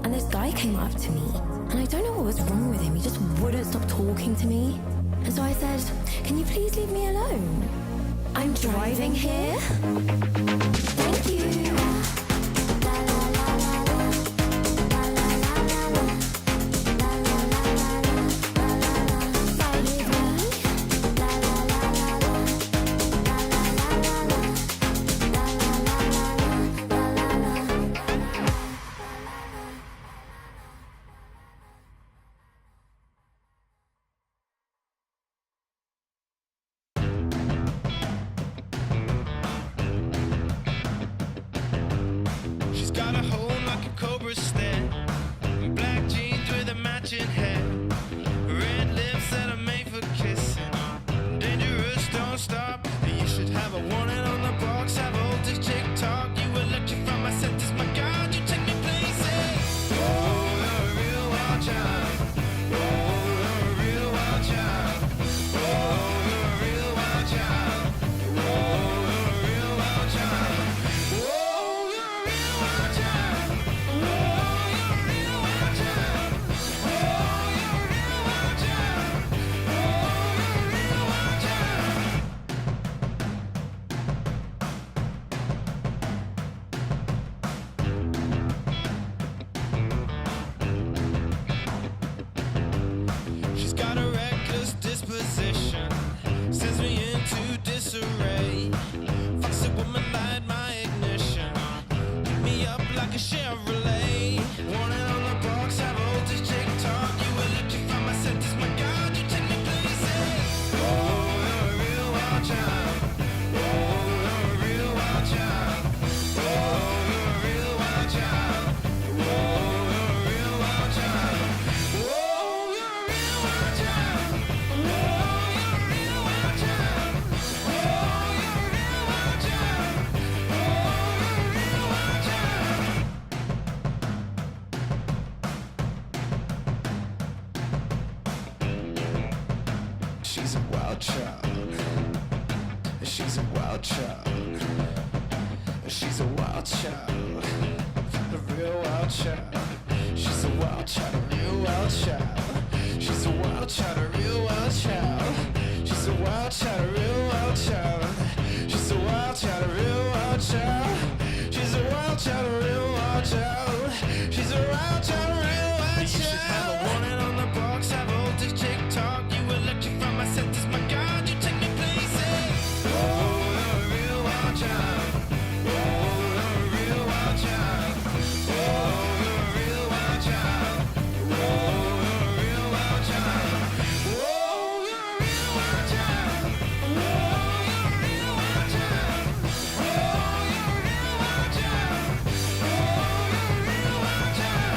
and this guy came up to me, and I don't know what was wrong with him. He just wouldn't stop talking to me. And so I said, "Can you please leave me alone? I'm driving here." Thank you. She's a wild child. She's a wild child. She's a wild child. A real wild child. She's a wild child, a real wild child. She's a wild child, a real wild child. She's a wild child, a real wild child. She's a wild child, a real wild child. She's a wild child, a real wild child. She's a wild child, a real wild child. You should have a warning on the box. Have voltage, TikTok. You electrify my senses. My God, you take me places. Oh, you're a real wild child. Oh, you're a real wild child. Oh, you're a real wild child. Oh, you're a real wild child. Oh, you're a real wild child. Oh, you're a real wild child. Oh, you're a real wild child. Oh, you're a real wild child.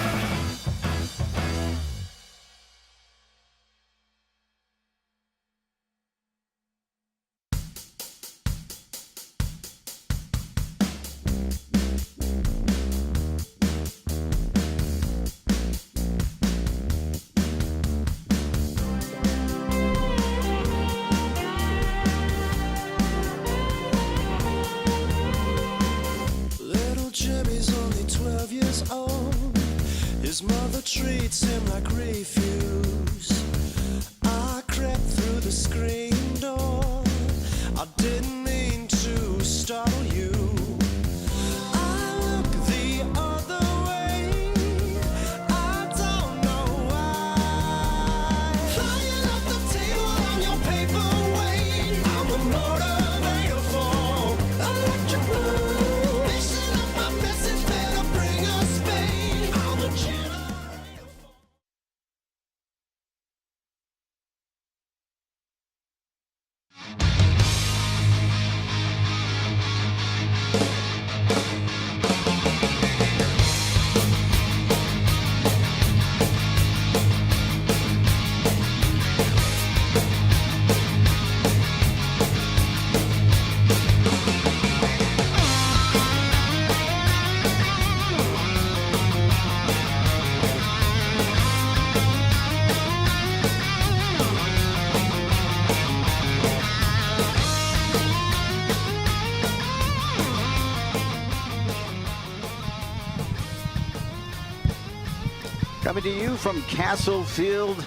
Coming to you from Castle Field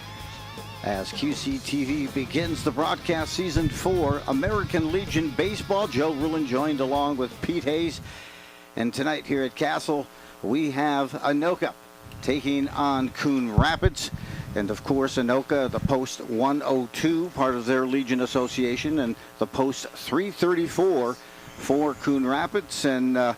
as QCTV begins the broadcast season for American Legion Baseball. Joe Rulin joined along with Pete Hayes. And tonight here at Castle, we have Anoka taking on Coon Rapids. And of course, Anoka, the post 102, part of their Legion Association, and the post 334 for Coon Rapids. And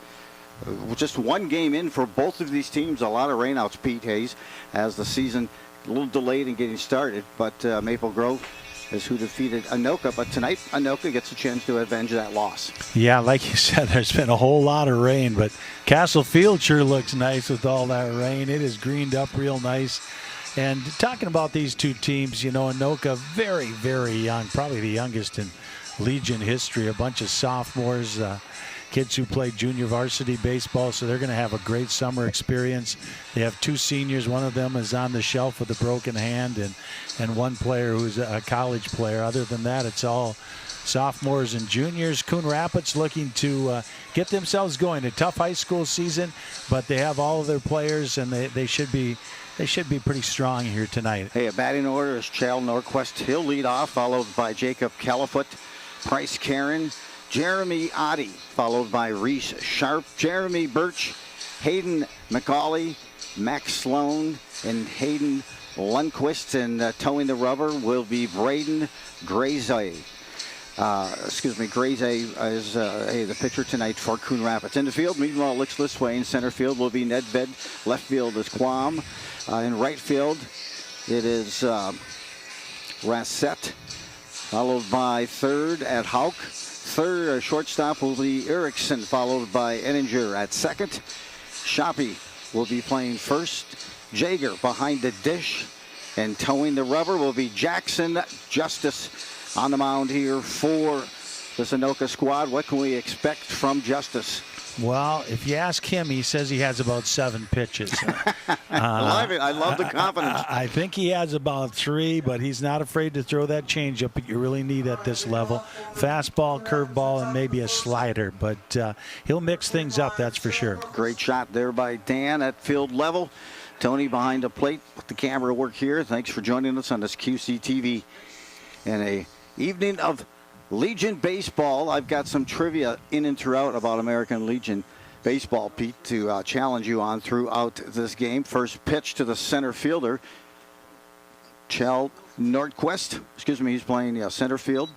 just one game in for both of these teams. A lot of rainouts, Pete Hayes, as the season a little delayed in getting started. But Maple Grove is who defeated Anoka. But tonight, Anoka gets a chance to avenge that loss. Yeah, like you said, there's been a whole lot of rain. But Castle Field sure looks nice with all that rain. It is greened up real nice. And talking about these two teams, you know, Anoka, very, very young, probably the youngest in Legion history. A bunch of sophomores, kids who play junior varsity baseball, so they're going to have a great summer experience. They have two seniors. One of them is on the shelf with a broken hand, and one player who's a college player. Other than that, it's all sophomores and juniors. Coon Rapids looking to get themselves going. A tough high school season, but they have all of their players, and they should be pretty strong here tonight. Hey, a batting order is Chell Norquist. He'll lead off, followed by Jacob Califoot, Price Karen, Jeremy Oddie, followed by Reese Sharp, Jeremy Birch, Hayden McCauley, Max Sloan, and Hayden Lundquist. And towing the rubber will be Braden Graze. Graze is the pitcher tonight for Coon Rapids. In the field, meanwhile, looks this way. In center field will be Nedved. Left field is Quam. In right field, it is Rassett, followed by third at Hauk. Third, shortstop will be Erickson, followed by Ettinger at second. Shoppy will be playing first. Jager behind the dish. And towing the rubber will be Jackson Justice on the mound here for the Anoka squad. What can we expect from Justice? Well, if you ask him, he says he has about 7 pitches. I love it. I love the confidence. I think he has about 3, but he's not afraid to throw that changeup that you really need at this level. Fastball, curveball, and maybe a slider. But he'll mix things up, that's for sure. Great shot there by Dan at field level. Tony behind the plate with the camera work here. Thanks for joining us on this QCTV. And a evening of Legion baseball. I've got some trivia in and throughout about American Legion baseball, Pete, to challenge you on throughout this game. First pitch to the center fielder, Chell Nordquist. He's playing center field.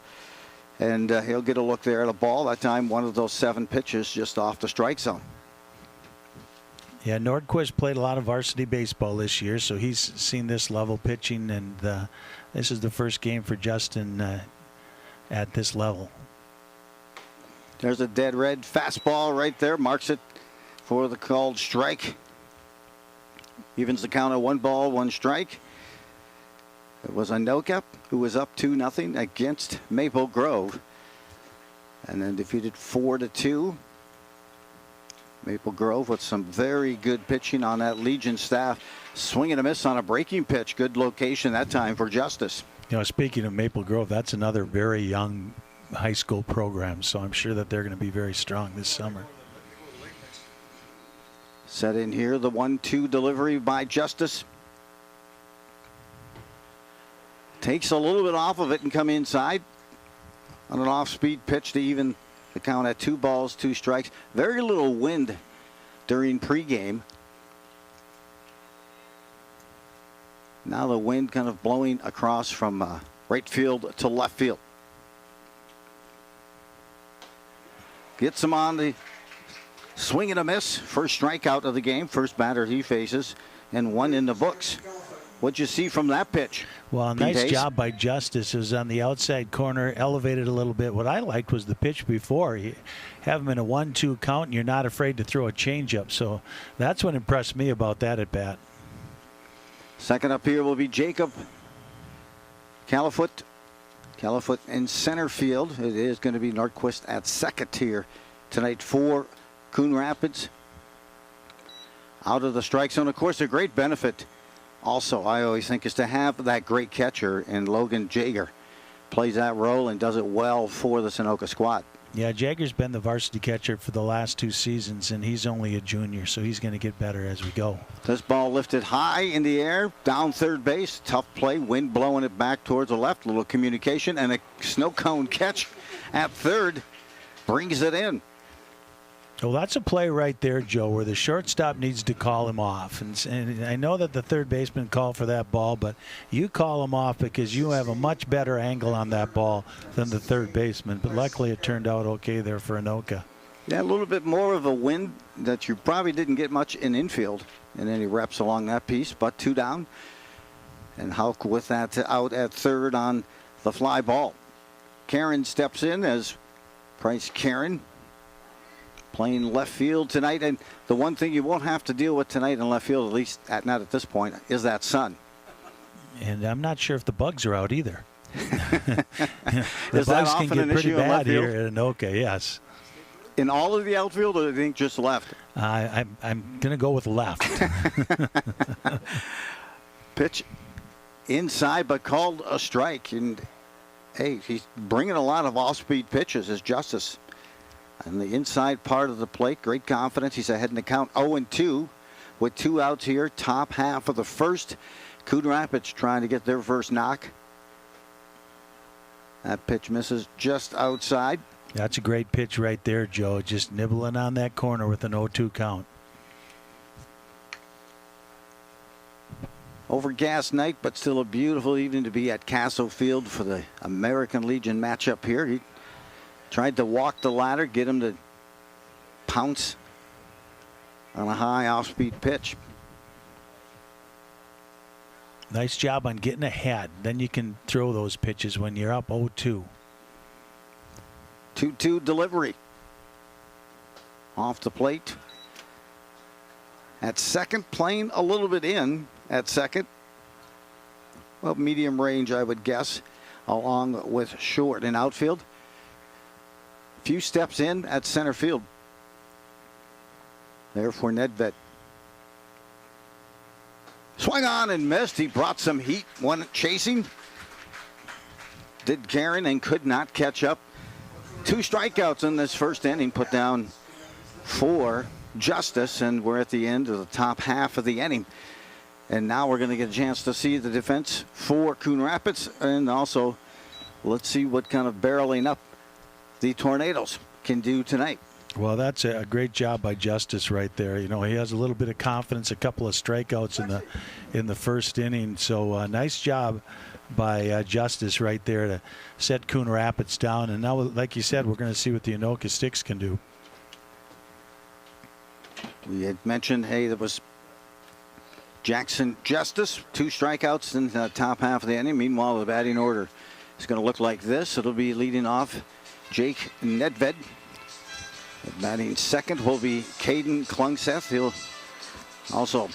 And he'll get a look there at a ball. That time, one of those 7 pitches just off the strike zone. Yeah, Nordquist played a lot of varsity baseball this year, so he's seen this level pitching, and this is the first game for Justin at this level. There's a dead red fastball right there. Marks it for the called strike. Evens the count of 1 ball, 1 strike. It was Anoka who was up 2-0 against Maple Grove. And then defeated 4-2. Maple Grove with some very good pitching on that Legion staff. Swing and a miss on a breaking pitch. Good location that time for Justice. You know, speaking of Maple Grove, that's another very young high school program, so I'm sure that they're going to be very strong this summer. Set in here, the 1-2 delivery by Justice. Takes a little bit off of it and come inside on an off-speed pitch to even the count at 2 balls, 2 strikes. Very little wind during pregame. Now the wind kind of blowing across from right field to left field. Gets him on the swing and a miss. First strikeout of the game. First batter he faces, and 1 in the books. What'd you see from that pitch? Well, a nice job by Justice. It was on the outside corner, elevated a little bit. What I liked was the pitch before. You have him in a 1-2 count, and you're not afraid to throw a changeup. So that's what impressed me about that at bat. Second up here will be Jacob Califoot. Califoot in center field. It is going to be Nordquist at second here tonight for Coon Rapids. Out of the strike zone. Of course, a great benefit also, I always think, is to have that great catcher in Logan Jager. Plays that role and does it well for the Anoka squad. Yeah, Jagger's been the varsity catcher for the last 2 seasons, and he's only a junior, so he's going to get better as we go. This ball lifted high in the air, down third base. Tough play, wind blowing it back towards the left. Little communication, and a snow cone catch at third brings it in. Well, that's a play right there, Joe, where the shortstop needs to call him off. And I know that the third baseman called for that ball, but you call him off because you have a much better angle on that ball than the third baseman. But luckily it turned out okay there for Anoka. Yeah, a little bit more of a wind that you probably didn't get much in infield in any reps along that piece, but 2 down. And Hauk with that out at third on the fly ball. Karen steps in as Price Karen playing left field tonight. And the one thing you won't have to deal with tonight in left field, at least not at this point, is that sun. And I'm not sure if the bugs are out either. The Is that bugs can often get an pretty issue in left bad here field? at Anoka, yes. In all of the outfield, or do you think just left? I'm going to go with left. Pitch inside, but called a strike. And, hey, he's bringing a lot of off-speed pitches as Justice. On the inside part of the plate, great confidence. He's ahead in the count 0-2 with 2 outs here. Top half of the first. Coon Rapids trying to get their first knock. That pitch misses just outside. That's a great pitch right there, Joe. Just nibbling on that corner with an 0-2 count. Overcast night, but still a beautiful evening to be at Castle Field for the American Legion matchup here. He tried to walk the ladder, get him to pounce on a high off-speed pitch. Nice job on getting ahead. Then you can throw those pitches when you're up 0-2. 2-2 delivery. Off the plate. At second, playing a little bit in at second. Well, medium range, I would guess, along with short in outfield. Few steps in at center field. There for Nedved. Swung on and missed. He brought some heat. One chasing. Did Karen and could not catch up. 2 strikeouts in this first inning. Put down 4 Justice, and we're at the end of the top half of the inning. And now we're going to get a chance to see the defense for Coon Rapids, and also let's see what kind of barreling up the Tornadoes can do tonight. Well, that's a great job by Justice right there. You know, he has a little bit of confidence, a couple of strikeouts in the first inning. So nice job by Justice right there to set Coon Rapids down. And now, like you said, we're going to see what the Anoka Sticks can do. We had mentioned, hey, there was Jackson Justice, 2 strikeouts in the top half of the inning. Meanwhile, the batting order is going to look like this. It'll be leading off Jake Nedved. Batting second will be Caden Klungseth. He'll also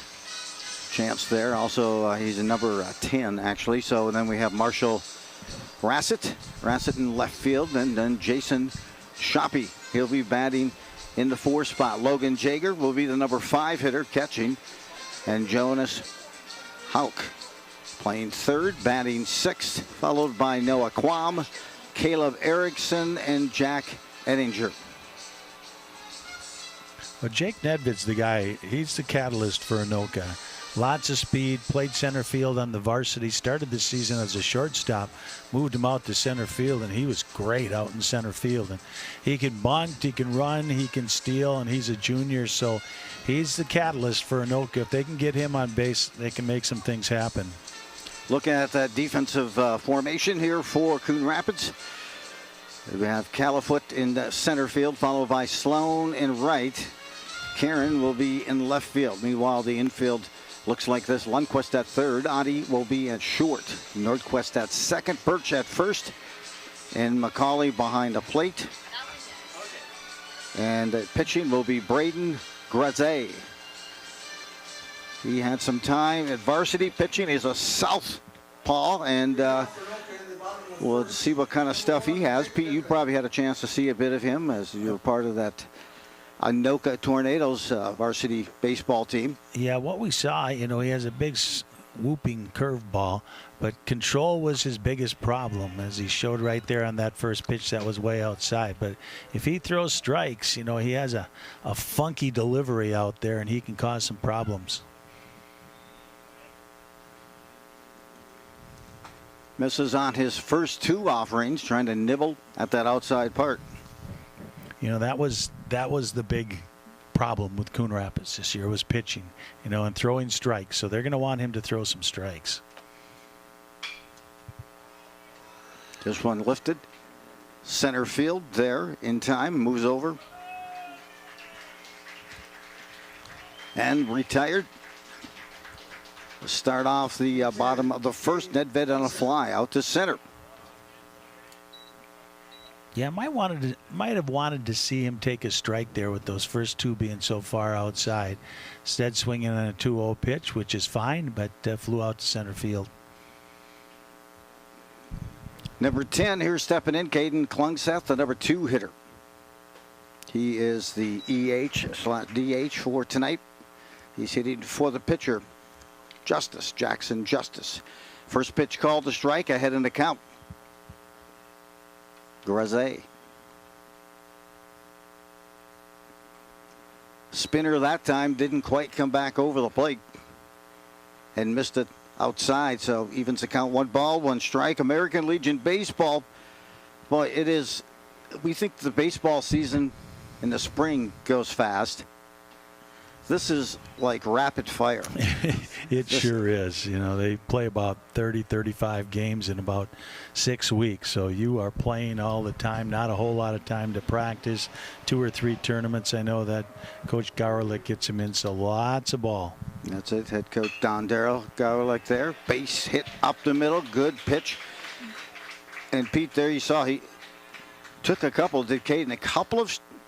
chance there. Also, he's a number 10, actually. So then we have Marshall Rassett in left field, and then Jason Shoppy. He'll be batting in the 4 spot. Logan Jager will be the number 5 hitter catching, and Jonas Hauk playing third, batting 6th, followed by Noah Quam, Caleb Erickson, and Jack Ettinger. Well, Jake Nedved's the guy. He's the catalyst for Anoka. Lots of speed, played center field on the varsity, started the season as a shortstop, moved him out to center field, and he was great out in center field. And he can bunt, he can run, he can steal, and he's a junior, so he's the catalyst for Anoka. If they can get him on base, they can make some things happen. Looking at that defensive formation here for Coon Rapids. We have Califoot in the center field, followed by Sloan in right. Karen will be in left field. Meanwhile, the infield looks like this. Lundquist at third. Adi will be at short. Nordquist at second. Birch at first. And McCauley behind the plate. And pitching will be Braden Graze. He had some time at varsity pitching. He's a southpaw, and we'll see what kind of stuff he has. Pete, you probably had a chance to see a bit of him as you were part of that Anoka Tornadoes varsity baseball team. Yeah, what we saw, you know, he has a big whooping curveball, but control was his biggest problem, as he showed right there on that first pitch that was way outside. But if he throws strikes, he has a funky delivery out there, and he can cause some problems. Misses on his first 2 offerings, trying to nibble at that outside part. That was the big problem with Coon Rapids this year, was pitching, and throwing strikes. So they're going to want him to throw some strikes. This one lifted. Center field there in time. Moves over. And retired. Start off the bottom of the first. Nedved on a fly out to center. Yeah, might have wanted to see him take a strike there with those first 2 being so far outside. Instead, swinging on a 2-0 pitch, which is fine, but flew out to center field. Number 10 here stepping in, Caden Klungseth, the number 2 hitter. He is the EH/DH for tonight. He's hitting for the pitcher, Jackson Justice. First pitch called to strike, ahead in the count. Grazé. Spinner that time didn't quite come back over the plate and missed it outside, so evens the count. 1 ball, 1 strike. American Legion baseball. Boy, it is. We think the baseball season in the spring goes fast. This is like rapid fire. It sure is. They play about 30, 35 games in about 6 weeks. So you are playing all the time, not a whole lot of time to practice. 2 or 3 tournaments. I know that Coach Garlick gets him in, so lots of ball. That's it. Head coach Don Darrell Garlick there. Base hit up the middle. Good pitch. And Pete, there you saw he took a couple of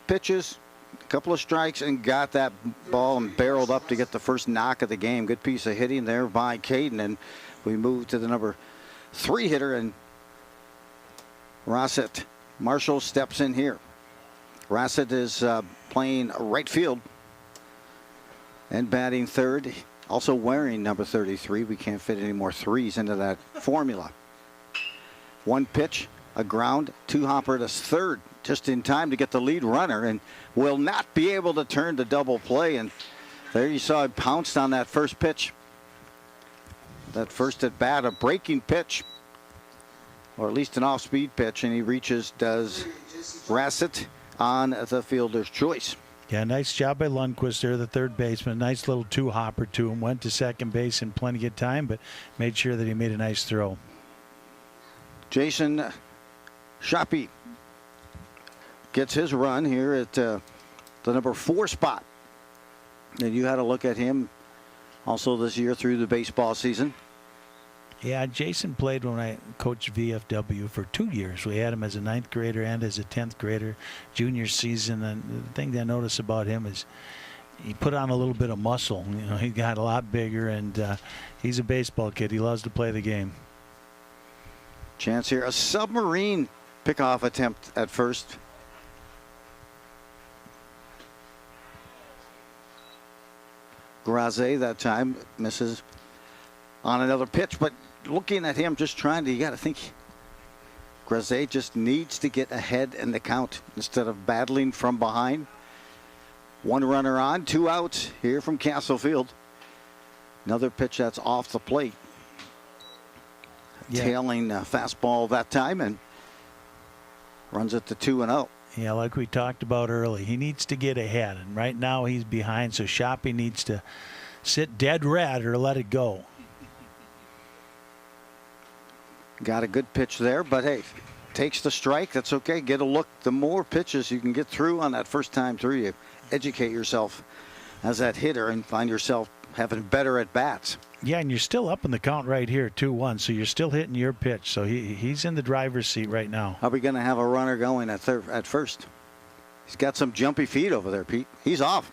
pitches, a couple of strikes, and got that ball and barreled up to get the first knock of the game. Good piece of hitting there by Caden. And we move to the number 3 hitter, and Rossett Marshall steps in here. Rossett is playing right field and batting third, also wearing number 33. We can't fit any more 3s into that formula. 1 pitch, a ground, 2-hopper to third, just in time to get the lead runner, and will not be able to turn to double play. And there you saw him pounced on that first pitch. That first at bat, a breaking pitch, or at least an off-speed pitch, and he reaches, does Rossett on the fielder's choice. Yeah, nice job by Lundquist there, the third baseman. Nice little 2-hopper to him. Went to second base in plenty of time, but made sure that he made a nice throw. Jason Shoppe gets his run here at the number 4 spot. And you had a look at him also this year through the baseball season. Yeah, Jason played when I coached VFW for 2 years. We had him as a 9th grader and as a 10th grader junior season. And the thing that I noticed about him is he put on a little bit of muscle. He got a lot bigger, and he's a baseball kid. He loves to play the game. Chance here, a submarine pickoff attempt at first. Grazé that time misses on another pitch, but looking at him, just trying to, you got to think, Grazé just needs to get ahead in the count instead of battling from behind. 1 runner on, 2 outs here from Castlefield. Another pitch that's off the plate. Yeah. Tailing fastball that time, and runs it to 2-0. Yeah, like we talked about early, he needs to get ahead, and right now he's behind, so Shoppe needs to sit dead red or let it go. Got a good pitch there, but hey, takes the strike. That's okay. Get a look. The more pitches you can get through on that first time through, you educate yourself as that hitter and find yourself having better at bats. Yeah, and you're still up in the count right here, 2-1, so you're still hitting your pitch. So he's in the driver's seat right now. Are we going to have a runner going at first? He's got some jumpy feet over there, Pete. He's off.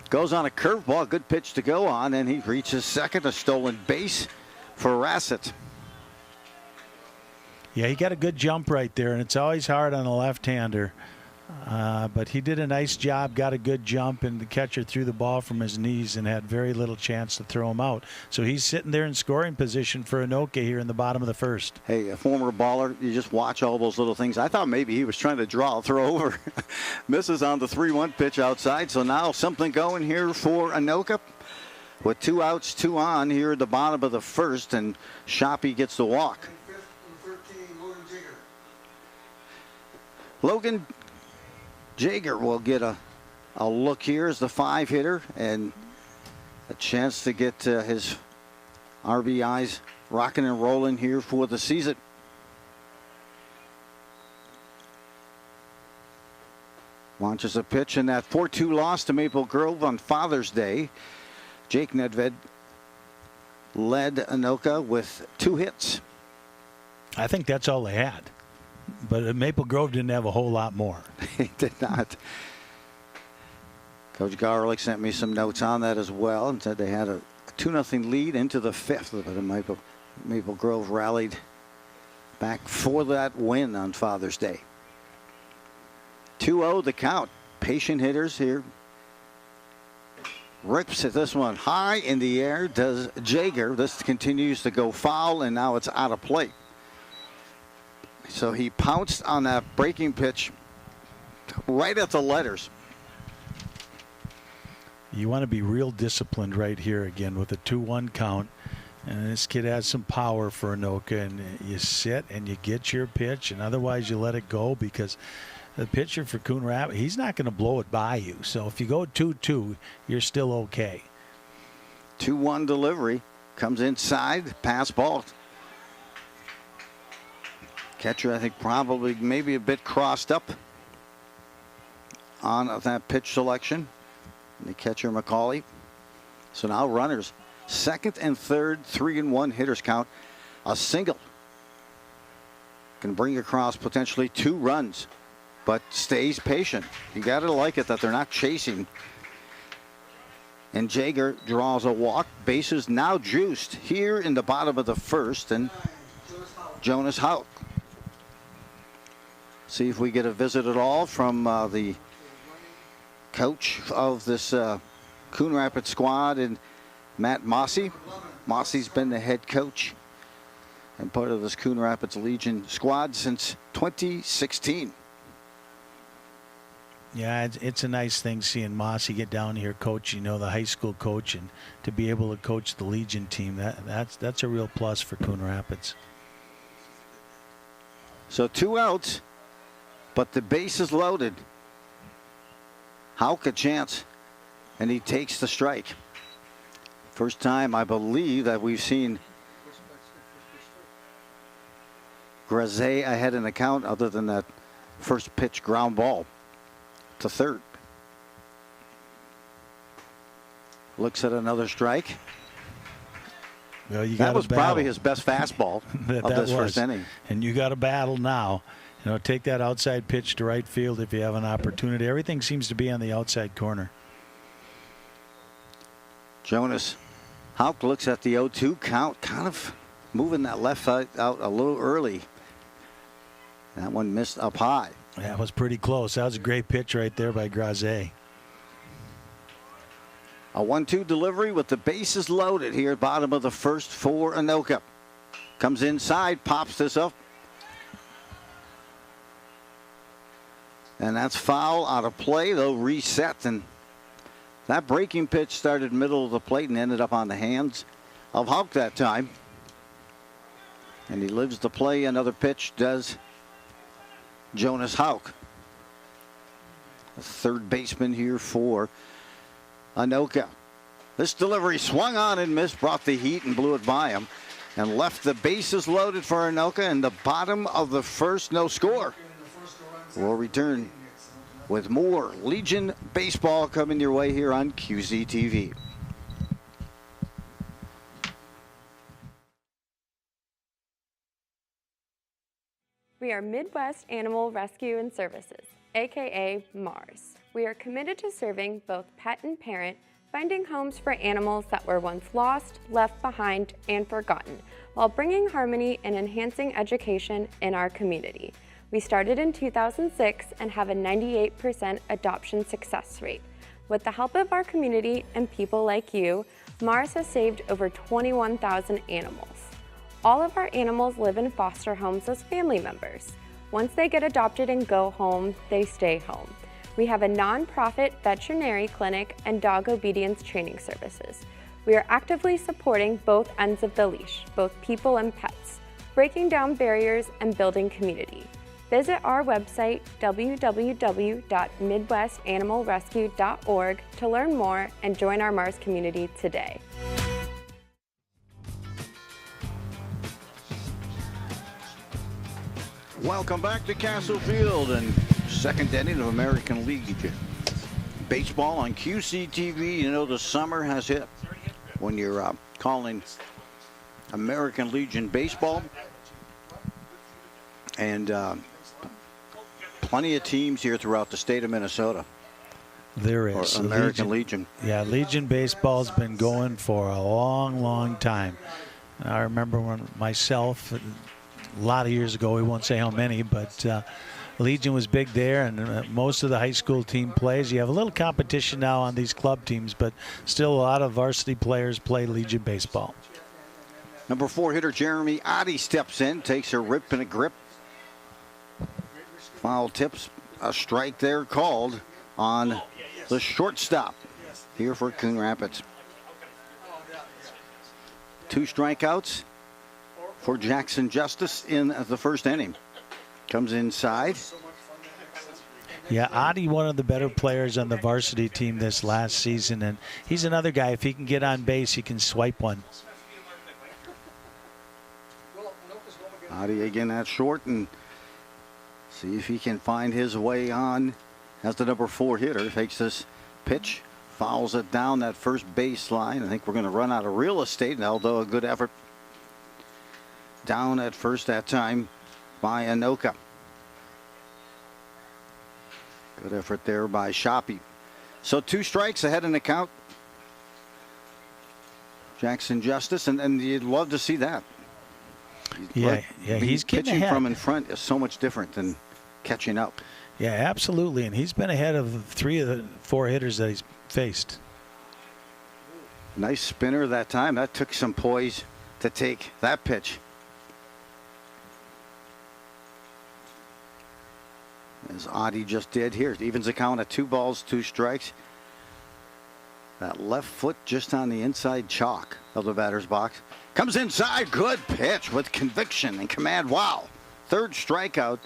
Goes on a curveball, good pitch to go on, and he reaches second, a stolen base for Rossett. Yeah, he got a good jump right there, and it's always hard on a left-hander But he did a nice job, got a good jump, and the catcher threw the ball from his knees and had very little chance to throw him out. So he's sitting there in scoring position for Anoka here in the bottom of the first. Hey, a former baller, you just watch all those little things. I thought maybe he was trying to draw a throw over. Misses on the 3-1 pitch outside. So now something going here for Anoka. With 2 outs, 2 on here at the bottom of the first, and Shoppy gets the walk. Logan Jager will get a look here as the 5-hitter and a chance to get his RBIs rocking and rolling here for the season. Launches a pitch in that 4-2 loss to Maple Grove on Father's Day. Jake Nedved led Anoka with 2 hits. I think that's all they had. But Maple Grove didn't have a whole lot more. He did not. Coach Garlick sent me some notes on that as well and said they had a 2-0 lead into the 5th. But Maple Grove rallied back for that win on Father's Day. 2-0 the count. Patient hitters here. Rips at this one high in the air, does Jager. This continues to go foul, and now it's out of play. So he pounced on that breaking pitch right at the letters. You want to be real disciplined right here again with a 2-1 count. And this kid has some power for Anoka, and you sit and you get your pitch, and otherwise you let it go because the pitcher for Coon Rapids, he's not going to blow it by you. So if you go 2-2, you're still okay. 2-1 delivery. Comes inside. Pass ball. Catcher, I think, probably maybe a bit crossed up on that pitch selection. The catcher, McCauley. So now runners. Second and third, 3-1 hitters count. A single can bring across potentially 2 runs, but stays patient. You got to like it that they're not chasing. And Jager draws a walk. Bases now juiced here in the bottom of the first. And Jonas Hauk. See if we get a visit at all from the coach of this Coon Rapids squad, and Matt Mossy. Mossy's been the head coach and part of this Coon Rapids Legion squad since 2016. Yeah, it's a nice thing seeing Mossy get down here, coach, the high school coach, and to be able to coach the Legion team. That's a real plus for Coon Rapids. So 2 outs, but the base is loaded. Hauk a chance, and he takes the strike. First time, I believe, that we've seen Graze ahead in the count other than that first pitch ground ball to third. Looks at another strike. Well, that was probably his best fastball of this first inning. And you got to battle now. Take that outside pitch to right field if you have an opportunity. Everything seems to be on the outside corner. Jonas Hauk looks at the 0-2 count, kind of moving that left foot out a little early. That one missed up high. That was pretty close. That was a great pitch right there by Graze. A 1-2 delivery with the bases loaded here at bottom of the first for Anoka. Comes inside, pops this up. And that's foul, out of play. They'll reset, and that breaking pitch started middle of the plate and ended up on the hands of Hauk that time. And he lives to play another pitch, does Jonas Hauk. The third baseman here for Anoka. This delivery swung on and missed, brought the heat and blew it by him, and left the bases loaded for Anoka in the bottom of the first. No score. We'll return with more Legion baseball coming your way here on QCTV. We are Midwest Animal Rescue and Services, aka MARS. We are committed to serving both pet and parent, finding homes for animals that were once lost, left behind, and forgotten, while bringing harmony and enhancing education in our community. We started in 2006 and have a 98% adoption success rate. With the help of our community and people like you, Mars has saved over 21,000 animals. All of our animals live in foster homes as family members. Once they get adopted and go home, they stay home. We have a nonprofit veterinary clinic and dog obedience training services. We are actively supporting both ends of the leash, both people and pets, breaking down barriers and building community. Visit our website, www.midwestanimalrescue.org, to learn more and join our Mars community today. Welcome back to Castle Field and second inning of American League Baseball on QCTV. You know the summer has hit when you're calling American Legion Baseball. And plenty of teams here throughout the state of Minnesota. There is. American Legion. Yeah, Legion Baseball's been going for a long, long time. I remember when myself, a lot of years ago, we won't say how many, but Legion was big there, and most of the high school team plays. You have a little competition now on these club teams, but still a lot of varsity players play Legion Baseball. Number 4 hitter Jeremy Oddie steps in, takes a rip and a grip. Foul tips, a strike there called on the shortstop here for Coon Rapids. 2 strikeouts for Jackson Justice in the first inning. Comes inside. Yeah, Adi, one of the better players on the varsity team this last season, and he's another guy, if he can get on base, he can swipe one. Adi again at short, and see if he can find his way on as the number 4 hitter. Takes this pitch, fouls it down that first baseline. I think we're going to run out of real estate, although a good effort down at first that time by Anoka. Good effort there by Shoppy. So 2 strikes ahead in the count. Jackson Justice, and you'd love to see that. Yeah, he's getting pitching ahead. from in front is so much different than catching up. Yeah, absolutely, and he's been ahead of 3 of the 4 hitters that he's faced. Nice spinner that time. That took some poise to take that pitch. As Adi just did here. Evens the count at 2 balls, 2 strikes. That left foot just on the inside chalk of the batter's box. Comes inside. Good pitch with conviction and command. Wow. 3rd strikeout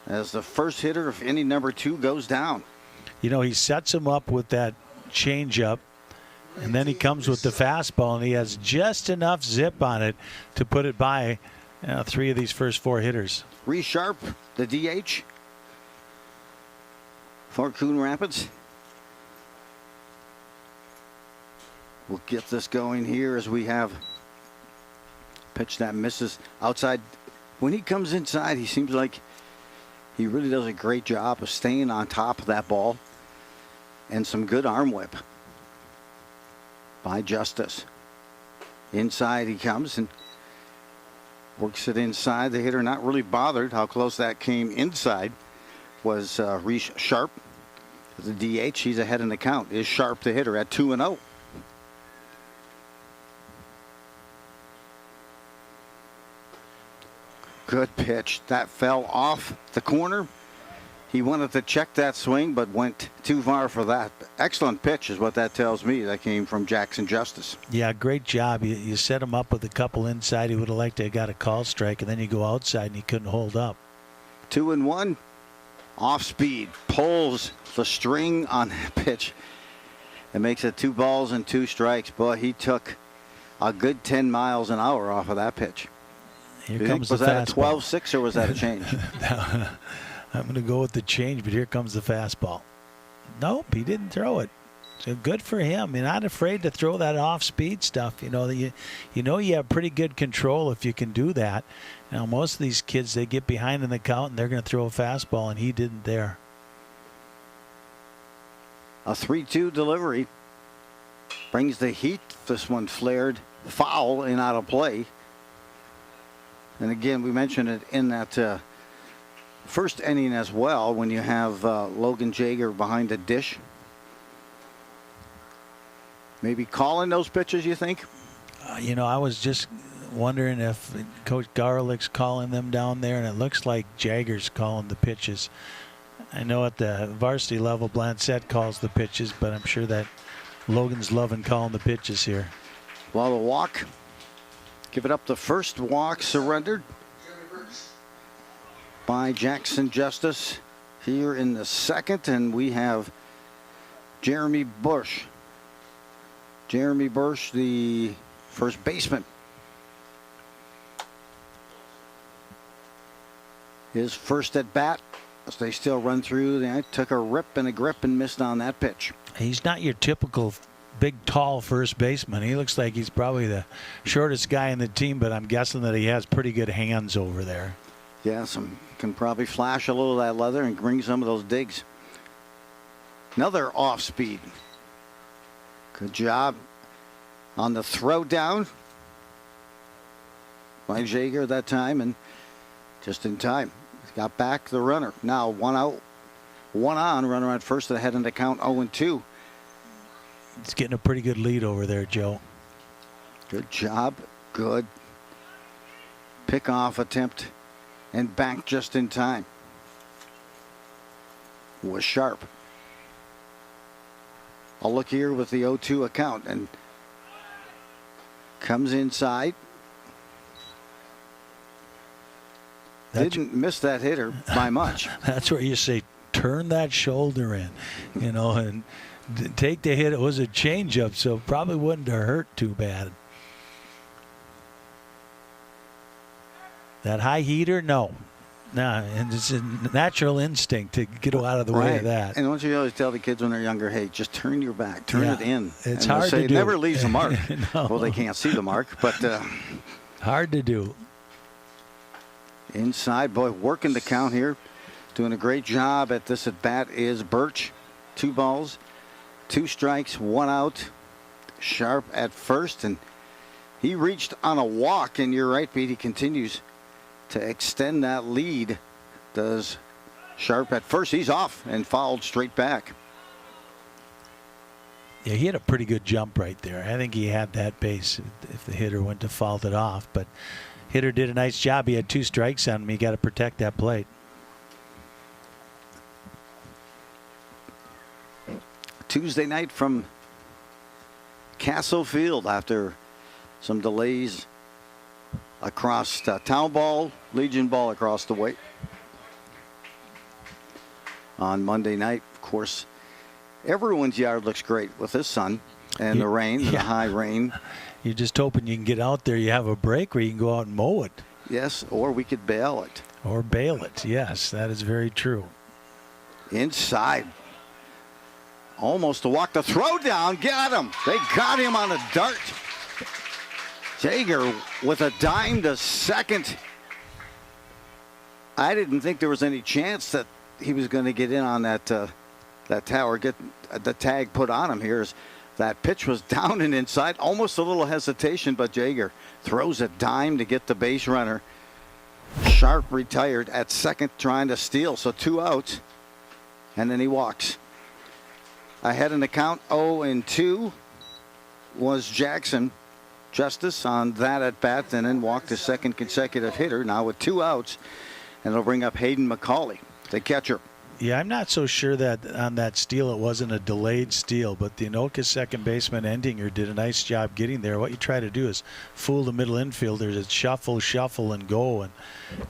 as the first hitter of inning number 2 goes down. You know, he sets him up with that changeup, and then he comes with the fastball, and he has just enough zip on it to put it by 3 of these first 4 hitters. Reese Sharp, the DH for Coon Rapids. We'll get this going here as we have pitch that misses outside. When he comes inside, he seems like he really does a great job of staying on top of that ball, and some good arm whip by Justice. Inside he comes and works it inside. The hitter not really bothered how close that came inside was Reese Sharp. The DH, he's ahead in the count. Is Sharp the hitter at 2-0. Good pitch. That fell off the corner. He wanted to check that swing, but went too far for that. Excellent pitch is what that tells me. That came from Jackson Justice. Yeah, great job. You set him up with a couple inside. He would have liked to have got a call strike, and then you go outside, and he couldn't hold up. 2-1. Off speed. Pulls the string on that pitch. It makes it 2 balls and 2 strikes. Boy, he took a good 10 miles an hour off of that pitch. Here comes the fastball. Was that a 12-6 or was that a change? I'm going to go with the change, but here comes the fastball. Nope, he didn't throw it. So good for him. You're not afraid to throw that off-speed stuff. You know you have pretty good control if you can do that. Now, most of these kids, they get behind in the count, and they're going to throw a fastball, and he didn't there. A 3-2 delivery brings the heat. This one flared foul and out of play. And again, we mentioned it in that first inning as well, when you have Logan Jaeger behind the dish. Maybe calling those pitches, you think? I was just wondering if Coach Garlick's calling them down there, and it looks like Jaeger's calling the pitches. I know at the varsity level, Blancett calls the pitches, but I'm sure that Logan's loving calling the pitches here. Well, the walk, give it up. The first walk surrendered by Jackson Justice here in the second, and we have Jeremy Bush. Jeremy Bush, the first baseman. His first at bat, as they still run through. They took a rip and a grip and missed on that pitch. He's not your typical big, tall first baseman. He looks like he's probably the shortest guy in the team, but I'm guessing that he has pretty good hands over there. Yeah, can probably flash a little of that leather and bring some of those digs. Another off speed. Good job on the throw down by Jaeger that time, and just in time. He's got back the runner. Now 1 out, 1 on, runner at first ahead in the count 0-2. He's getting a pretty good lead over there, Joe. Good job. Good pick-off attempt and back just in time. Was sharp. I'll look here with the 0-2 account and comes inside. Didn't miss that hitter by much. That's where you say, turn that shoulder in, and take the hit. It was a changeup, so probably wouldn't have hurt too bad. That high heater, no. And it's a natural instinct to get out of the way of that. And don't you always tell the kids when they're younger, hey, just turn your back, turn it in. It's and hard to do. It never leaves a mark. No. Well, they can't see the mark, but hard to do. Inside, boy, working the count here. Doing a great job at this at bat is Birch. 2 balls, 2 strikes, 1 out. Sharp at first, and he reached on a walk, and you're right, Pete, he continues to extend that lead. Does Sharp at first. He's off and fouled straight back. Yeah, he had a pretty good jump right there. I think he had that base if the hitter went to foul it off, but hitter did a nice job. He had 2 strikes on him. He got to protect that plate. Tuesday night from Castle Field after some delays across Town Ball, Legion Ball across the way. On Monday night, of course, everyone's yard looks great with this sun and the rain, the high rain. You're just hoping you can get out there. You have a break where you can go out and mow it. Yes, or we could bail it. Or bail it. Yes, that is very true. Inside. Almost to walk the throw down. Got him. They got him on a dart. Jaeger with a dime to second. I didn't think there was any chance that he was going to get in on that tower, get the tag put on him here. As that pitch was down and inside. Almost a little hesitation, but Jaeger throws a dime to get the base runner. Sharp retired at second trying to steal. So 2 outs. And then he walks. Ahead in the count, 0-2 was Jackson Justice on that at bat, and then walked the second consecutive hitter. Now with 2 outs, and it'll bring up Hayden McCauley, the catcher. Yeah, I'm not so sure that on that steal it wasn't a delayed steal, but the Anoka second baseman Endinger did a nice job getting there. What you try to do is fool the middle infielders. It's shuffle, and go. And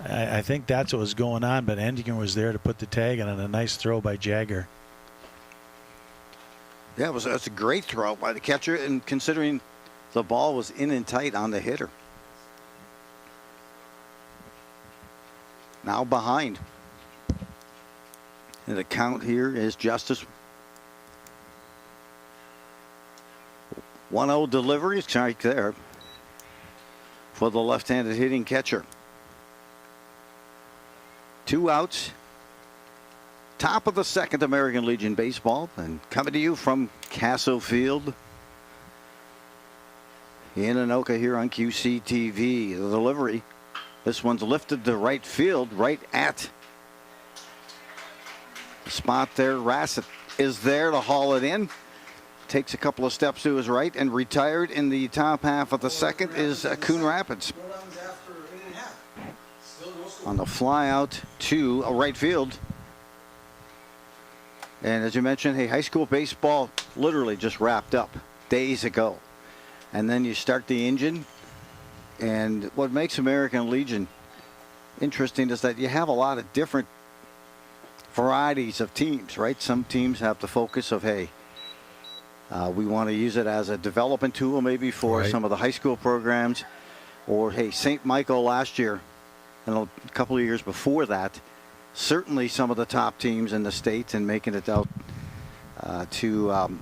I think that's what was going on, but Endinger was there to put the tag on, and a nice throw by Jagger. Yeah, that's a great throw by the catcher, and considering the ball was in and tight on the hitter. Now behind. And the count here is Justice. 1-0 delivery, strike there for the left-handed hitting catcher. 2 outs. Top of the second, American Legion Baseball, and coming to you from Castle Field in Anoka here on QCTV. The delivery This one's lifted to right field, right at the spot there. Rassett is there to haul it in. Takes a couple of steps to his right, and retired in the top half of the second is Coon Rapids. On the fly out to right field. And as you mentioned, hey, high school baseball literally just wrapped up days ago. And then you start the engine. And what makes American Legion interesting is that you have a lot of different varieties of teams, right? Some teams have the focus of, hey, we want to use it as a development tool maybe for some of the high school programs. Or, hey, St. Michael last year and a couple of years before that, certainly some of the top teams in the state and making it out to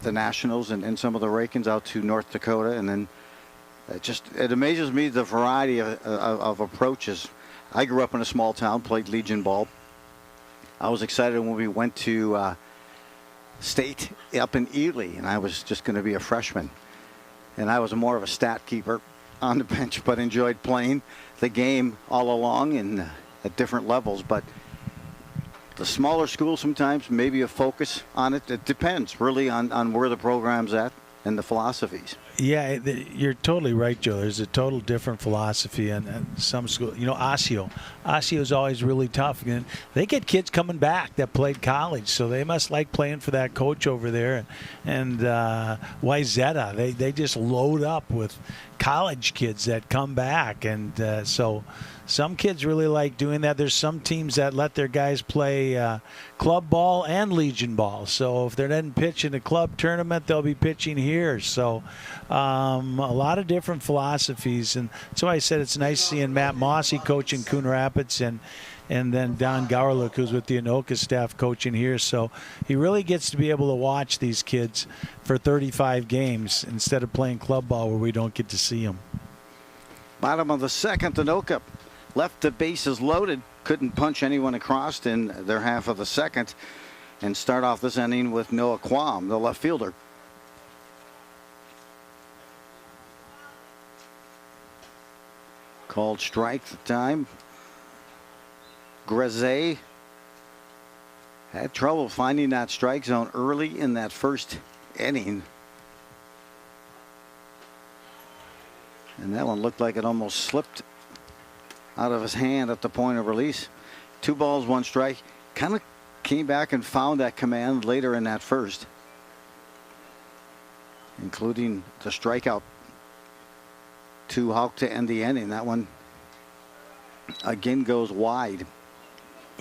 the Nationals and some of the rankings out to North Dakota. And then it amazes me the variety of approaches. I grew up in a small town, played Legion ball. I was excited when we went to state up in Ely, and I was just going to be a freshman. And I was more of a stat keeper on the bench, but enjoyed playing the game all along and at different levels. But the smaller schools sometimes maybe a focus on it. It depends really on where the program's at and the philosophies. Yeah, you're totally right, Joe. There's a total different philosophy and some school. You know, Osseo is always really tough. And they get kids coming back that played college, so they must like playing for that coach over there. And Wayzata, they just load up with college kids that come back. And so some kids really like doing that. There's some teams that let their guys play club ball and Legion ball. So if they're not pitching a club tournament, they'll be pitching here. So a lot of different philosophies. And that's why I said it's nice seeing Matt Mossy coaching Coon Rapids and then Don Gowerlook, who's with the Anoka staff, coaching here. So he really gets to be able to watch these kids for 35 games instead of playing club ball where we don't get to see them. Bottom of the second, Anoka left the bases loaded, couldn't punch anyone across in their half of the second, and start off this inning with Noah Quam, the left fielder. Called strike the time. Greze had trouble finding that strike zone early in that first inning. And that one looked like it almost slipped out of his hand at the point of release. 2 balls, 1 strike. Kind of came back and found that command later in that first, including the strikeout to Houck to end the inning. That one again goes wide.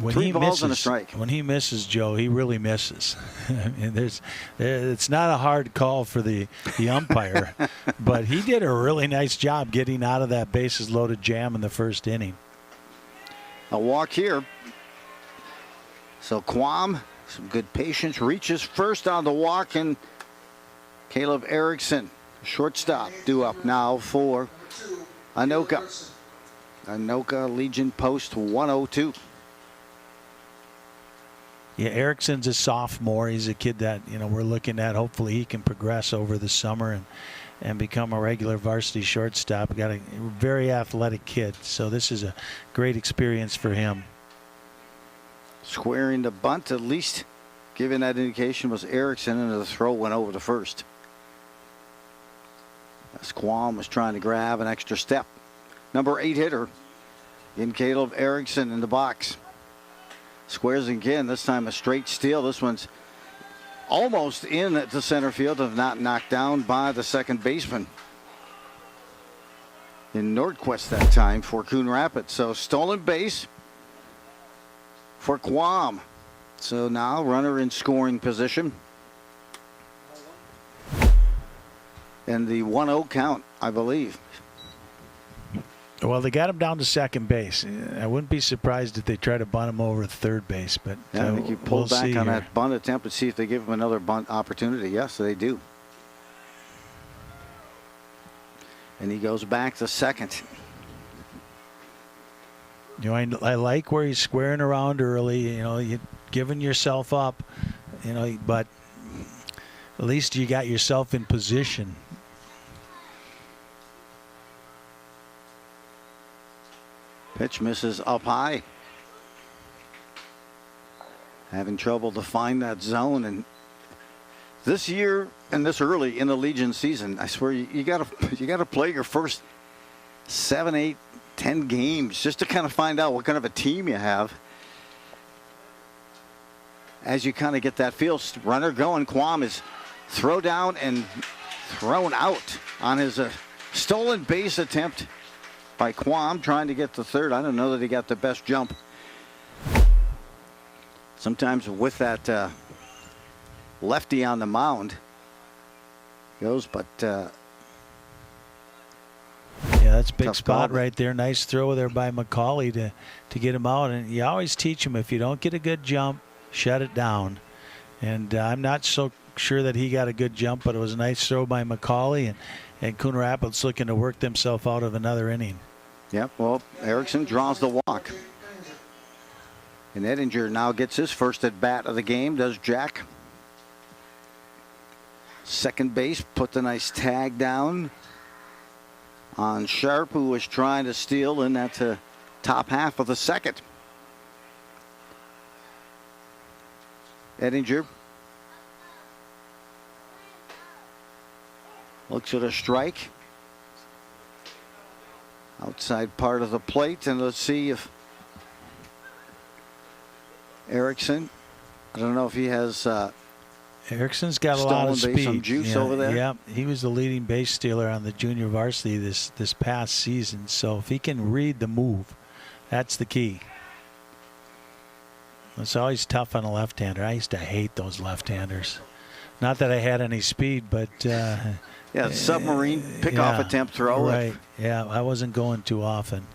When 3 balls and a strike. When he misses, Joe, he really misses. And it's not a hard call for the umpire, but he did a really nice job getting out of that bases loaded jam in the first inning. A walk here. So Quam, some good patience, reaches first on the walk, and Caleb Erickson, shortstop, due up now for Anoka. Anoka Legion post 102. Yeah, Erickson's a sophomore. He's a kid that, we're looking at. Hopefully he can progress over the summer and become a regular varsity shortstop. Got a very athletic kid, so this is a great experience for him. Squaring the bunt, at least giving that indication, was Erickson, and the throw went over to first. As Quam was trying to grab an extra step. Number 8 hitter in Caleb Erickson in the box. Squares again, this time a straight steal. This one's almost in the center field, if not knocked down by the second baseman in Nordquist that time for Coon Rapids. So stolen base for Quam. So now runner in scoring position. And the 1-0 count, I believe. Well, they got him down to second base. I wouldn't be surprised if they try to bunt him over to third base. But I think you pull back on that bunt attempt and see if they give him another bunt opportunity. Yes, they do. And he goes back to second. I like where he's squaring around early. You're giving yourself up. But at least you got yourself in position. Pitch misses up high. Having trouble to find that zone. And this year and this early in the Legion season, I swear you gotta play your first 7, 8, 10 games just to kind of find out what kind of a team you have. As you kind of get that feel, runner going. Quam is throw down and thrown out on his stolen base attempt by Quam, trying to get the third. I don't know that he got the best jump. Sometimes with that lefty on the mound goes, but yeah, that's a big spot call. right there. Nice throw there by McCauley to get him out. And you always teach him, if you don't get a good jump, shut it down. And I'm not so sure that he got a good jump, but it was a nice throw by McCauley, and Coon Rapids looking to work themselves out of another inning. Yep, well, Erickson draws the walk. And Edinger now gets his first at bat of the game, does Jack. Second base, put the nice tag down on Sharp, who was trying to steal in that top half of the second. Edinger looks at a strike. Outside part of the plate, and let's see if Erickson, I don't know if he has Erickson's got a lot of speed. Some juice over there. Yeah, he was the leading base stealer on the junior varsity this past season. So if he can read the move, that's the key. It's always tough on a left-hander. I used to hate those left-handers. Not that I had any speed, but yeah, submarine pickoff attempt throw. Right. Yeah, I wasn't going too often.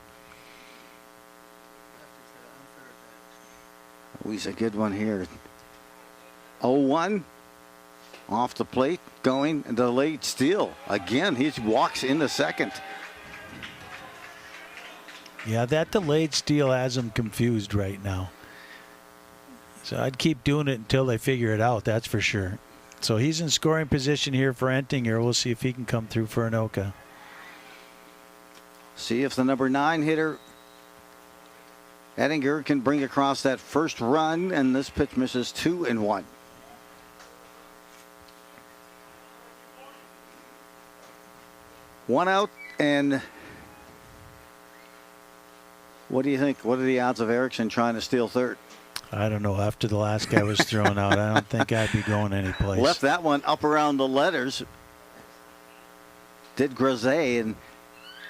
Oh, he's a good one here. 0-1 off the plate, going the late steal. Again, he walks in the second. Yeah, that delayed steal has him confused right now. So I'd keep doing it until they figure it out, that's for sure. So he's in scoring position here for Entinger. We'll see if he can come through for Anoka. See if the number 9 hitter, Edinger, can bring across that first run, and this pitch misses 2-1. One out, and what do you think? What are the odds of Erickson trying to steal third? I don't know. After the last guy was thrown out, I don't think I'd be going anyplace. Left that one up around the letters. Did Grisey, and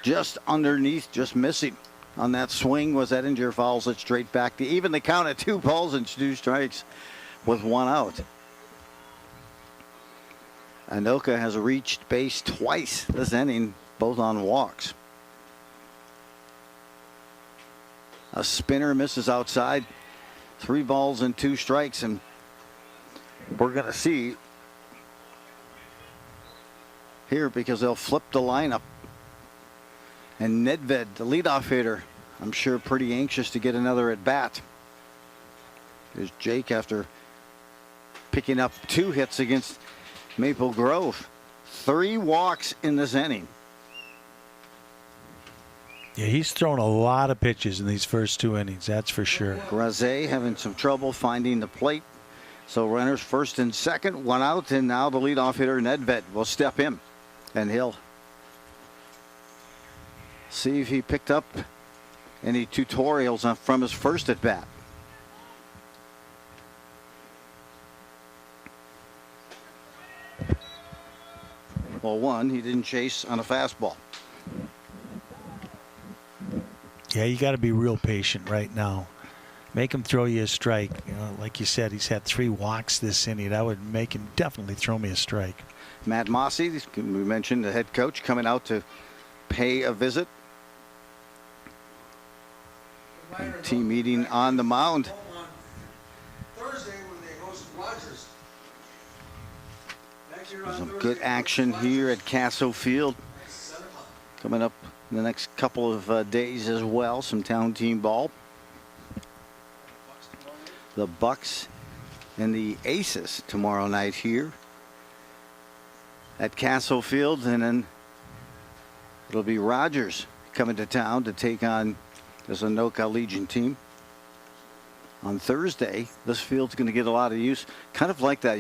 just underneath, just missing on that swing was Edinger, fouls it straight back to even the count at 2 balls and 2 strikes with 1 out. Anoka has reached base twice this inning, both on walks. A spinner misses outside. 3 balls and 2 strikes, and we're going to see here because they'll flip the lineup. And Nedved, the leadoff hitter, I'm sure pretty anxious to get another at bat. There's Jake after picking up 2 hits against Maple Grove. 3 walks in this inning. Yeah, he's thrown a lot of pitches in these first 2 innings, that's for sure. Grisey having some trouble finding the plate. So runners first and second, 1 out, and now the leadoff hitter Nedved will step in, and he'll see if he picked up any tutorials from his first at bat. Well, 1, he didn't chase on a fastball. Yeah, you got to be real patient right now. Make him throw you a strike. You know, like you said, he's had 3 walks this inning. That would make him definitely throw me a strike. Matt Mossy, we mentioned the head coach, coming out to pay a visit. Team meeting on the mound. Some good action here at Castle Field. Coming up in the next couple of days as well. Some town team ball. The Bucks and the Aces tomorrow night here at Castle Field, and then it'll be Rogers coming to town to take on this Anoka Legion team. On Thursday, this field's going to get a lot of use, kind of like that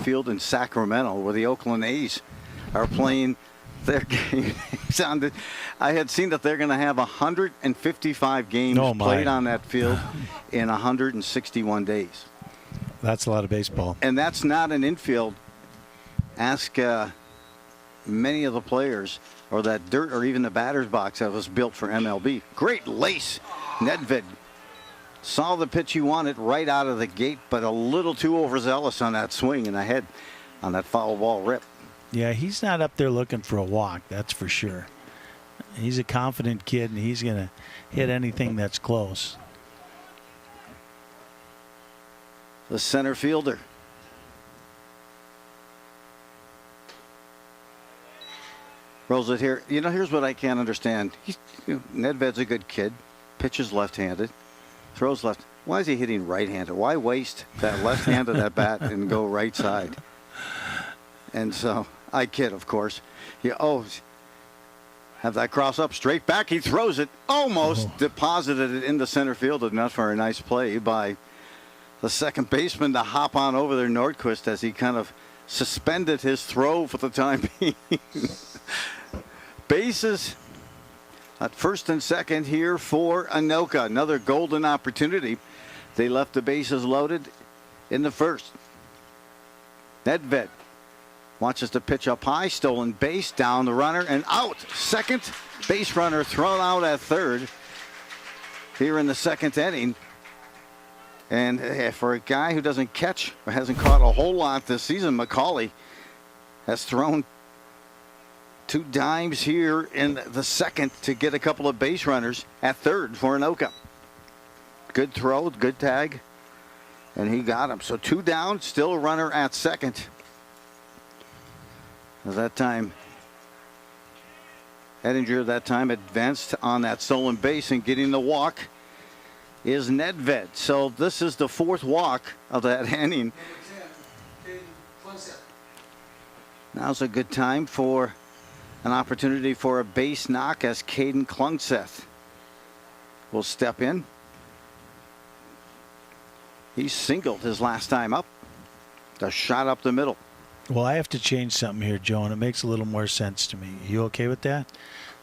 field in Sacramento where the Oakland A's are playing their game. I had seen that they're going to have 155 games played on that field in 161 days. That's a lot of baseball. And that's not an infield. Ask many of the players, or that dirt, or even the batter's box that was built for MLB. Great lace. Nedved saw the pitch he wanted right out of the gate, but a little too overzealous on that swing and ahead on that foul ball rip. Yeah, he's not up there looking for a walk, that's for sure. He's a confident kid, and he's going to hit anything that's close. The center fielder. Rolls it here. You know, here's what I can't understand. Nedved's a good kid. Pitches left-handed. Throws left. Why is he hitting right-handed? Why waste that left hand of that bat and go right side? And so, I kid, of course. Have that cross up straight back. He throws it, almost deposited it into center field. Enough for a nice play by the second baseman to hop on over there, Nordquist, as he kind of suspended his throw for the time being. Bases at first and second here for Anoka. Another golden opportunity. They left the bases loaded in the first. Nedved watches the pitch up high, stolen base, down the runner, and out. Second base runner thrown out at third here in the second inning. And for a guy who doesn't catch or hasn't caught a whole lot this season, McCauley has thrown 2 dimes here in the second to get a couple of base runners at third for Anoka. Good throw, good tag, and he got him. So 2 down, still a runner at second. At that time, Edinger that time advanced on that stolen base, and getting the walk is Nedved. So this is the 4th walk of that inning. Now's a good time for an opportunity for a base knock as Caden Klungseth will step in. He singled his last time up. The shot up the middle. Well, I have to change something here, Joe, and it makes a little more sense to me. You okay with that?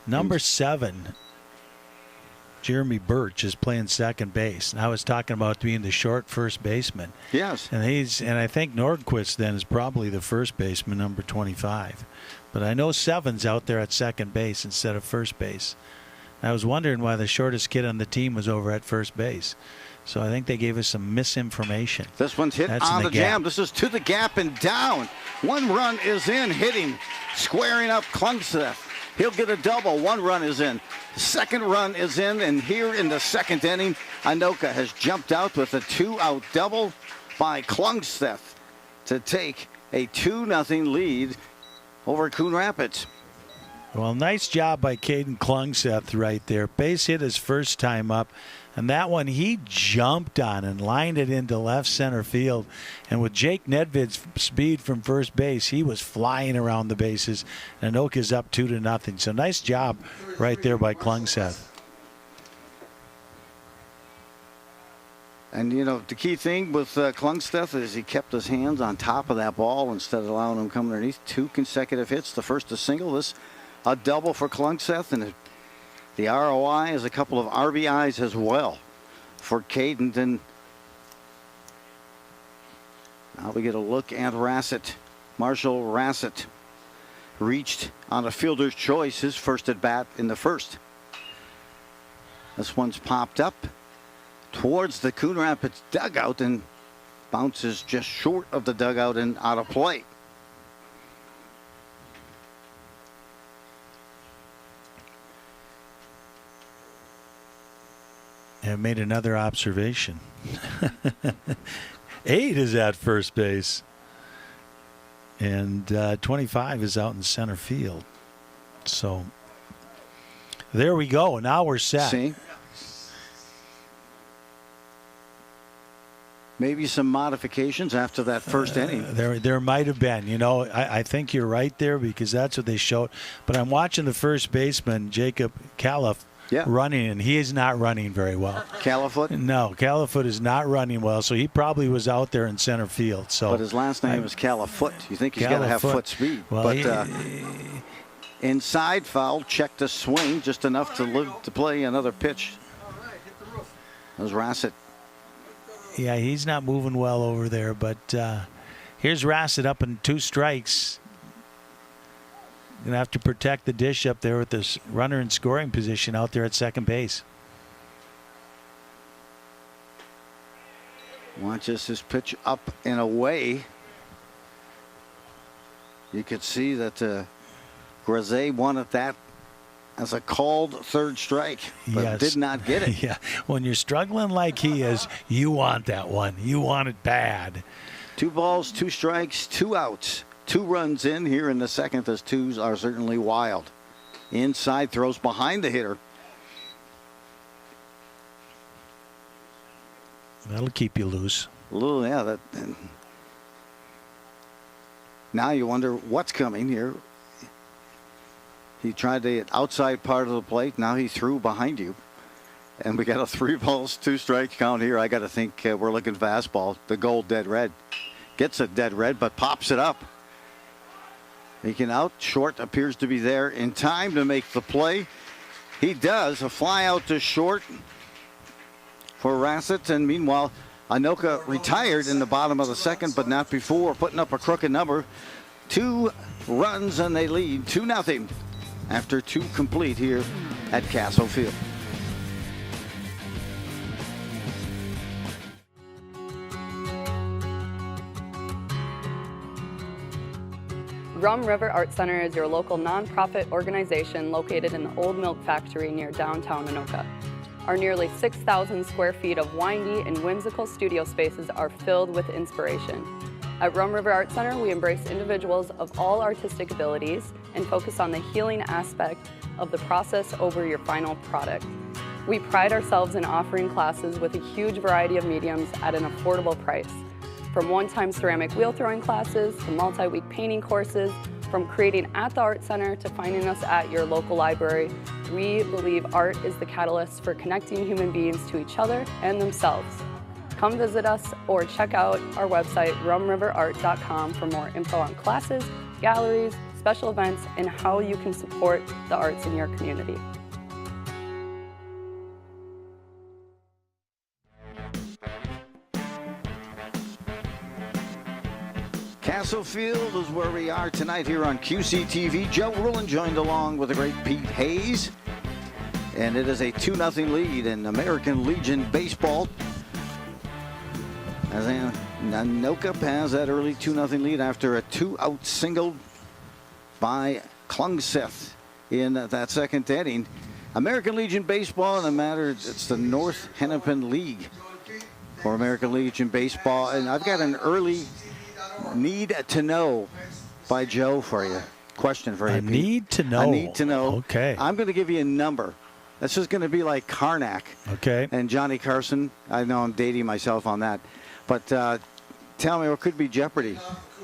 Number 7, Jeremy Birch, is playing second base. And I was talking about being the short first baseman. Yes. And I think Nordquist then is probably the first baseman, number 25. But I know 7's out there at second base instead of first base. I was wondering why the shortest kid on the team was over at first base. So I think they gave us some misinformation. This one's hit on the jam. This is to the gap and down. 1 run is in, hitting, squaring up Klungseth. He'll get a double. 1 run is in. The second run is in, and here in the second inning, Anoka has jumped out with a 2-out double by Klungseth to take a 2-0 lead over Coon Rapids. Well, nice job by Caden Klungseth right there. Base hit his first time up. And that one he jumped on and lined it into left center field. And with Jake Nedved's speed from first base, he was flying around the bases. And Anoka's up 2-0. So nice job right there by Klungseth. And, you know, the key thing with Klungseth is he kept his hands on top of that ball instead of allowing him to come underneath. 2 consecutive hits. The first a single, this a double for Klungseth, and the ROI is a couple of RBIs as well for Caden. And now we get a look at Rassett. Marshall Rassett reached on a fielder's choice, his first at bat in the first. This one's popped up towards the Coon Rapids dugout and bounces just short of the dugout and out of play. And made another observation. 8 is at first base. And 25 is out in center field. So there we go. Now we're set. See? Maybe some modifications after that first inning. There might have been. You know, I think you're right there because that's what they showed. But I'm watching the first baseman, Jacob Califf, running, and he is not running very well. Califoot? No, Califoot is not running well, so he probably was out there in center field. So, but his last name is Califoot. You think he's got to have foot speed. Well, but inside foul, check the swing, just enough to play another pitch. That was Rassett. Yeah, he's not moving well over there, but here's Rassett up in 2 strikes. Going to have to protect the dish up there with this runner in scoring position out there at second base. Watches his pitch up and away. You could see that Grise wanted that as a called third strike, but did not get it. Yeah, when you're struggling like he is, you want that one. You want it bad. 2 balls, 2 strikes, 2 outs. 2 runs in here in the second. Those 2s are certainly wild. Inside throws behind the hitter. That'll keep you loose. Yeah. Now you wonder what's coming here. He tried the outside part of the plate. Now he threw behind you. And we got a 3 balls, 2 strike count here. I got to think we're looking fastball. The gold dead red. Gets it dead red, but pops it up. He can out. Short appears to be there in time to make the play. He does. A fly out to short for Rassett. And meanwhile, Anoka retired in the bottom of the second, but not before putting up a crooked number. 2 runs and they lead 2-0 after 2 complete here at Castle Field. Rum River Art Center is your local nonprofit organization located in the Old Milk Factory near downtown Anoka. Our nearly 6,000 square feet of windy and whimsical studio spaces are filled with inspiration. At Rum River Art Center, we embrace individuals of all artistic abilities and focus on the healing aspect of the process over your final product. We pride ourselves in offering classes with a huge variety of mediums at an affordable price. From one-time ceramic wheel throwing classes to multi-week painting courses, from creating at the Art Center to finding us at your local library, we believe art is the catalyst for connecting human beings to each other and themselves. Come visit us or check out our website, rumriverart.com, for more info on classes, galleries, special events, and how you can support the arts in your community. Castle Field is where we are tonight here on QCTV. Joe Rowland joined along with the great Pete Hayes. And it is a 2-0 lead in American Legion baseball. As Anoka has that early 2-0 lead after a 2-out single by Klungseth in that second inning. American Legion baseball, in the matter, it's the North Hennepin League for American Legion baseball. And I've got an early need to know by Joe for you. Question for you, Pete. Need to know. I need to know. Okay. I'm going to give you a number. This is going to be like Karnak. Okay. And Johnny Carson. I know I'm dating myself on that. But tell me, what could be Jeopardy?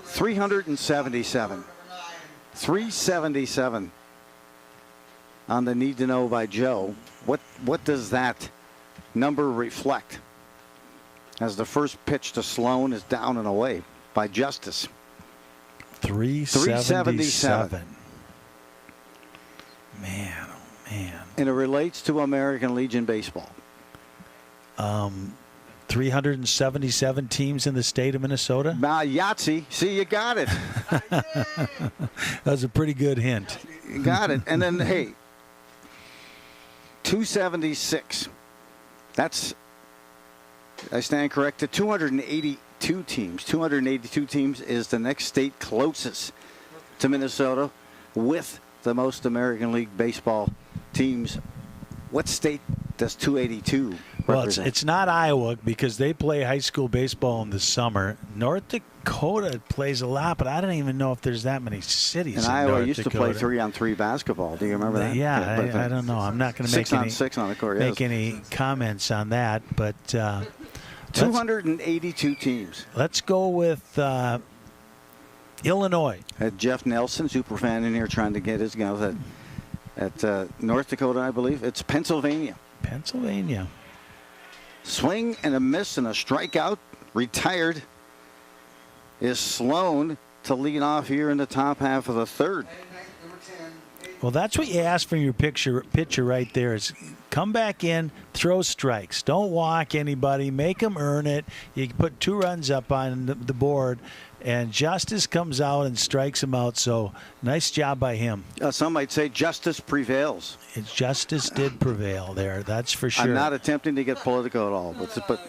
377. 377 on the need to know by Joe. What does that number reflect? As the first pitch to Sloan is down and away by Justice. 377. Man, oh man. And it relates to American Legion baseball. 377 teams in the state of Minnesota. Yahtzee. See, you got it. That was a pretty good hint. You got it. And then, hey, 276. That's, I stand corrected, 282 teams. 282 teams is the next state closest to Minnesota with the most American League baseball teams. What state does 282 represent? Well, it's not Iowa because they play high school baseball in the summer. North Dakota plays a lot, but I don't even know if there's that many cities in Iowa North used Dakota. to play 3-on-3 basketball. Do you remember that? Yeah, I don't know. I'm not going to make 6-on-6 on the court. make any comments on that, but 282 teams. Let's go with Illinois. Had Jeff Nelson, super fan in here, trying to get his guy. at North Dakota, I believe. It's Pennsylvania. Pennsylvania. Swing and a miss and a strikeout. Retired is Sloan to lead off here in the top half of the third. Well, that's what you ask from your pitcher right there is come back in, throw strikes. Don't walk anybody. Make them earn it. You put 2 runs up on the board, and Justice comes out and strikes him out. So nice job by him. Some might say justice prevails. Justice did prevail there, that's for sure. I'm not attempting to get political at all, but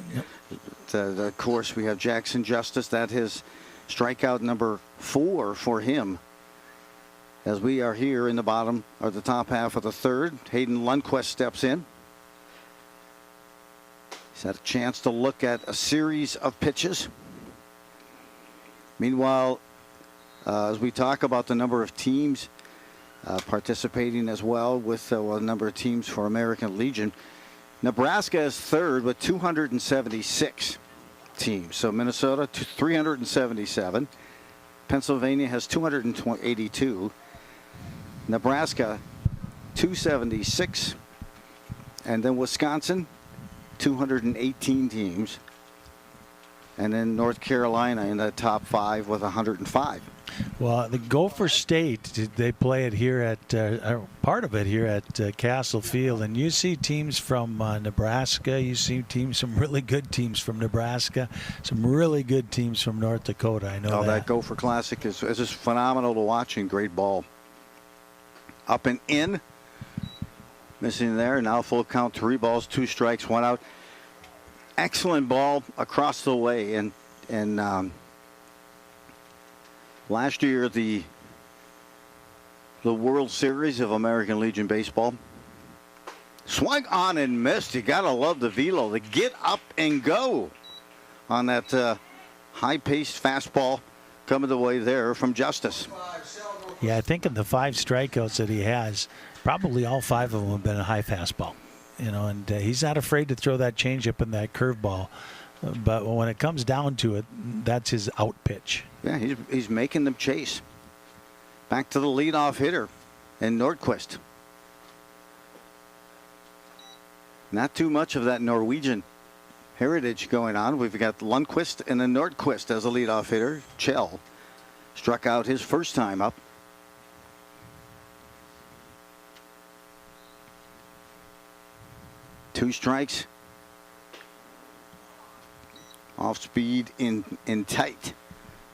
of course we have Jackson Justice. That is strikeout number 4 for him. As we are here in the bottom or the top half of the third, Hayden Lundquist steps in. He's had a chance to look at a series of pitches. Meanwhile, as we talk about the number of teams participating as well with a number of teams for American Legion, Nebraska is third with 276 teams. So Minnesota 377. Pennsylvania has 282. Nebraska 276. And then Wisconsin 218 teams. And then North Carolina in the top 5 with 105. Well, the Gopher State, they play it here at part of it here at Castle Field, and you see teams from Nebraska. You see some really good teams from Nebraska, some really good teams from North Dakota. I know that Gopher Classic is just phenomenal to watch and great ball. Up and in, missing there. Now full count, 3 balls, 2 strikes, 1 out. Excellent ball across the way, and last year the World Series of American Legion Baseball swung on and missed. You gotta love the velo, the get up and go on that high-paced fastball coming the way there from Justice. Yeah, I think of the 5 strikeouts that he has, probably all 5 of them have been a high fastball. You know, and he's not afraid to throw that changeup and that curveball. But when it comes down to it, that's his out pitch. Yeah, he's making them chase. Back to the leadoff hitter and Nordquist. Not too much of that Norwegian heritage going on. We've got Lundquist and then Nordquist as a leadoff hitter. Chell struck out his first time up. Two strikes. Off speed in tight.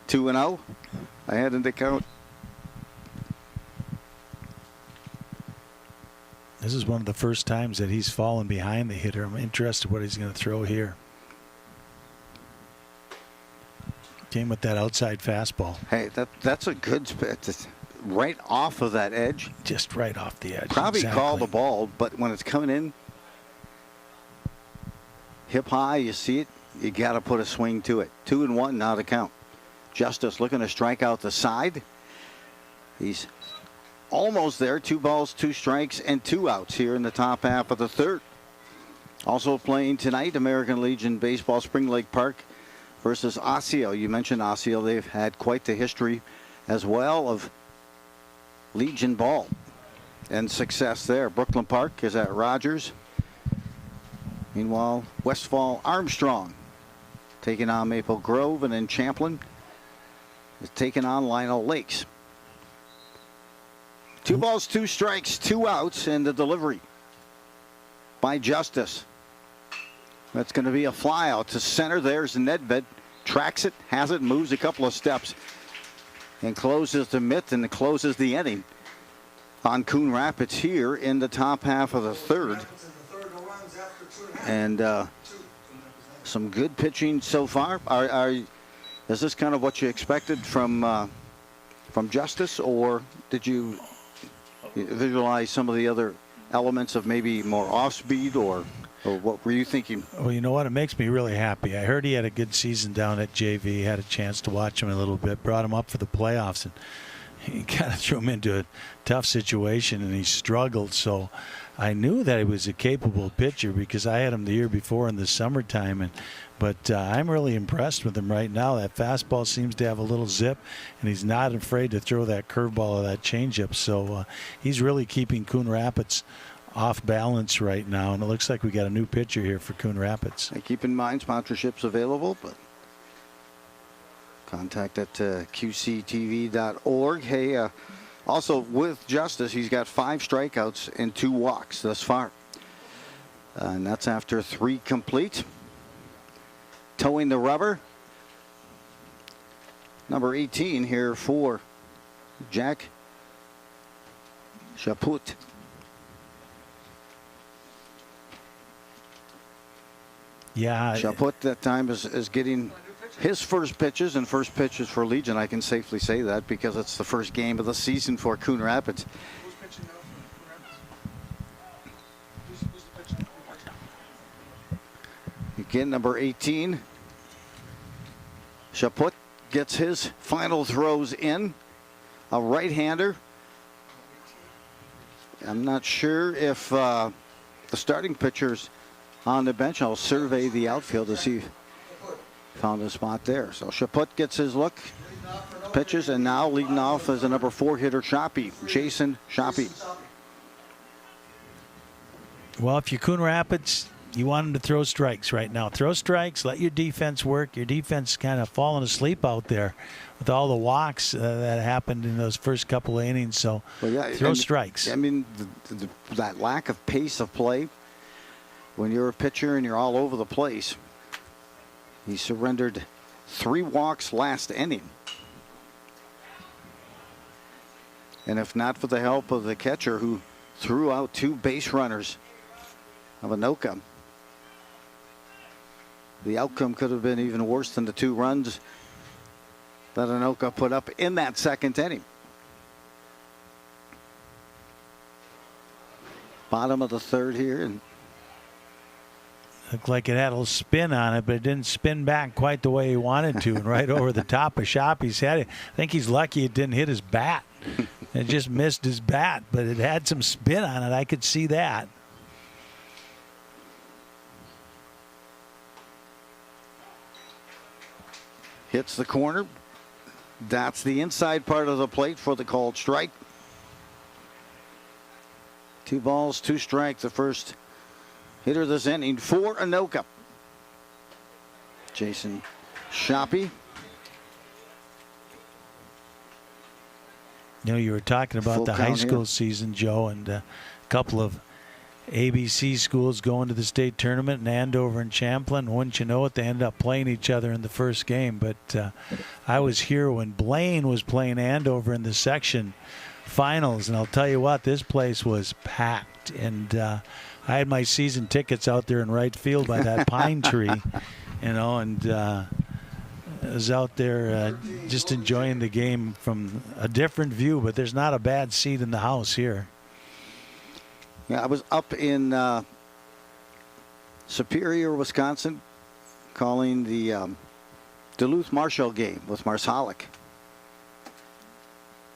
2-0. Ahead in the count. This is one of the first times that he's fallen behind the hitter. I'm interested what he's going to throw here. Came with that outside fastball. Hey, that's a good spit. It's right off of that edge. Just right off the edge. Probably exactly. call the ball, but when it's coming in hip high, you see it, you got to put a swing to it. 2-1 now to count. Justice looking to strike out the side. He's almost there. 2 balls, 2 strikes, and 2 outs here in the top half of the third. Also playing tonight, American Legion Baseball, Spring Lake Park versus Osseo. You mentioned Osseo. They've had quite the history as well of Legion ball and success there. Brooklyn Park is at Rogers. Meanwhile, Westfall Armstrong taking on Maple Grove, and then Champlin is taking on Lionel Lakes. 2 balls, 2 strikes, 2 outs, and the delivery by Justice. That's going to be a fly out to center. There's Nedved. Tracks it, has it, moves a couple of steps, and closes the mitt and closes the inning on Coon Rapids here in the top half of the third. And some good pitching so far. Is this kind of what you expected from Justice, or did you visualize some of the other elements of maybe more off speed, or what were you thinking? Well, you know what? It makes me really happy. I heard he had a good season down at JV. Had a chance to watch him a little bit. Brought him up for the playoffs, and he kind of threw him into a tough situation, and he struggled. So I knew that he was a capable pitcher because I had him the year before in the summertime. But I'm really impressed with him right now. That fastball seems to have a little zip, and he's not afraid to throw that curveball or that changeup. So he's really keeping Coon Rapids off balance right now, and it looks like we got a new pitcher here for Coon Rapids. And keep in mind, sponsorships available, but contact at QCTV.org. Hey, also with Justice, he's got 5 strikeouts and 2 walks thus far. And that's after 3 complete. Towing the rubber, number 18 here for Jack Chaput. Yeah, Chaput that time is getting his first pitches, and first pitches for Legion. I can safely say that because it's the first game of the season for Coon Rapids. Who's pitching now for Coon Rapids? Who's the pitcher? Again, number 18. Chaput gets his final throws in. A right-hander. I'm not sure if the starting pitcher's on the bench. I'll survey the outfield to see if found a spot there. So Chaput gets his look, pitches, and now leading off as a number 4 hitter, Shoppy, Jason Shoppy. well, if you're Coon Rapids, you want him to throw strikes right now. Throw strikes, let your defense work. Your defense kind of falling asleep out there with all the walks that happened in those first couple of innings. So throw strikes. I mean, that lack of pace of play, when you're a pitcher and you're all over the place. He surrendered 3 walks last inning. And if not for the help of the catcher who threw out 2 base runners of Anoka, the outcome could have been even worse than the 2 runs that Anoka put up in that second inning. Bottom of the 3rd here, and looked like it had a little spin on it, but it didn't spin back quite the way he wanted to, and right over the top of Shoppy's head. I think he's lucky it didn't hit his bat. It just missed his bat, but it had some spin on it. I could see that. hits the corner. That's the inside part of the plate for the called strike. 2 balls, 2 strikes. The first hitter this inning for Anoka. Jason Shoppy. You know, you were talking about Full the high count school here. season, Joe, and a couple of ABC schools going to the state tournament in Andover and Champlain. Wouldn't you know it, they ended up playing each other in the first game. But I was here when Blaine was playing Andover in the section finals, and I'll tell you what, this place was packed. And I had my season tickets out there in right field by that pine tree, you know, and I was out there just enjoying the game from a different view, but there's not a bad seat in the house here. Yeah, I was up in Superior, Wisconsin, calling the Duluth-Marshall game with Marsalic.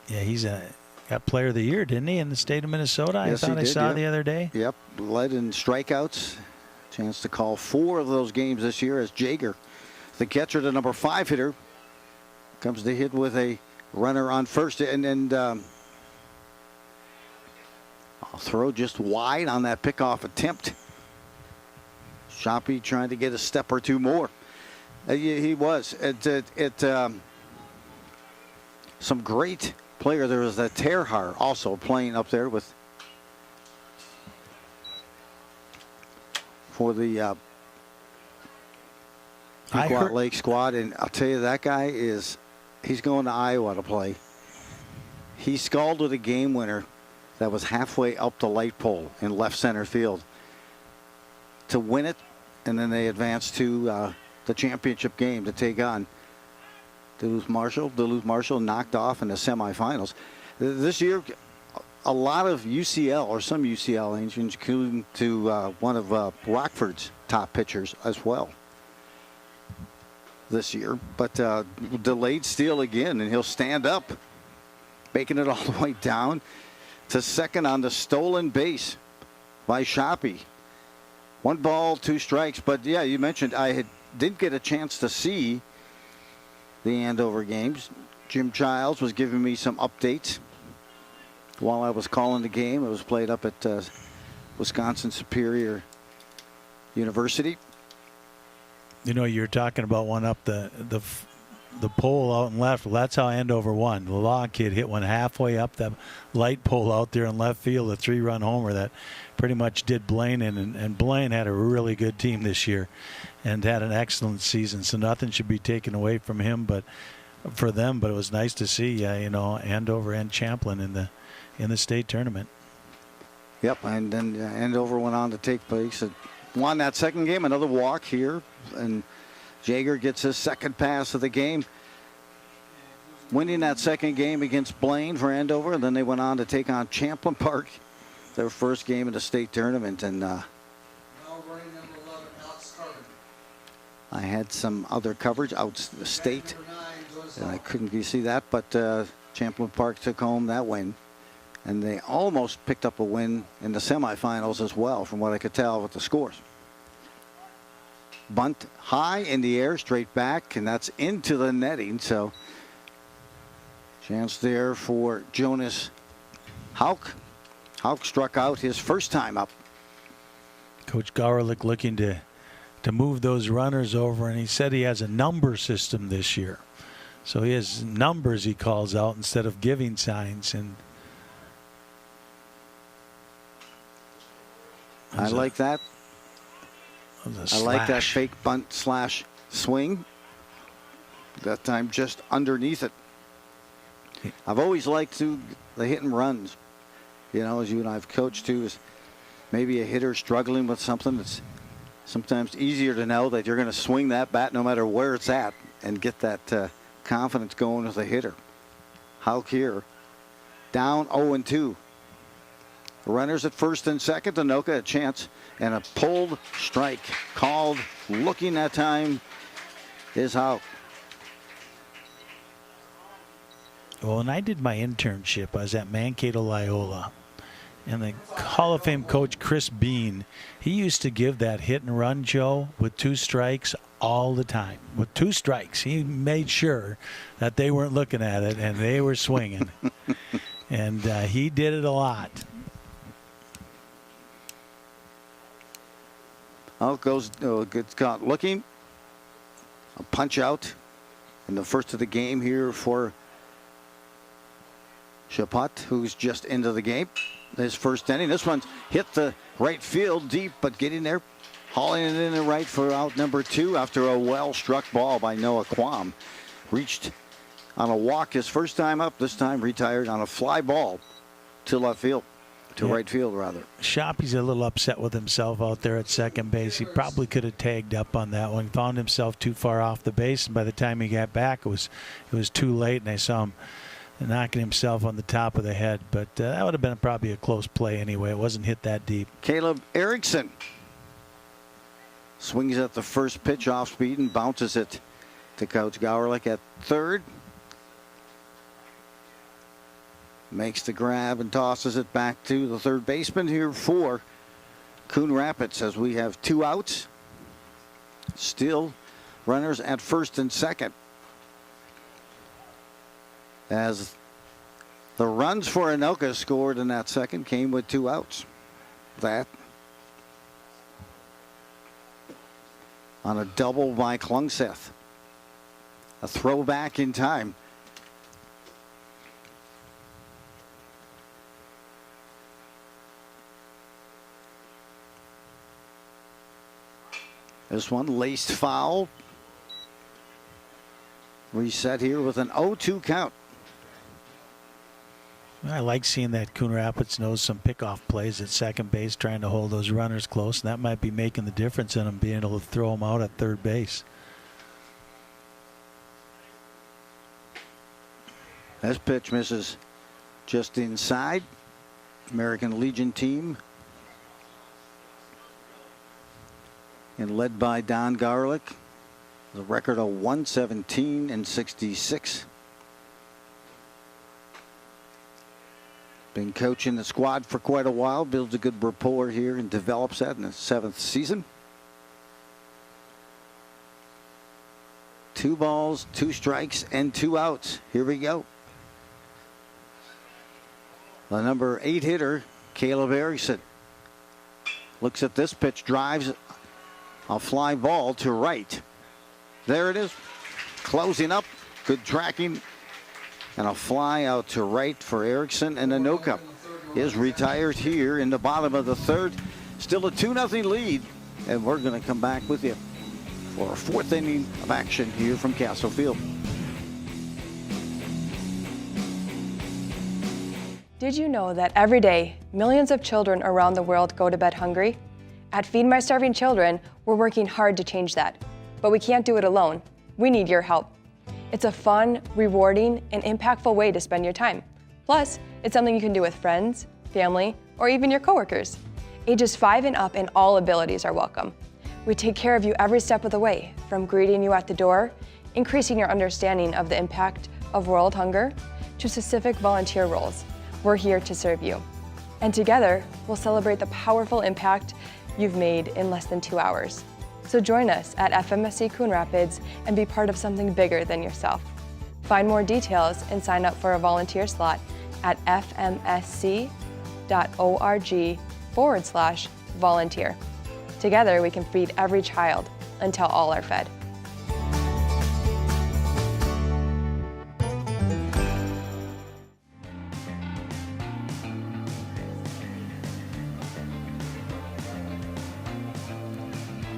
Yeah, he's got player of the year, didn't he, in the state of Minnesota? Yes, I thought he I did, saw yeah. the other day. Yep, led in strikeouts. Chance to call 4 of those games this year as Jager, the catcher, the number 5 hitter, comes to hit with a runner on first. And I'll throw just wide on that pickoff attempt. Shoppy trying to get a step or 2 more. He was. Some great player. There was that Terhar also playing up there with for the Pequot Lake squad, and I'll tell you, that guy he's going to Iowa to play. He scalded a game winner that was halfway up the light pole in left center field to win it, and then they advanced to the championship game to take on Duluth Marshall. Duluth Marshall knocked off in the semifinals. This year, a lot of UCL, or some UCL agents, including to one of Rockford's top pitchers as well this year. But delayed steal again, and he'll stand up making it all the way down to second on the stolen base by Shoppy. 1 ball, 2 strikes. But yeah, you mentioned didn't get a chance to see the Andover games. Jim Childs was giving me some updates while I was calling the game. It was played up at Wisconsin Superior University. You know, you're talking about one up the pole out and left. Well, that's how Andover won. The Law kid hit one halfway up the light pole out there in left field, a 3-run homer that pretty much did Blaine in. And Blaine had a really good team this year and had an excellent season. So nothing should be taken away from him, but for them. But it was nice to see, Andover and Champlin in the state tournament. Yep, and then Andover went on to take place and won that second game. Another walk here, and Jaeger gets his second pass of the game, winning that second game against Blaine for Andover. And then they went on to take on Champlin Park, their first game in the state tournament. And I had some other coverage out the state, and I couldn't see that, but Champlin Park took home that win. And they almost picked up a win in the semifinals as well, from what I could tell with the scores. Bunt high in the air, straight back, and that's into the netting. So chance there for Jonas Hauk. Hauk struck out his first time up. Coach Garlick looking to move those runners over, and he said he has a number system this year. So he has numbers he calls out instead of giving signs. And I like that. I like that fake bunt slash swing. That time just underneath it. I've always liked the hit and runs. You know, as you and I have coached too, is maybe a hitter struggling with something. It's sometimes easier to know that you're going to swing that bat no matter where it's at and get that confidence going with a hitter. Hauk here, down 0-2. Runners at first and second. Anoka a chance, and a pulled strike called. Looking that time is Hauk. Well, when I did my internship, I was at Mankato Loyola, and the Hall of Fame coach Chris Bean, he used to give that hit and run, Joe, with 2 strikes all the time. With 2 strikes, he made sure that they weren't looking at it and they were swinging. And he did it a lot. Out goes, gets caught looking. A punch out in the first of the game here for Chapat, who's just into the game. His first inning. This one hit the right field deep, but getting there, hauling it in the right for out number 2 after a well-struck ball by Noah Quam. Reached on a walk his first time up, this time retired on a fly ball to left field. To right field, rather. Shoppy's a little upset with himself out there at second base. He probably could have tagged up on that one. Found himself too far off the base, and by the time he got back, it was too late, and I saw him knocking himself on the top of the head. But that would have been probably a close play anyway. It wasn't hit that deep. Caleb Erickson swings at the first pitch off speed and bounces it to Coach Gowerlich at third. Makes the grab and tosses it back to the third baseman here for Coon Rapids as we have 2 outs. Still runners at first and second. As the runs for Anoka scored in that second came with 2 outs. That on a double by Klungseth. A throwback in time. This one laced foul. Reset here with an 0-2 count. I like seeing that Coon Rapids knows some pickoff plays at second base, trying to hold those runners close, and that might be making the difference in them being able to throw them out at third base. This pitch misses just inside. American Legion team, and led by Don Garlick, the record of 117 and 66. Been coaching the squad for quite a while, builds a good rapport here and develops that in the 7th season. 2 balls, 2 strikes, and 2 outs. Here we go. The number 8 hitter, Caleb Erickson, looks at this pitch, drives a fly ball to right. There it is, closing up, good tracking, and a fly out to right for Erickson. And Anoka is retired here in the bottom of the 3rd. Still a 2-0 lead, and we're going to come back with you for a 4th inning of action here from Castle Field. Did you know that every day, millions of children around the world go to bed hungry? At Feed My Starving Children, we're working hard to change that. But we can't do it alone. We need your help. It's a fun, rewarding, and impactful way to spend your time. Plus, it's something you can do with friends, family, or even your coworkers. Ages 5 and up and all abilities are welcome. We take care of you every step of the way, from greeting you at the door, increasing your understanding of the impact of world hunger, to specific volunteer roles. We're here to serve you. And together, we'll celebrate the powerful impact you've made in less than 2 hours. So join us at FMSC Coon Rapids and be part of something bigger than yourself. Find more details and sign up for a volunteer slot at fmsc.org/volunteer. Together, we can feed every child until all are fed.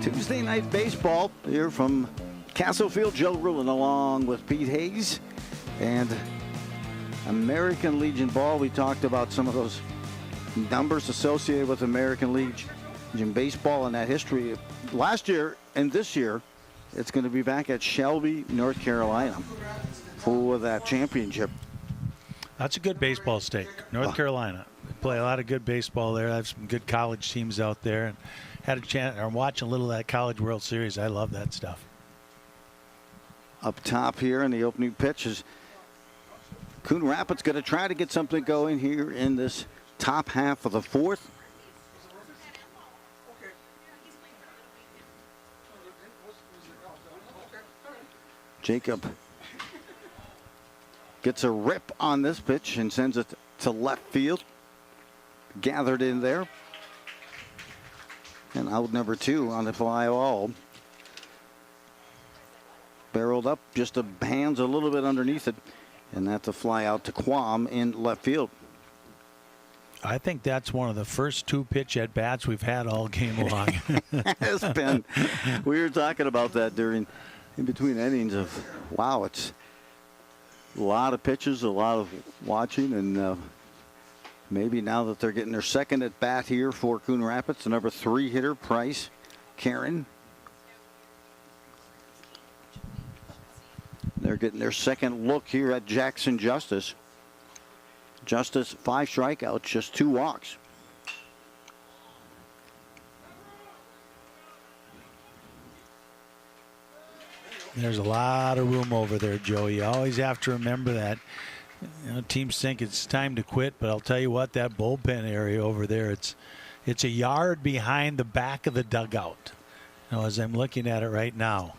Tuesday night baseball here from Castle Field. Joe Rulin along with Pete Hayes. And American Legion ball. We talked about some of those numbers associated with American Legion baseball and that history. Last year and this year, it's going to be back at Shelby, North Carolina for that championship. That's a good baseball state, North Carolina. They play a lot of good baseball there. I have some good college teams out there. And had a chance. I'm watching a little of that College World Series. I love that stuff. Up top here in the opening pitch is Coon Rapids going to try to get something going here in this top half of the 4th. Jacob gets a rip on this pitch and sends it to left field. Gathered in there. And out number 2 on the fly ball. Barreled up, just hands a little bit underneath it. And that's a fly out to Quam in left field. I think that's one of the first 2 pitch at bats we've had all game long. It's been. We were talking about that in between innings of, wow, it's a lot of pitches, a lot of watching, and maybe now that they're getting their second at bat here for Coon Rapids, the number 3 hitter, Price Karen. They're getting their second look here at Jackson Justice. Justice, 5 strikeouts, just 2 walks. There's a lot of room over there, Joe. You always have to remember that. You know, teams think it's time to quit, but I'll tell you what, that bullpen area over there, it's a yard behind the back of the dugout. You know, as I'm looking at it right now,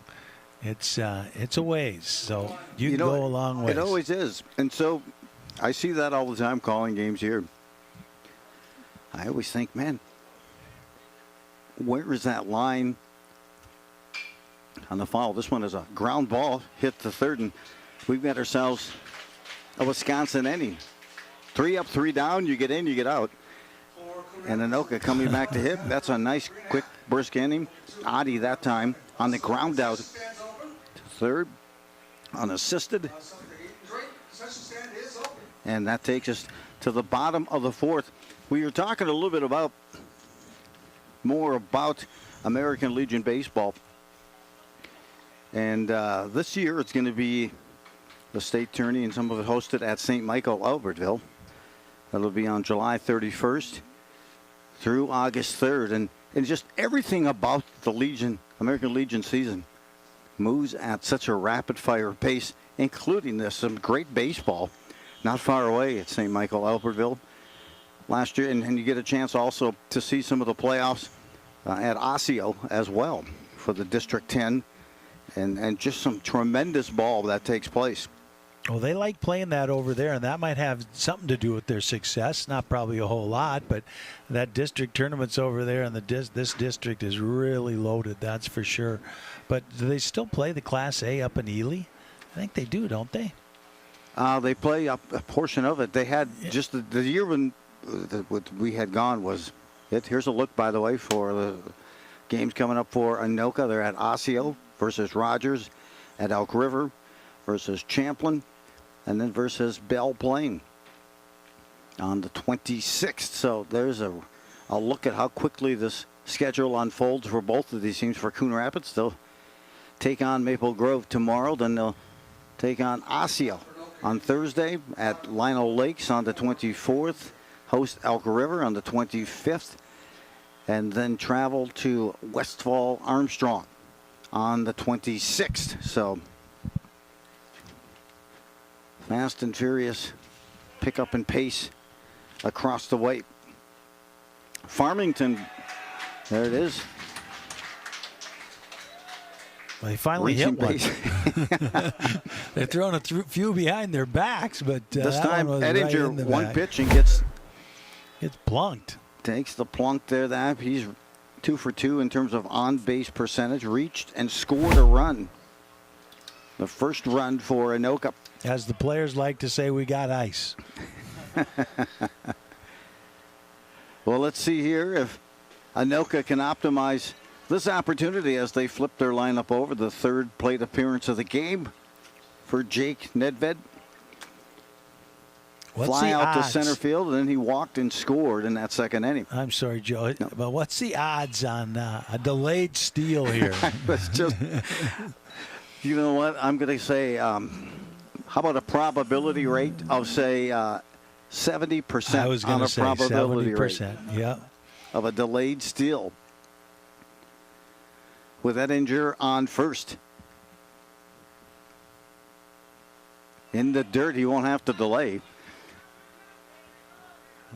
it's a ways. So you can go a long ways. It always is. And so I see that all the time calling games here. I always think, man, where is that line on the foul? This one is a ground ball, hit the 3rd, and we've got ourselves a Wisconsin inning. 3 up, 3 down. You get in, you get out. And Anoka coming back to hit. That's a nice, quick, brisk inning. Adi that time on the ground out to 3rd, unassisted. And that takes us to the bottom of the 4th. We were talking a little bit more about American Legion baseball. And this year it's going to be the state tourney, and some of it hosted at St. Michael, Albertville. That'll be on July 31st through August 3rd. And just everything about the Legion, American Legion season moves at such a rapid-fire pace, including this, some great baseball not far away at St. Michael, Albertville. last year, and you get a chance also to see some of the playoffs at Osseo as well for the District 10, and just some tremendous ball that takes place. Well, they like playing that over there, and that might have something to do with their success. Not probably a whole lot, but that district tournament's over there, and this district is really loaded, that's for sure. But do they still play the Class A up in Ely? I think they do, don't they? They play a portion of it. They had just the year when we had gone was it. Here's a look, by the way, for the games coming up for Anoka. They're at Osseo versus Rogers, at Elk River versus Champlin, and then versus Belle Plaine on the 26th. So there's a look at how quickly this schedule unfolds for both of these teams. For Coon Rapids, they'll take on Maple Grove tomorrow. Then they'll take on Osseo on Thursday at Lionel Lakes on the 24th, host Elk River on the 25th, and then travel to Westfall Armstrong on the 26th. So fast and furious pickup and pace across the way. Farmington, there it is. Well, they finally hit one. They're throwing a few behind their backs, but this time Edinger right one pitch and gets plunked. Takes the plunk there. That he's 2 for 2 in terms of on-base percentage. Reached and scored a run. The first run for Anoka. As the players like to say, we got ice. Well, let's see here if Anoka can optimize this opportunity as they flip their lineup over. The third plate appearance of the game for Jake Nedved. Fly out to center field, and then he walked and scored in that second inning. I'm sorry, Joe, but what's the odds on a delayed steal here? It's just, you know what? I'm going to say, how about a probability rate of, say, 70% I was on a say probability 70%, rate yeah, of a delayed steal with Edinger on first. In the dirt, he won't have to delay.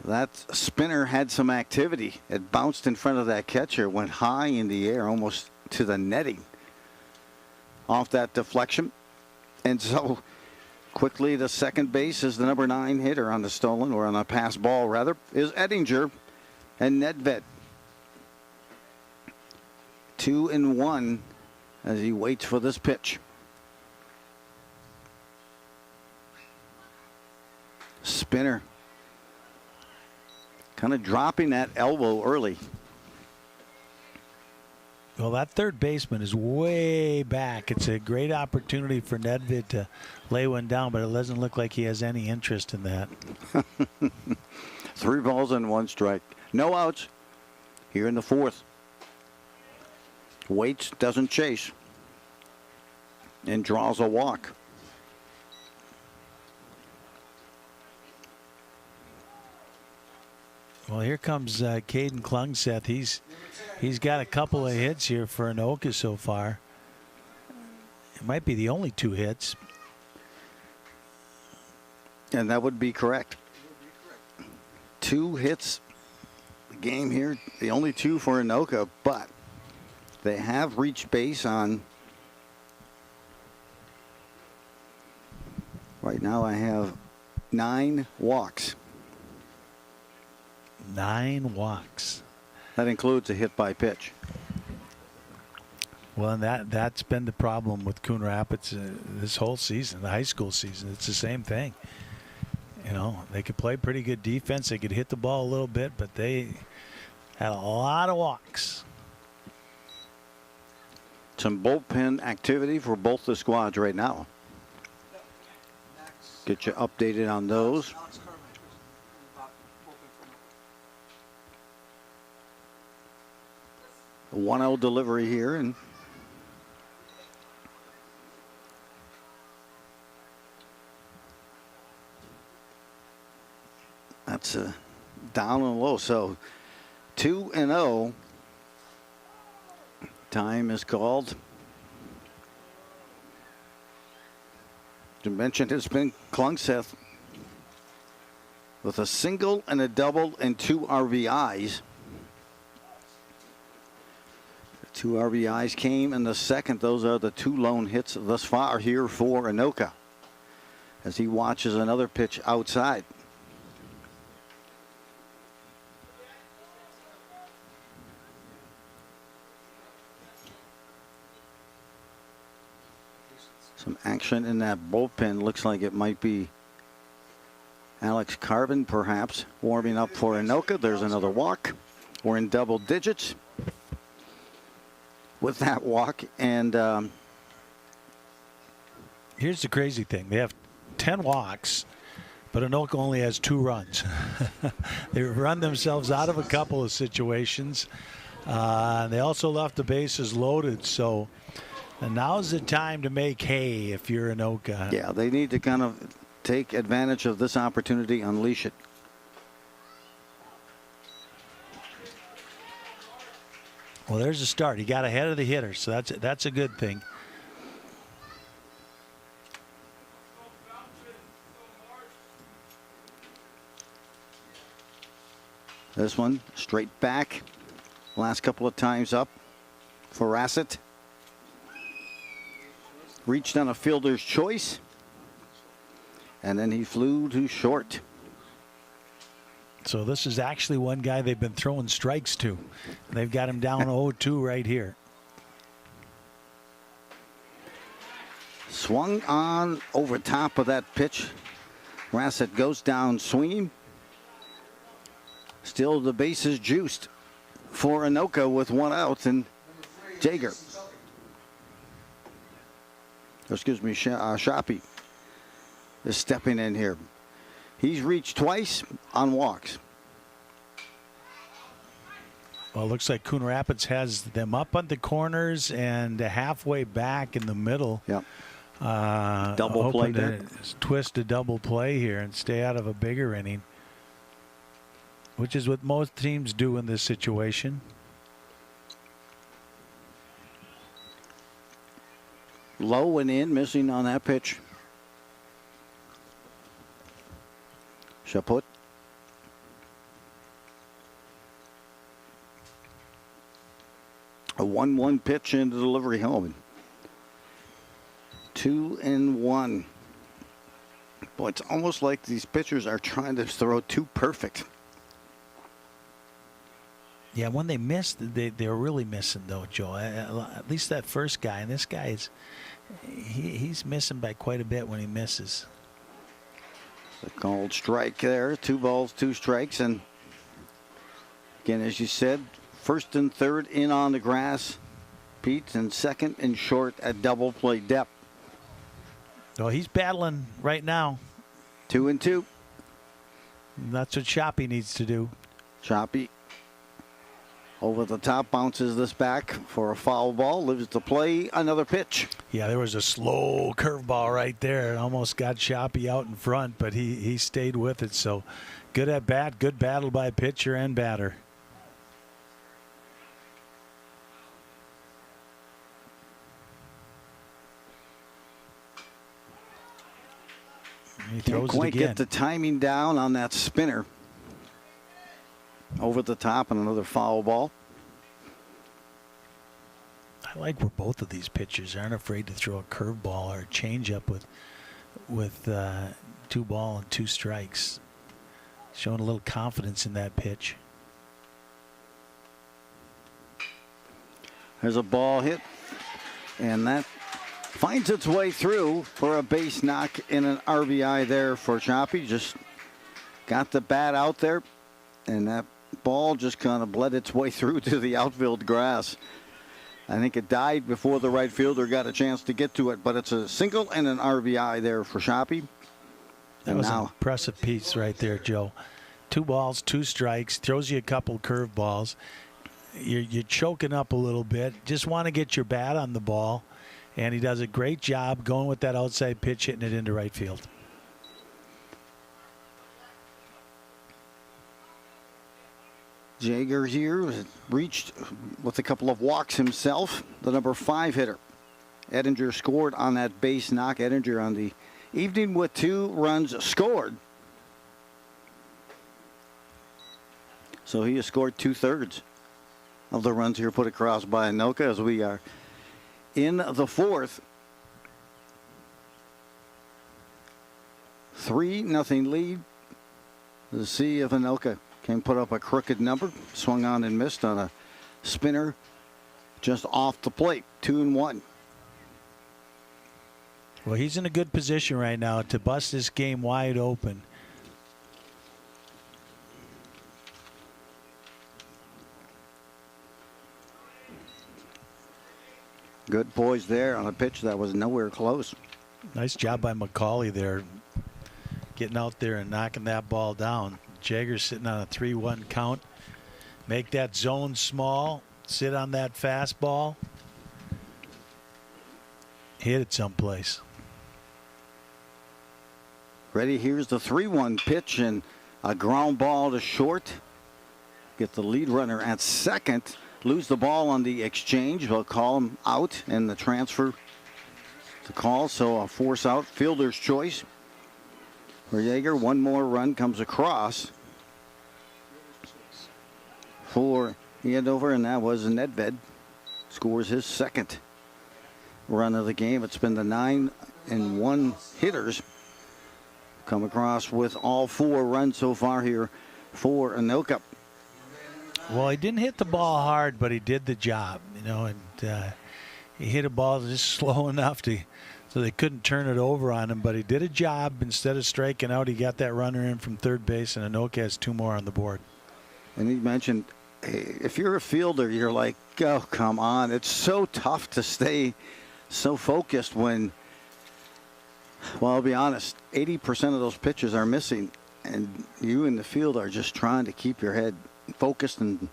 That spinner had some activity. It bounced in front of that catcher, went high in the air, almost to the netting off that deflection. And so quickly the second base is the number 9 hitter on the stolen, or on the pass ball rather, is Edinger and Nedved. 2-1 as he waits for this pitch. Spinner kind of dropping that elbow early. Well, that third baseman is way back. It's a great opportunity for Nedved to lay one down, but it doesn't look like he has any interest in that. 3 balls and 1 strike. No outs here in the fourth. Waits, doesn't chase, and draws a walk. Well, here comes Caden Klungseth. He's got a couple of hits here for Anoka so far. It might be the only 2 hits. And that would be correct. 2 hits the game here, the only 2 for Anoka, but they have reached base on, right now I have 9 walks. 9 walks. That includes a hit by pitch. Well, and that's been the problem with Coon Rapids this whole season, the high school season. It's the same thing. You know, they could play pretty good defense. They could hit the ball a little bit, but they had a lot of walks. Some bullpen activity for both the squads right now. Get you updated on those. A 1-0 delivery here, and that's a down and low. So 2-0. Time is called. You mentioned it's been Klungseth with a single and a double and 2 RBIs. The 2 RBIs came in the second. Those are the 2 lone hits thus far here for Anoka as he watches another pitch outside. Some action in that bullpen. Looks like it might be Alex Carbon, perhaps, warming up for Anoka. There's another walk. We're in double digits with that walk. And here's the crazy thing. They have 10 walks, but Anoka only has 2 runs. They run themselves out of a couple of situations. They also left the bases loaded, so now's the time to make hay if you're Anoka. Yeah, they need to kind of take advantage of this opportunity, unleash it. Well, there's a start. He got ahead of the hitter, so that's a good thing. This one straight back. Last couple of times up for Rassett. Reached on a fielder's choice. And then he flew to short. So this is actually one guy they've been throwing strikes to. They've got him down 0-2 right here. Swung on over top of that pitch. Rassett goes down swinging. Still the bases juiced for Anoka with 1 out, and Jaeger. Excuse me, Shoppy is stepping in here. He's reached twice on walks. Well, it looks like Coon Rapids has them up on the corners and halfway back in the middle. Yep. Double play there. Twist a double play here and stay out of a bigger inning, which is what most teams do in this situation. Low and in, missing on that pitch. Chaput. A 1-1 pitch into delivery home. 2-1. Boy, it's almost like these pitchers are trying to throw too perfect. Yeah, when they miss, they're really missing, though, Joe. At least that first guy. And this guy he's missing by quite a bit when he misses. The called strike there. 2 balls, 2 strikes. And again, as you said, first and third in on the grass. Pete, and second and short at double play depth. Oh, he's battling right now. 2-2. That's what Shoppy needs to do. Shoppy over the top, bounces this back for a foul ball, lives to play another pitch. Yeah, there was a slow curveball right there. It almost got Shoppy out in front, but he stayed with it. So good at bat, good battle by pitcher and batter. He throws Can't quite it again. get the timing down on that spinner. Over the top and another foul ball. I like where both of these pitchers aren't afraid to throw a curveball or a changeup with 2 balls and 2 strikes. Showing a little confidence in that pitch. There's a ball hit, and that finds its way through for a base knock and an RBI there for Shoppy. Just got the bat out there, and that ball just kind of bled its way through to the outfield grass. I think it died before the right fielder got a chance to get to it, but it's a single and an RBI there for Shoppy. That was an impressive piece right there, Joe. 2 balls, 2 strikes, throws you a couple curveballs. You're choking up a little bit. Just want to get your bat on the ball, and he does a great job going with that outside pitch, hitting it into right field. Jaeger here reached with a couple of walks himself, the number 5 hitter. Ettinger scored on that base knock. Ettinger on the evening with 2 runs scored. So he has scored 2/3 of the runs here put across by Anoka as we are in the fourth. 3-0 lead. Let's see if Anoka can put up a crooked number. Swung on and missed on a spinner just off the plate. 2-1. Well, he's in a good position right now to bust this game wide open. Good poise there on a pitch that was nowhere close. Nice job by McCauley there, getting out there and knocking that ball down. Jagger's sitting on a 3-1 count. Make that zone small. Sit on that fastball. Hit it someplace. Ready, here's the 3-1 pitch and a ground ball to short. Get the lead runner at second. Lose the ball on the exchange. They'll call him out and the transfer to call. So a force out, fielder's choice for Yeager. One more run comes across for Andover, and that was Nedved. Scores his second run of the game. It's been the 9-1 hitters come across with all 4 runs so far here for Anoka. Well, he didn't hit the ball hard, but he did the job, you know, and he hit a ball just slow enough so they couldn't turn it over on him, but he did a job. Instead of striking out, he got that runner in from third base, and Anoka has 2 more on the board. And he mentioned, if you're a fielder, you're like, oh, come on. It's so tough to stay so focused when, well, I'll be honest, 80% of those pitches are missing, and you in the field are just trying to keep your head focused and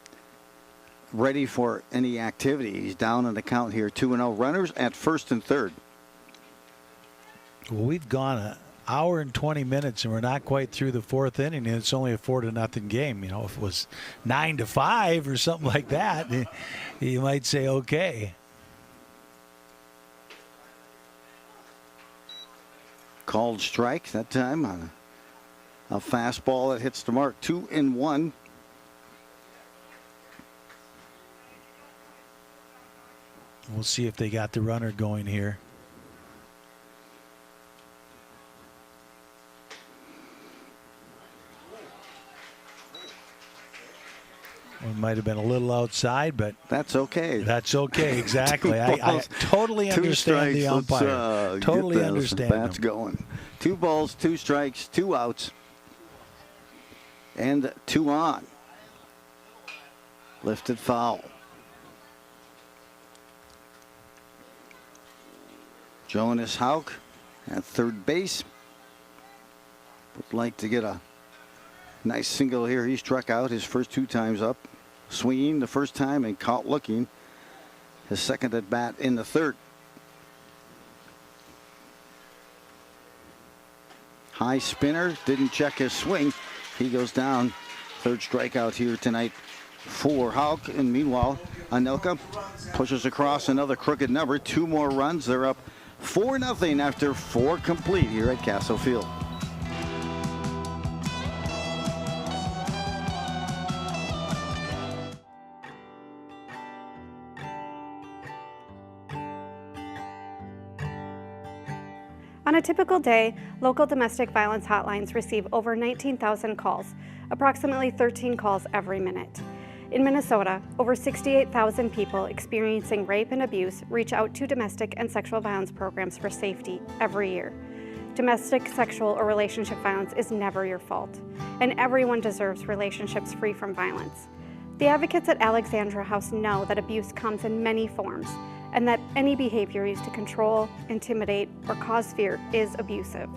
ready for any activity. He's down in the count here, 2-0. Runners at first and third. Well, we've gone an hour and 20 minutes, and we're not quite through the 4th inning, and it's only a 4-0 game. You know, if it was 9-5 or something like that, you might say okay. Called strike that time on a fastball that hits the mark. 2-1. We'll see if they got the runner going here. Well, it might have been a little outside, but that's okay. That's okay, exactly. I totally understand the umpire. Totally understand. That's going. 2 balls, 2 strikes, 2 outs, and 2 on. Lifted foul. Jonas Hauk at third base. Would like to get a nice single here. He struck out his first 2 times up. Swinging the first time and caught looking. His second at bat in the third. High spinner, didn't check his swing. He goes down. Third strikeout here tonight for Hauk. And meanwhile, Anoka pushes across another crooked number. 2 more runs. They're up 4-0 after 4 complete here at Castle Field. On a typical day, local domestic violence hotlines receive over 19,000 calls, approximately 13 calls every minute. In Minnesota, over 68,000 people experiencing rape and abuse reach out to domestic and sexual violence programs for safety every year. Domestic, sexual, or relationship violence is never your fault, and everyone deserves relationships free from violence. The advocates at Alexandra House know that abuse comes in many forms, and that any behavior used to control, intimidate, or cause fear is abusive.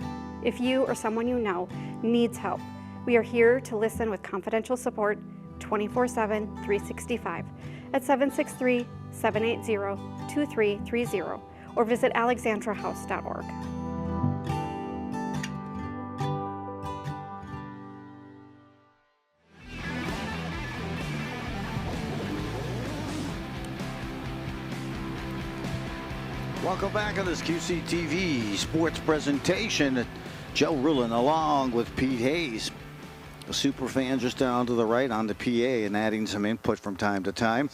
If you or someone you know needs help, we are here to listen with confidential support 24/7, 365 at 763-780-2330 or visit alexandrahouse.org. Welcome back on this QCTV sports presentation. Joe Rulin along with Pete Hayes. The super fan just down to the right on the PA and adding some input from time to time.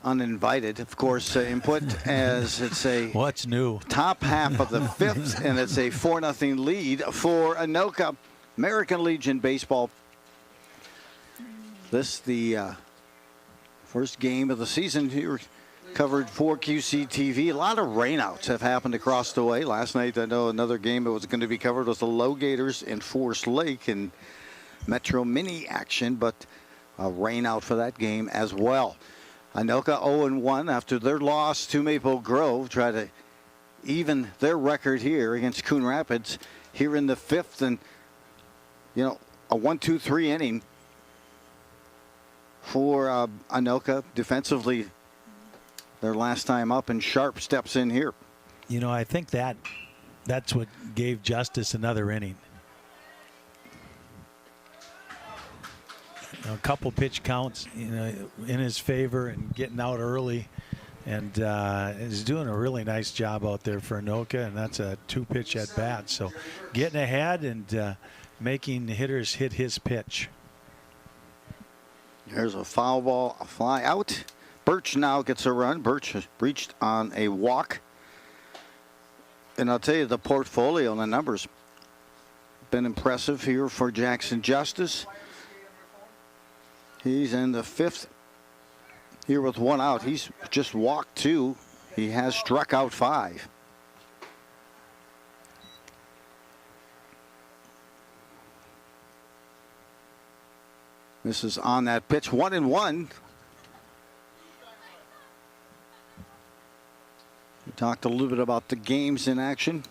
Uninvited, of course, input as it's a what's new top half of the fifth, and it's a 4-0 lead for Anoka. American Legion baseball. This the first game of the season here, covered for QCTV. A lot of rainouts have happened across the way. Last night, I know another game that was going to be covered was the Low Gators in Forest Lake and Metro Mini action, but a rainout for that game as well. Anoka 0-1 after their loss to Maple Grove. Try to even their record here against Coon Rapids here in the fifth, and you know, a 1-2-3 inning for Anoka defensively. Their last time up, and Sharp steps in here. You know, I think that's what gave Justice another inning. A couple pitch counts, you know, in his favor and getting out early, and is doing a really nice job out there for Anoka, and that's a 2-pitch at bat. So getting ahead and making hitters hit his pitch. There's a foul ball, a fly out. Birch now gets a run. Birch has reached on a walk. And I'll tell you, the portfolio and the numbers been impressive here for Jackson Justice. He's in the fifth here with 1 out. He's just walked 2. He has struck out 5. This is on that pitch, 1-1. We talked a little bit about the games in action.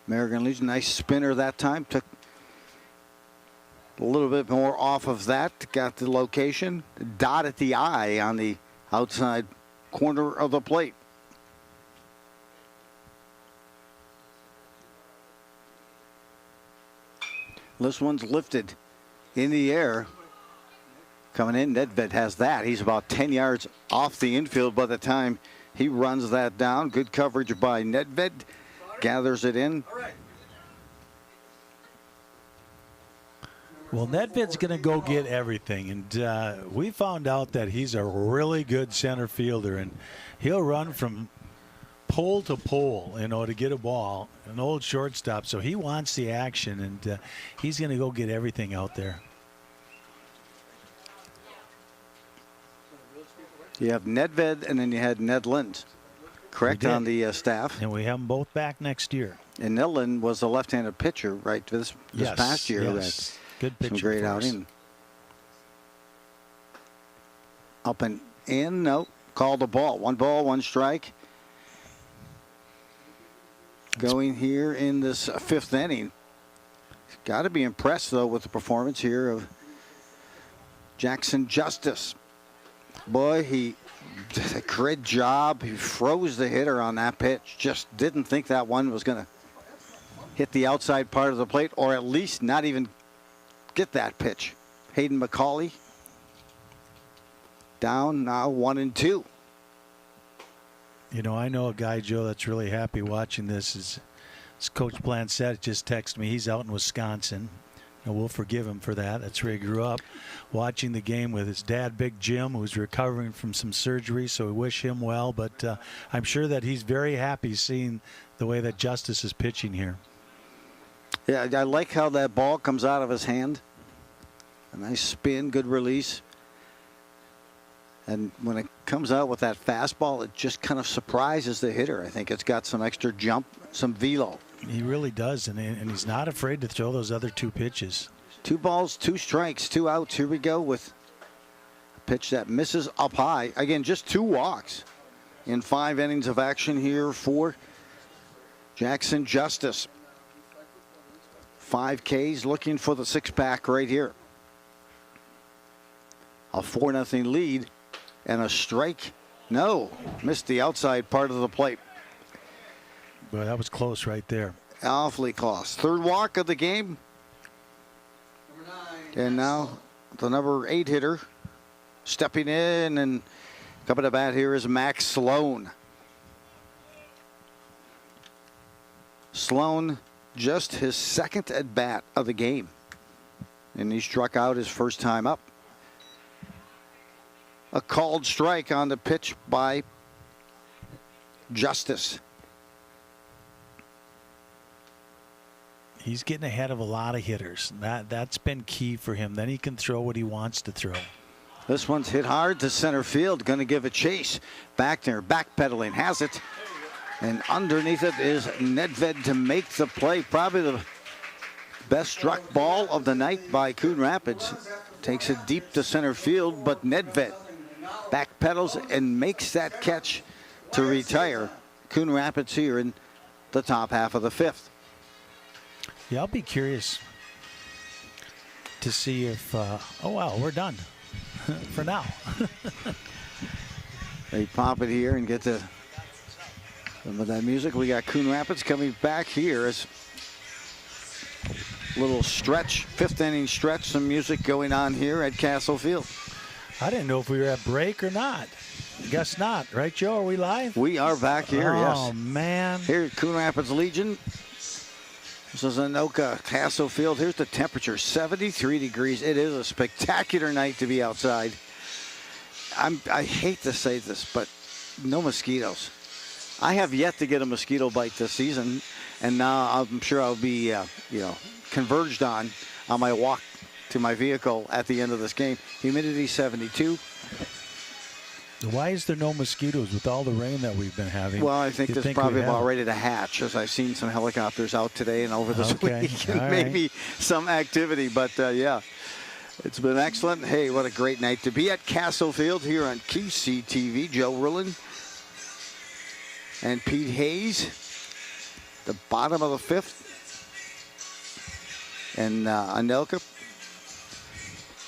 American Legion, nice spinner that time. Took a little bit more off of that. Got the location. Dot at the eye on the outside corner of the plate. This one's lifted in the air. Coming in, Nedved has that. He's about 10 yards off the infield by the time he runs that down. Good coverage by Nedved. Gathers it in. Well, Nedved's going to go get everything, and we found out that he's a really good center fielder, and he'll run from pole to pole, you know, to get a ball. An old shortstop, so he wants the action, and he's going to go get everything out there. You have Nedved, and then you had Nedlund, correct, on the staff. And we have them both back next year. And Nedlund was a left-handed pitcher, right, this Yes, past year. yes. Good pitcher. Some great outing. Up and in, no, called the ball. 1 ball, 1 strike. Going here in this fifth inning. Got to be impressed, though, with the performance here of Jackson Justice. Boy, he did a great job. He froze the hitter on that pitch. Just didn't think that one was going to hit the outside part of the plate, or at least not even get that pitch. Hayden McCauley down now 1-2. You know, I know a guy, Joe, that's really happy watching this. Is Coach Blancett just texted me. He's out in Wisconsin. And we'll forgive him for that. That's where he grew up, watching the game with his dad, Big Jim, who's recovering from some surgery, so we wish him well. But I'm sure that he's very happy seeing the way that Justice is pitching here. Yeah, I like how that ball comes out of his hand. A nice spin, good release. And when it comes out with that fastball, it just kind of surprises the hitter. I think it's got some extra jump, some velo. He really does, and he's not afraid to throw those other 2 pitches. 2 balls, 2 strikes, 2 outs. Here we go with a pitch that misses up high. Again, just 2 walks in 5 innings of action here for Jackson Justice. 5 Ks, looking for the 6-pack right here. A 4-0 lead and a strike. No, missed the outside part of the plate. Well, that was close right there. Awfully close. 3rd walk of the game. And now the number 8 hitter stepping in, and coming to bat here is Max Sloan. Sloan just his second at bat of the game. And he struck out his first time up. A called strike on the pitch by Justice. He's getting ahead of a lot of hitters. That's been key for him. Then he can throw what he wants to throw. This one's hit hard to center field. Going to give a chase. Back there, backpedaling, has it. And underneath it is Nedved to make the play. Probably the best struck ball of the night by Coon Rapids. Takes it deep to center field, but Nedved backpedals and makes that catch to retire. Coon Rapids here in the top half of the fifth. Yeah, I'll be curious to see if, oh, wow, we're done for now. They pop it here and get to some of that music. We got Coon Rapids coming back here as a little stretch, fifth inning stretch, some music going on here at Castle Field. I didn't know if we were at break or not. Guess not, right, Joe? Are we live? We are back here, yes. Oh, man. Here at Coon Rapids Legion. This is Anoka, Castle Field. Here's the temperature, 73 degrees. It is a spectacular night to be outside. I hate to say this, but no mosquitoes. I have yet to get a mosquito bite this season, and now I'm sure I'll be, converged on my walk to my vehicle at the end of this game. Humidity 72. Why is there no mosquitoes with all the rain that we've been having? Well, I think this is probably about ready to hatch, as I've seen some helicopters out today and over this week, and maybe some activity. But, yeah, it's been excellent. Hey, what a great night to be at Castle Field here on QCTV. Joe Rillen and Pete Hayes, the bottom of the fifth. And Anoka,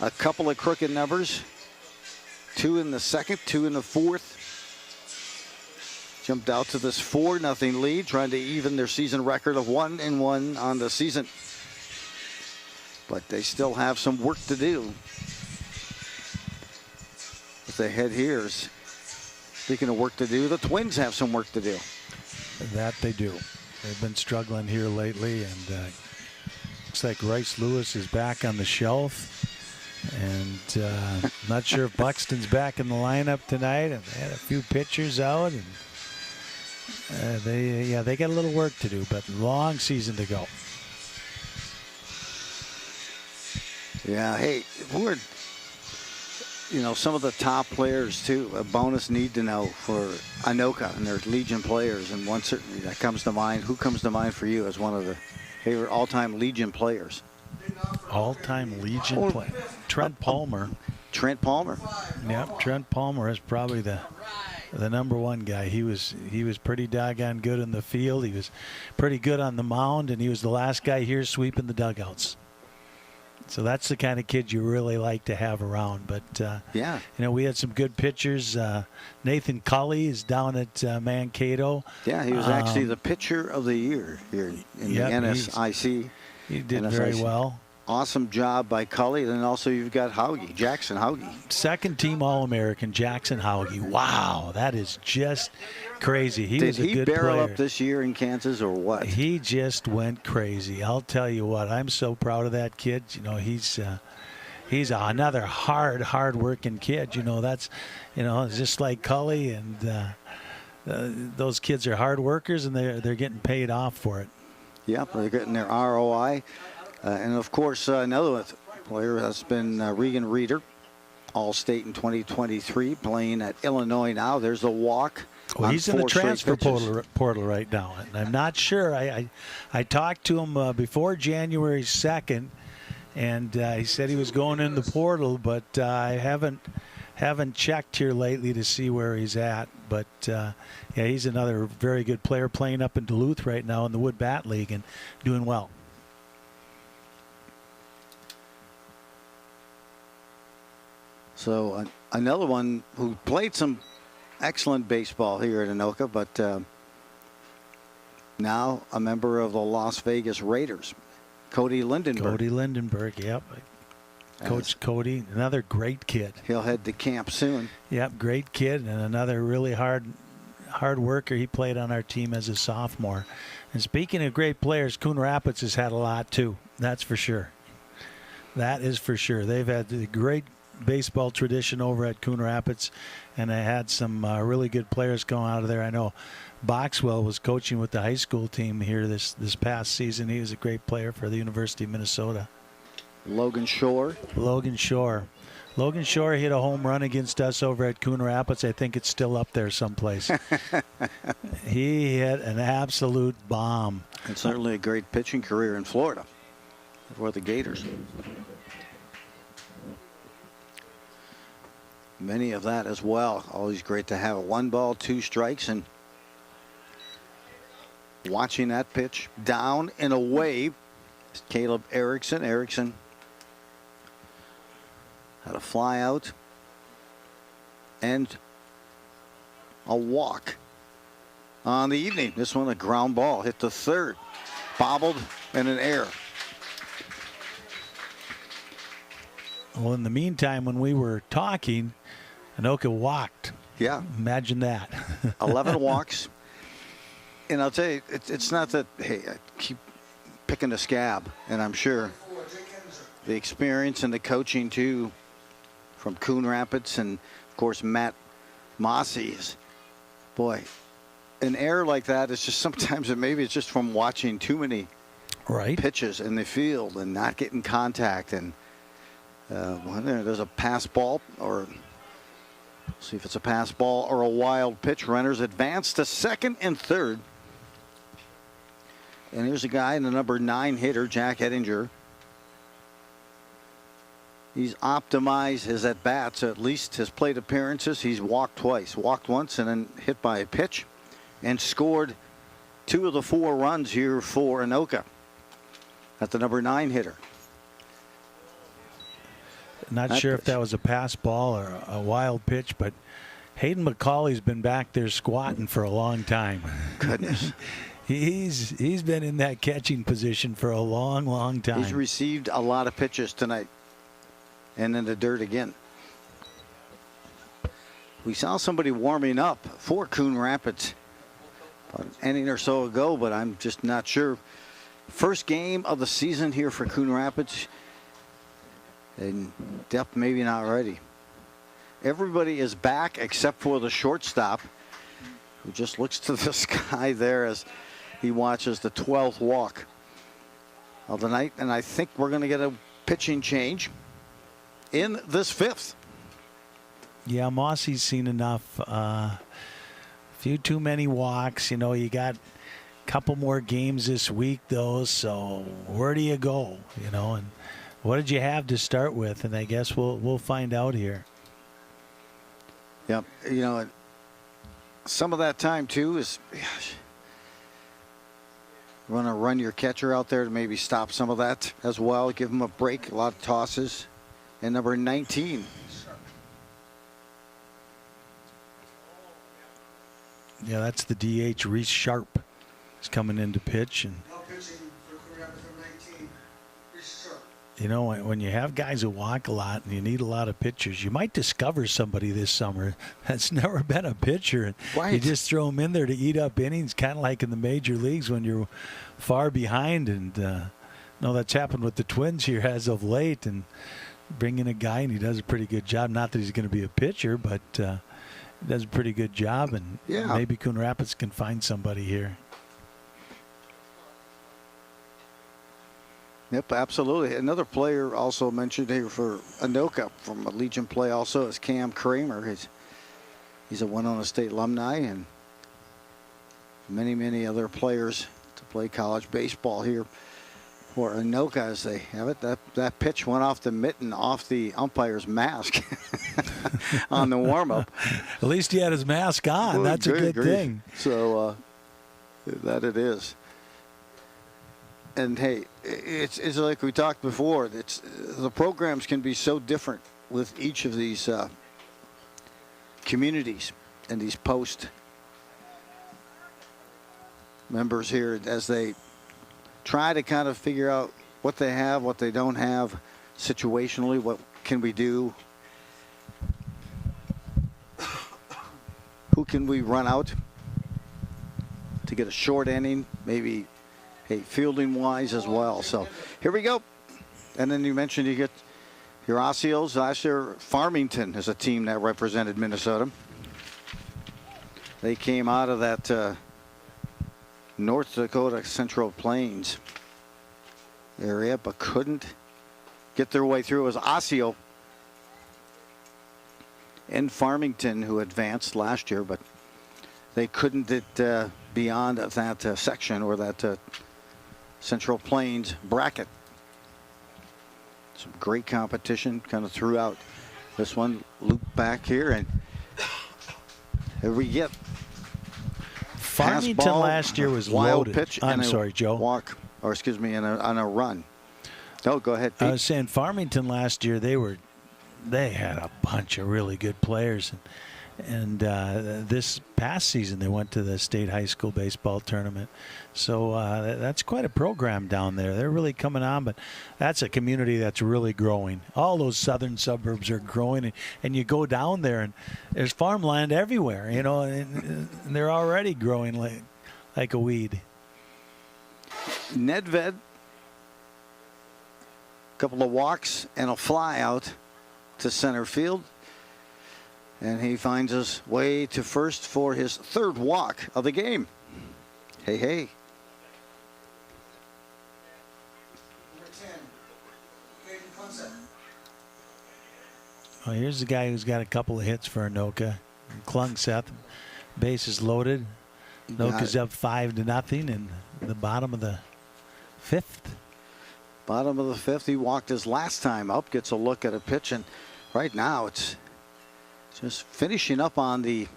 a couple of crooked numbers. 2 in the second, 2 in the fourth. Jumped out to this 4-0 lead, trying to even their season record of 1-1 on the season. But they still have some work to do. As they head here, speaking of work to do, the Twins have some work to do. That they do. They've been struggling here lately, and looks like Rice Lewis is back on the shelf. And not sure if Buxton's back in the lineup tonight. And they had a few pitchers out, and they got a little work to do, but long season to go. Yeah, hey, we're some of the top players too. A bonus need to know for Anoka and their Legion players, and one certainly that comes to mind. Who comes to mind for you as one of the favorite all-time Legion players? All-time Legion player. Trent Palmer. Trent Palmer. Yep, Trent Palmer is probably the number one guy. He was pretty doggone good in the field. He was pretty good on the mound, and he was the last guy here sweeping the dugouts. So that's the kind of kid you really like to have around. But yeah, we had some good pitchers. Nathan Cully is down at Mankato. Yeah, he was actually the pitcher of the year here in the NSIC. He did very well. Awesome job by Cully. Then also you've got Hauge, Jackson Hauge. Second team All-American, Jackson Hauge. Wow, that is just crazy. He was a good player. Did he barrel up this year in Kansas or what? He just went crazy. I'll tell you what, I'm so proud of that kid. He's another hard-working kid. That's, just like Cully, and those kids are hard workers, and they're getting paid off for it. Yep, they're getting their ROI. And, of course, another player has been Regan Reeder, All-State in 2023, playing at Illinois now. There's a walk. Well, he's in the transfer portal right now. And I'm not sure. I talked to him before January 2nd, and he said he was going in the portal, but I haven't checked here lately to see where he's at. But, yeah, he's another very good player playing up in Duluth right now in the Wood Bat League and doing well. So another one who played some excellent baseball here at Anoka, but now a member of the Las Vegas Raiders, Cody Lindenberg. Cody Lindenberg, yep. Coach Cody, another great kid. He'll head to camp soon. Yep, great kid, and another really hard hard worker. He played on our team as a sophomore. And speaking of great players, Coon Rapids has had a lot too. That's for sure. That is for sure. They've had a great baseball tradition over at Coon Rapids, and they had some really good players going out of there. I know Boxwell was coaching with the high school team here this past season. He was a great player for the University of Minnesota. Logan Shore. Logan Shore hit a home run against us over at Coon Rapids. I think it's still up there someplace. He hit an absolute bomb. And certainly a great pitching career in Florida for the Gators. Many of that as well. Always great to have a 1 ball, 2 strikes, and watching that pitch down and away. Caleb Erickson. Erickson had a fly out and a walk on the evening. This one a ground ball hit the third, bobbled, and an error. Well, in the meantime, when we were talking, Anoka walked. Yeah. Imagine that. 11 walks. And I'll tell you, it's not that, hey, I keep picking a scab, and I'm sure the experience and the coaching, too, from Coon Rapids and, of course, Matt Mossy is, boy, an error like that is just sometimes, maybe it's just from watching too many pitches in the field and not getting contact. And there's a pass ball, or see if it's a pass ball or a wild pitch. Runners advance to second and third. And here's a guy in the number 9 hitter, Jack Ettinger. He's optimized his at-bats, at least his plate appearances. He's walked twice, walked once and then hit by a pitch, and scored 2 of the 4 runs here for Anoka at the number 9 hitter. Not sure if that was a pass ball or a wild pitch, but Hayden McCauley's been back there squatting for a long time. Goodness. He's been in that catching position for a long, long time. He's received a lot of pitches tonight. And in the dirt again. We saw somebody warming up for Coon Rapids about an inning or so ago, but I'm just not sure. First game of the season here for Coon Rapids. And depth maybe not ready. Everybody is back except for the shortstop, who just looks to the sky there as he watches the 12th walk of the night. And I think we're going to get a pitching change in this 5th. Yeah, Mossy's seen enough. Few too many walks. You know, you got a couple more games this week, though, so where do you go? You know, and what did you have to start with? And I guess we'll find out here. Yep. You know, some of that time, too, is you want to run your catcher out there to maybe stop some of that as well. Give him a break. A lot of tosses. And number 19. Yeah, that's the DH, Reese Sharp. He's coming in to pitch. And you know, when you have guys who walk a lot and you need a lot of pitchers, you might discover somebody this summer that's never been a pitcher. Right. You just throw them in there to eat up innings, kind of like in the major leagues when you're far behind. And no, that's happened with the Twins here as of late. And bring in a guy, and he does a pretty good job. Not that he's going to be a pitcher, but he does a pretty good job. And maybe Coon Rapids can find somebody here. Yep, absolutely. Another player also mentioned here for Anoka from a Legion play also is Cam Kramer. He's a Winona State alumni, and many, many other players to play college baseball here for Anoka as they have it. That pitch went off the mitten, off the umpire's mask on the warm-up. At least he had his mask on. That's a good thing. So that it is. And hey, it's like we talked before. It's the programs can be so different with each of these communities and these post members here as they try to kind of figure out what they have, what they don't have situationally, what can we do, who can we run out to get a short inning, maybe fielding-wise as well. So here we go. And then you mentioned you get your Osios. Last year, Farmington is a team that represented Minnesota. They came out of that North Dakota Central Plains area, but couldn't get their way through. It was Osseo in Farmington who advanced last year, but they couldn't get beyond that section or that Central Plains bracket. Some great competition kind of throughout this one. Loop back here, and here we get Farmington ball, last year was wild loaded. Pitch I'm and sorry, Joe. Walk, or excuse me, on a run. No, go ahead, Pete. I was saying Farmington last year, they had a bunch of really good players, and this past season they went to the state high school baseball tournament. So that's quite a program down there. They're really coming on, but that's a community that's really growing. All those southern suburbs are growing, and you go down there and there's farmland everywhere, you know, and they're already growing like a weed. Nedved, a couple of walks and a fly out to center field. And he finds his way to first for his third walk of the game. Hey. Well, here's the guy who's got a couple of hits for Anoka. Klungseth, base is loaded. Anoka's up 5-0 in the bottom of the fifth. Bottom of the fifth. He walked his last time up, gets a look at a pitch, and right now it's just finishing up on the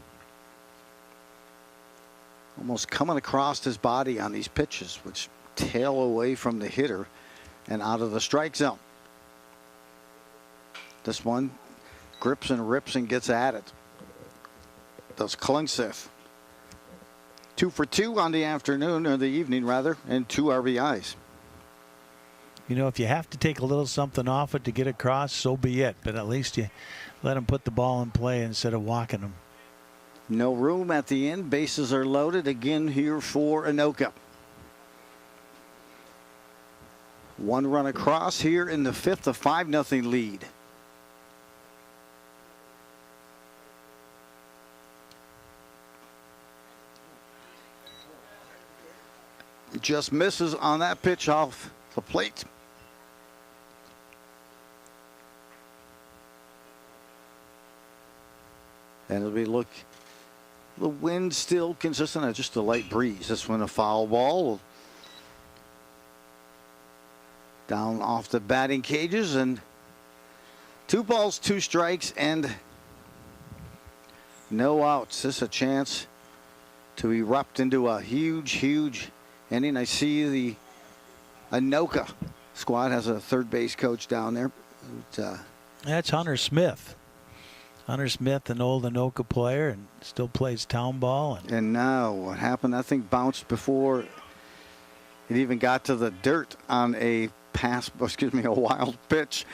almost coming across his body on these pitches, which tail away from the hitter and out of the strike zone. This one grips and rips and gets at it. Does Klungseth. 2 for 2 on the afternoon, or the evening rather, and 2 RBIs. You know, if you have to take a little something off it to get across, so be it. But at least you let him put the ball in play instead of walking him. No room at the end. Bases are loaded again here for Anoka. 1 run across here in the fifth, a 5-0 lead. Just misses on that pitch off the plate. And it'll be, look, the wind still consistent, just a light breeze. This one a foul ball. Down off the batting cages, and 2 balls, 2 strikes, and no outs. This is a chance to erupt into a huge inning. I see the Anoka squad has a third base coach down there. That's Hunter Smith. Hunter Smith, an old Anoka player, and still plays town ball. And now what happened? That thing bounced before it even got to the dirt on a a wild pitch.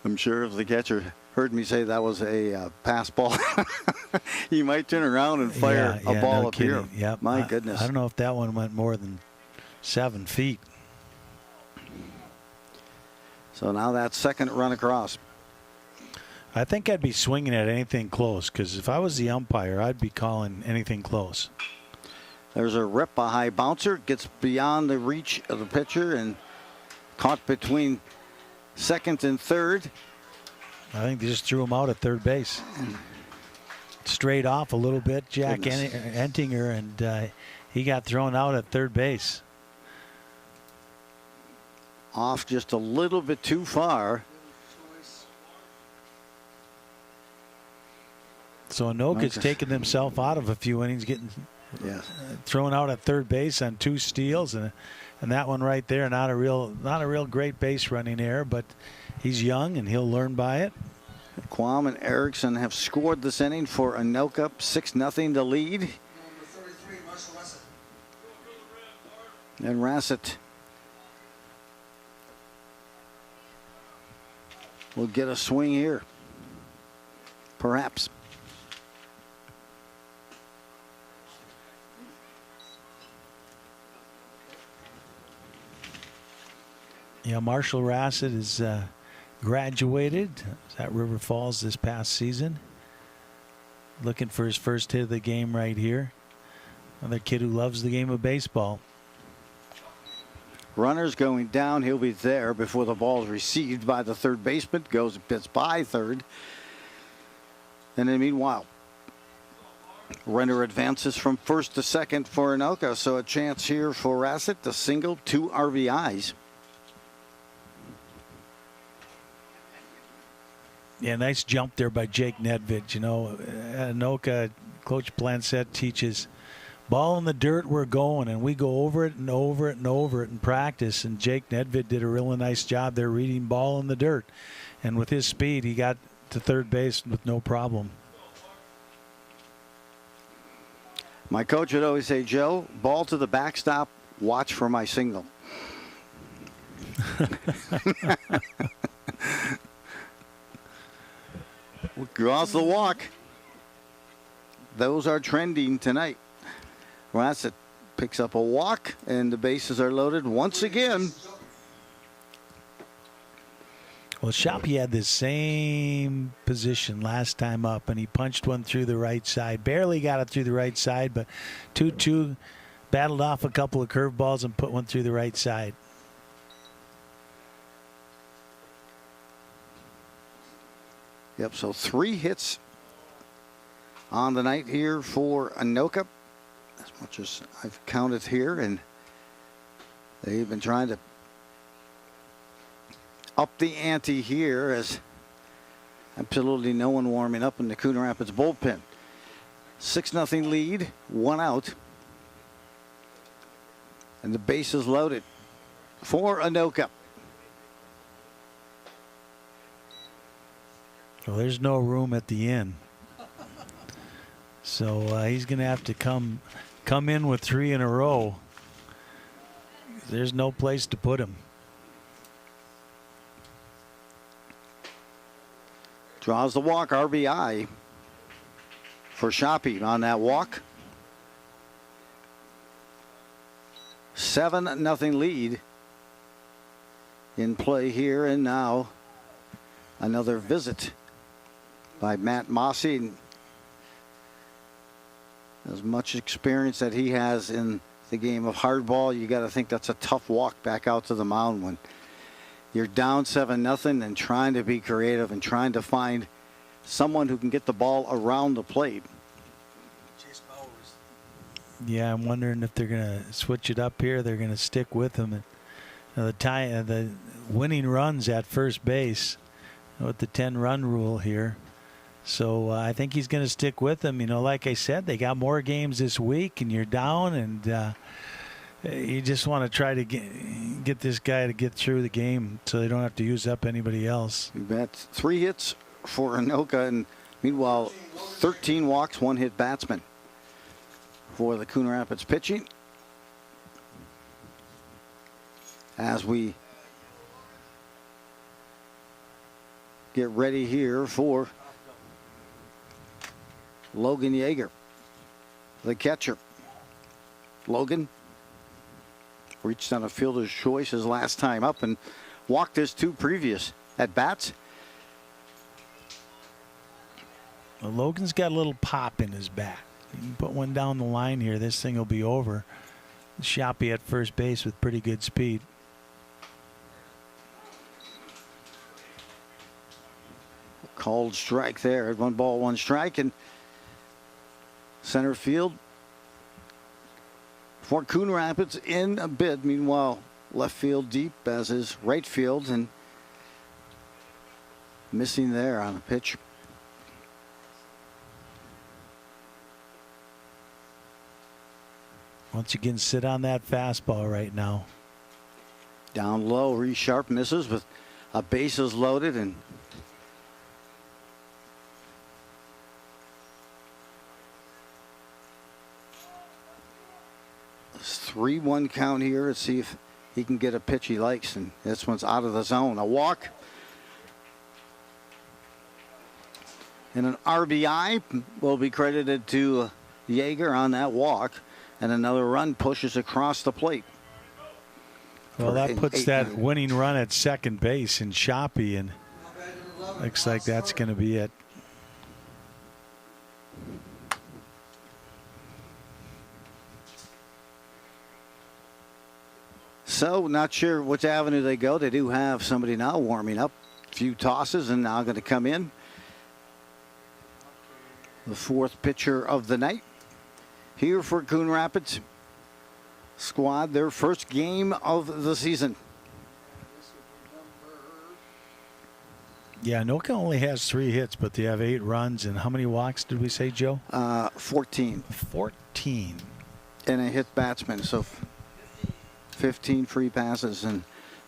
I'm sure if the catcher heard me say that was a pass ball, he might turn around and fire a ball up here. Yep. My goodness. I don't know if that one went more than 7 feet. So now that second run across. I think I'd be swinging at anything close, because if I was the umpire, I'd be calling anything close. There's a rip, a high bouncer, gets beyond the reach of the pitcher and caught between second and third. I think they just threw him out at third base. Straight off a little bit, Jack Entinger, and he got thrown out at third base. Off just a little bit too far. So Anoka's taken himself out of a few innings, getting thrown out at third base on 2 steals, and that one right there, not a real great base running error, but he's young and he'll learn by it. Quam and Erickson have scored this inning for Anoka, 6-0 to lead. Number 33, Marshall Russett. And Rassett will get a swing here, perhaps. Yeah, Marshall Rassett is graduated at River Falls this past season. Looking for his first hit of the game right here. Another kid who loves the game of baseball. Runners going down. He'll be there before the ball is received by the third baseman. Goes and pits by third. And then meanwhile, Renner advances from first to second for Anoka. So a chance here for Rassett to single, 2 RBIs. Yeah, nice jump there by Jake Nedved. You know, Anoka, Coach Plancette teaches ball in the dirt, we're going, and we go over it and over it and over it in practice. And Jake Nedved did a really nice job there reading ball in the dirt. And with his speed, he got to third base with no problem. My coach would always say, Joe, ball to the backstop, watch for my signal. Draws the walk. Those are trending tonight. Rassett picks up a walk, and the bases are loaded once again. Well, Shoppy had the same position last time up, and he punched one through the right side. Barely got it through the right side, but 2-2 battled off a couple of curveballs and put one through the right side. Yep, so 3 hits on the night here for Anoka, as much as I've counted here, and they've been trying to up the ante here as absolutely no one warming up in the Coon Rapids bullpen. 6-0 lead, 1 out. And the base is loaded for Anoka. Well, there's no room at the inn. So he's going to have to come in with 3 in a row. There's no place to put him. Draws the walk, RBI for Shoppy on that walk. 7-0 lead in play here, and now another visit by Matt Mossy. And as much experience that he has in the game of hardball, you got to think that's a tough walk back out to the mound when you're down 7-0 and trying to be creative and trying to find someone who can get the ball around the plate. Yeah, I'm wondering if they're going to switch it up here. They're going to stick with him. And the winning runs at first base with the 10-run rule here. So I think he's going to stick with them. You know, like I said, they got more games this week, and you're down, and you just want to try to get this guy to get through the game so they don't have to use up anybody else. You bet. 3 hits for Anoka, and meanwhile, 13 walks, 1 hit batsman for the Coon Rapids pitching. As we get ready here for Logan Yeager, the catcher. Logan reached on a fielder's choice his last time up and walked his 2 previous at bats. Well, Logan's got a little pop in his bat. You can put one down the line here. This thing will be over. Shoppy at first base with pretty good speed. Called strike there. 1 ball, 1 strike, and center field for Coon Rapids in a bid. Meanwhile, left field deep, as is right field, and missing there on a pitch. Once again, sit on that fastball right now. Down low, Reese Sharp misses with a bases loaded, and it's 3-1 count here. Let's see if he can get a pitch he likes, and this one's out of the zone. A walk and an RBI will be credited to Yeager on that walk, and another run pushes across the plate. Well, that puts that winning run at second base in Shoppy, and looks like that's going to be it. So, not sure which avenue they go. They do have somebody now warming up. A few tosses and now going to come in. The fourth pitcher of the night here for Coon Rapids squad, their first game of the season. Yeah, Anoka only has 3 hits, but they have 8 runs. And how many walks did we say, Joe? 14. 14. And a hit batsman, so 15 free passes. And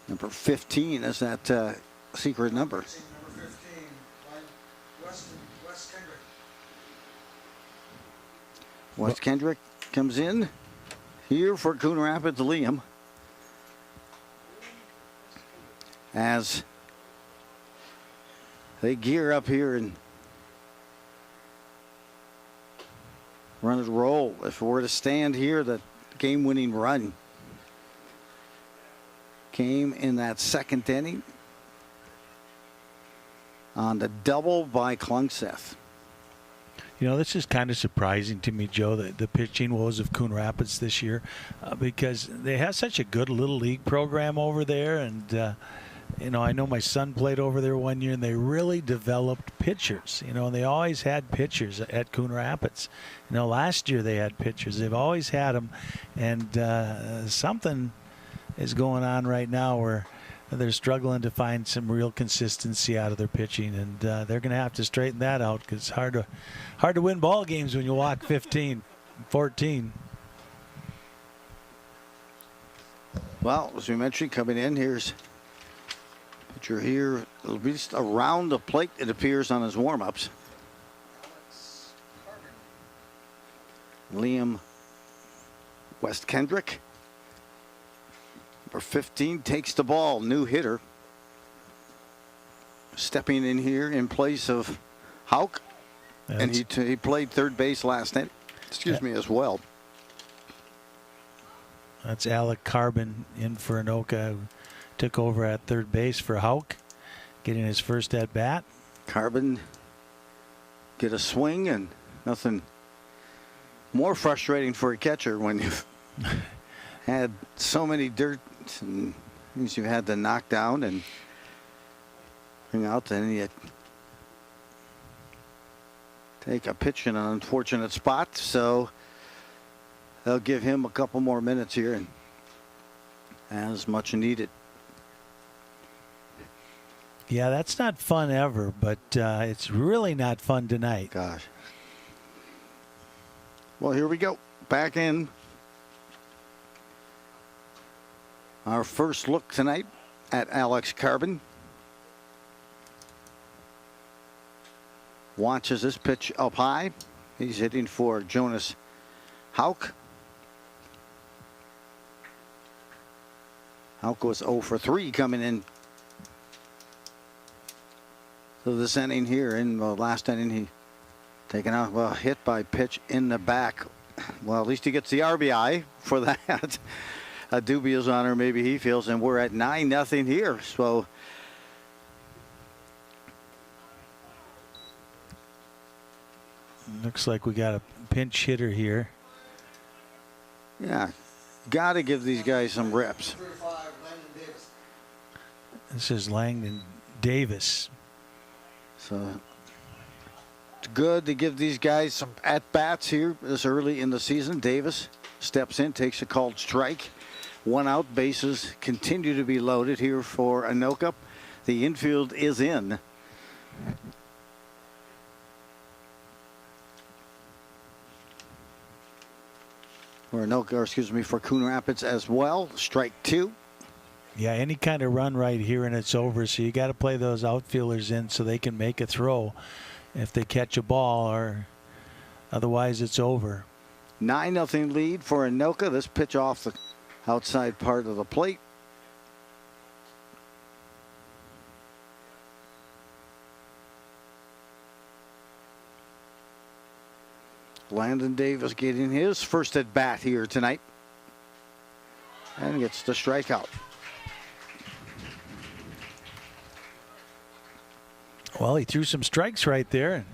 number 15 is that secret number. Number 15, West Kendrick. West Kendrick comes in here for Coon Rapids, Liam. As they gear up here and run it roll. If it were to stand here, the game-winning run came in that second inning on the double by Klungseth. You know, this is kind of surprising to me, Joe, the pitching woes of Coon Rapids this year, because they have such a good little league program over there. And, you know, I know my son played over there one year, and they really developed pitchers. You know, and they always had pitchers at Coon Rapids. You know, last year they had pitchers. They've always had them. And something is going on right now where they're struggling to find some real consistency out of their pitching, and they're going to have to straighten that out, because it's hard to win ball games when you walk 15, 14. Well, as we mentioned, coming in, here's pitcher here, at least around the plate, it appears, on his warm-ups. Liam West Kendrick. Number 15 takes the ball, new hitter. Stepping in here in place of Hauk. And he played third base last night, as well. That's Alec Carbon in for Anoka, who took over at third base for Hauk, getting his first at-bat. Carbon get a swing, and nothing more frustrating for a catcher when you've had so many dirt and things you've had to knock down and bring out, and you take a pitch in an unfortunate spot. So they'll give him a couple more minutes here, and as much needed. Yeah, that's not fun ever, but it's really not fun tonight. Gosh. Well, here we go. Back in. Our first look tonight at Alex Carbon. Watches this pitch up high. He's hitting for Jonas Hauk. Hauk was 0 for 3 coming in. So this inning here, in the last inning, he taken out, well, hit by pitch in the back. Well, at least he gets the RBI for that. A dubious honor, maybe he feels, and we're at 9-0 here. So looks like we got a pinch hitter here. Yeah, got to give these guys some reps. This is Langdon Davis. So it's good to give these guys some at-bats here this early in the season. Davis steps in, takes a called strike. 1 out, bases continue to be loaded here for Anoka. The infield is in. For Anoka, or excuse me, for Coon Rapids as well. Strike 2. Yeah, any kind of run right here and it's over. So you got to play those outfielders in so they can make a throw if they catch a ball, or otherwise it's over. 9-0 lead for Anoka. This pitch off the outside part of the plate. Landon Davis getting his first at bat here tonight, and gets the strikeout. Well, he threw some strikes right there and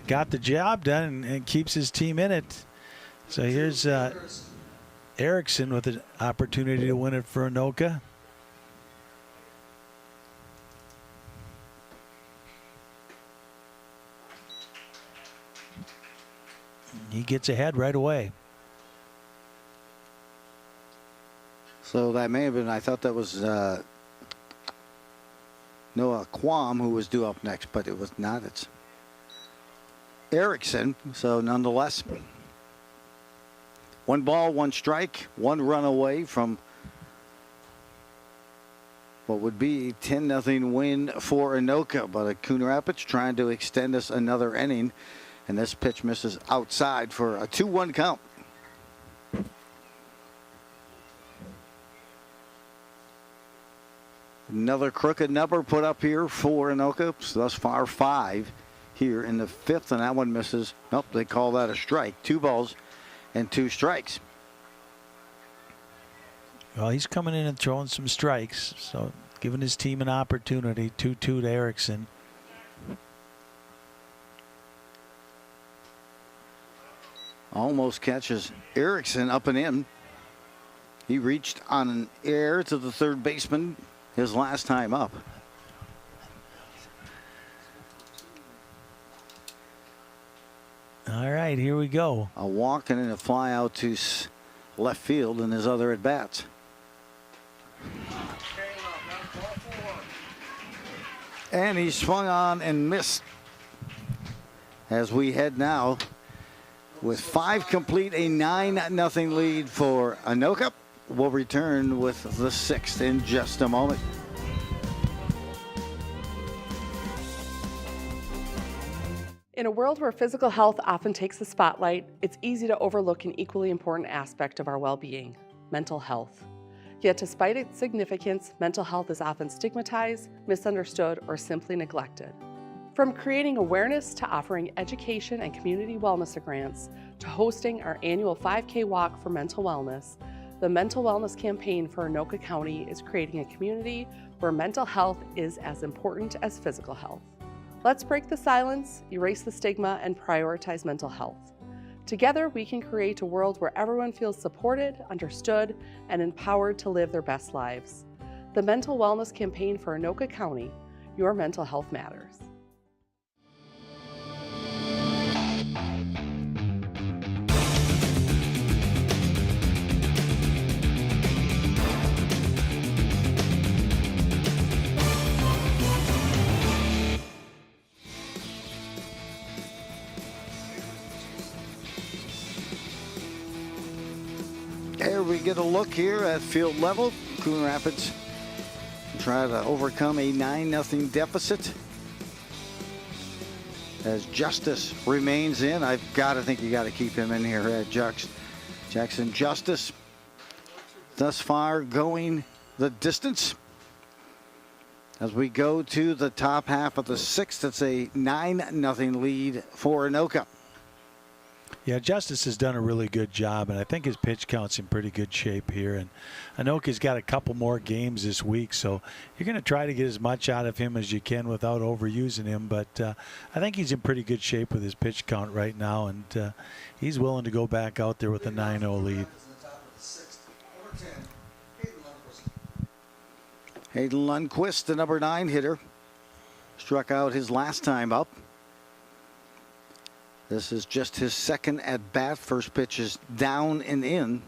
got the job done and keeps his team in it. So here's Erickson with an opportunity to win it for Anoka. He gets ahead right away. So that may have been, I thought that was Noah Quam who was due up next, but it was not. It's Erickson. So nonetheless, 1 ball, 1 strike, 1 run away from what would be a 10-0 win for Anoka. But Coon Rapids trying to extend us another inning. And this pitch misses outside for a 2-1 count. Another crooked number put up here for Anoka. So thus far 5 here in the 5th, and that one misses. Nope, they call that a strike. 2 balls and 2 strikes. Well, he's coming in and throwing some strikes, so giving his team an opportunity. 2-2 to Erickson. Almost catches Erickson up and in. He reached on an air to the third baseman his last time up. All right, here we go. A walk and then a fly out to left field in his other at bats. And he swung on and missed. As we head now with 5 complete, a 9-0 lead for Anoka. We'll return with the 6th in just a moment. In a world where physical health often takes the spotlight, it's easy to overlook an equally important aspect of our well-being, mental health. Yet despite its significance, mental health is often stigmatized, misunderstood, or simply neglected. From creating awareness to offering education and community wellness grants to hosting our annual 5K walk for mental wellness, the Mental Wellness Campaign for Anoka County is creating a community where mental health is as important as physical health. Let's break the silence, erase the stigma, and prioritize mental health. Together, we can create a world where everyone feels supported, understood, and empowered to live their best lives. The Mental Wellness Campaign for Anoka County, your mental health matters. There we get a look here at field level. Coon Rapids try to overcome a 9-0 deficit. As Justice remains in, I've got to think you got to keep him in here at Jackson Justice. Thus far going the distance. As we go to the top half of the 6th, it's a 9-0 lead for Anoka. Yeah, Justice has done a really good job, and I think his pitch count's in pretty good shape here. And Anoka's got a couple more games this week, so you're going to try to get as much out of him as you can without overusing him. But I think he's in pretty good shape with his pitch count right now, and he's willing to go back out there with a 9-0 lead. Hayden Lundquist, the number 9 hitter, struck out his last time up. This is just his 2nd at bat. First pitch is down and in.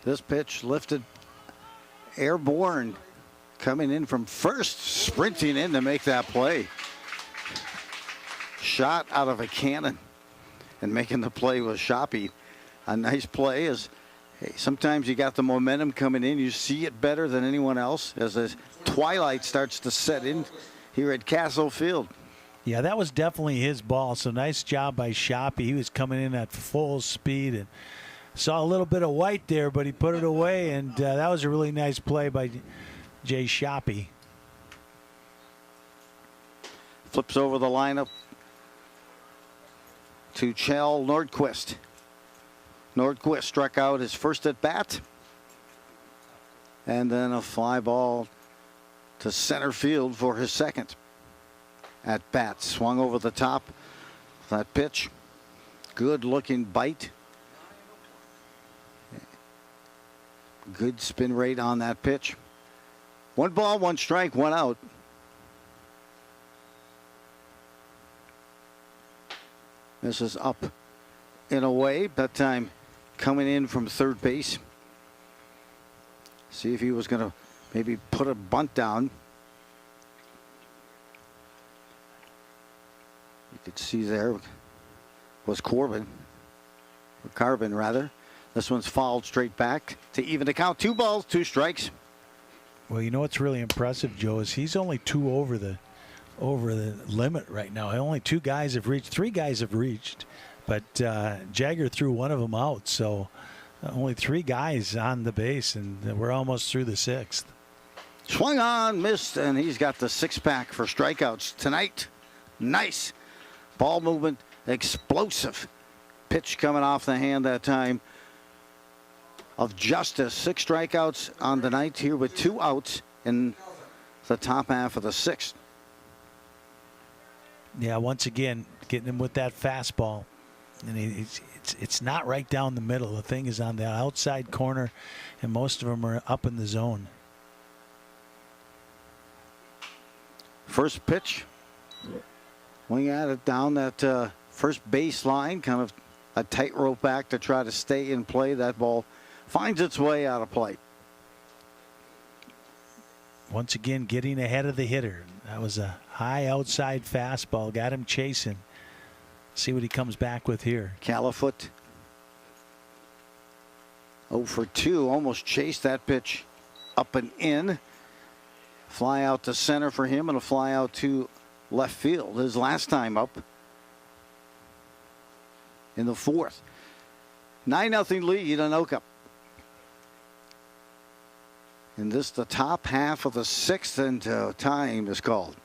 This pitch lifted, airborne, coming in from first, sprinting in to make that play. Shot out of a cannon, and making the play was Shoppy. A nice play. As hey, sometimes you got the momentum coming in, you see it better than anyone else as the twilight starts to set in here at Castle Field. Yeah, that was definitely his ball, so nice job by Shoppy. He was coming in at full speed and saw a little bit of white there, but he put it away, and that was a really nice play by Jay Shoppy. Flips over the lineup to Kjell Nordquist. Nordquist struck out his first at bat. And then a fly ball to center field for his second at bat. Swung over the top. That pitch. Good looking bite. Good spin rate on that pitch. 1 ball, 1 strike, 1 out. This is up and away. That time coming in from third base. See if he was going to maybe put a bunt down. You could see there was Carbon rather. This one's fouled straight back to even the count. 2 balls, 2 strikes. Well, you know what's really impressive, Joe, is he's only 2 over the limit right now. Only 2 guys have reached. 3 guys have reached, but Jagger threw one of them out. So only 3 guys on the base, and we're almost through the 6th. Swung on, missed, and he's got the 6-pack for strikeouts tonight. Nice ball movement, explosive pitch coming off the hand that time of Justice. 6 strikeouts on the night here with 2 outs in the top half of the 6th. Yeah, once again, getting him with that fastball. And it's not right down the middle. The thing is on the outside corner, and most of them are up in the zone. First pitch. Wing at it down that first base line. Kind of a tightrope act to try to stay in play. That ball finds its way out of play. Once again, getting ahead of the hitter. That was a high outside fastball. Got him chasing. See what he comes back with here. Califoot 0 for 2. Almost chased that pitch up and in. Fly out to center for him and a fly out to left field. His last time up in the 4th. 9-0 lead, Anoka. And this the top half of the 6th, and time is called.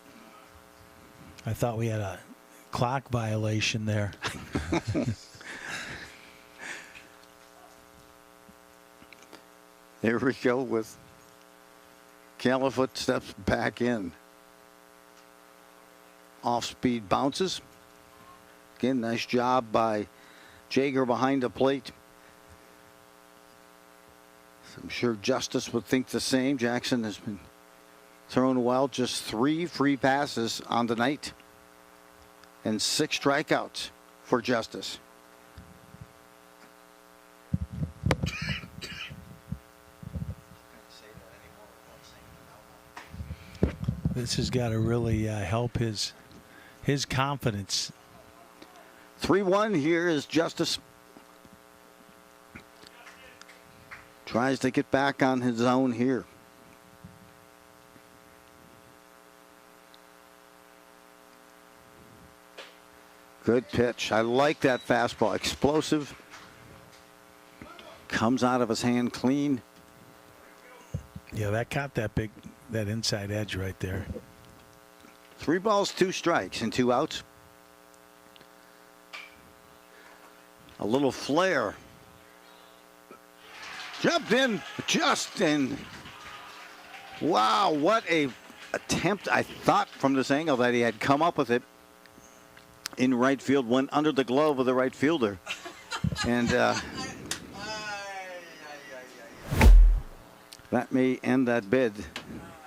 I thought we had a clock violation there. Here we go with Califoot steps back in. Off-speed bounces. Again, nice job by Jagger behind the plate. I'm sure Justice would think the same. Jackson has been thrown well. Just 3 free passes on the night and 6 strikeouts for Justice. This has got to really help his confidence. 3-1 here is Justice. Tries to get back on his own here. Good pitch. I like that fastball. Explosive. Comes out of his hand clean. Yeah, that caught that inside edge right there. 3 balls, 2 strikes, and 2 outs. A little flare. Jumped in, Justin. Wow, what a attempt. I thought from this angle that he had come up with it in right field, went under the glove of the right fielder. And that may end that bid.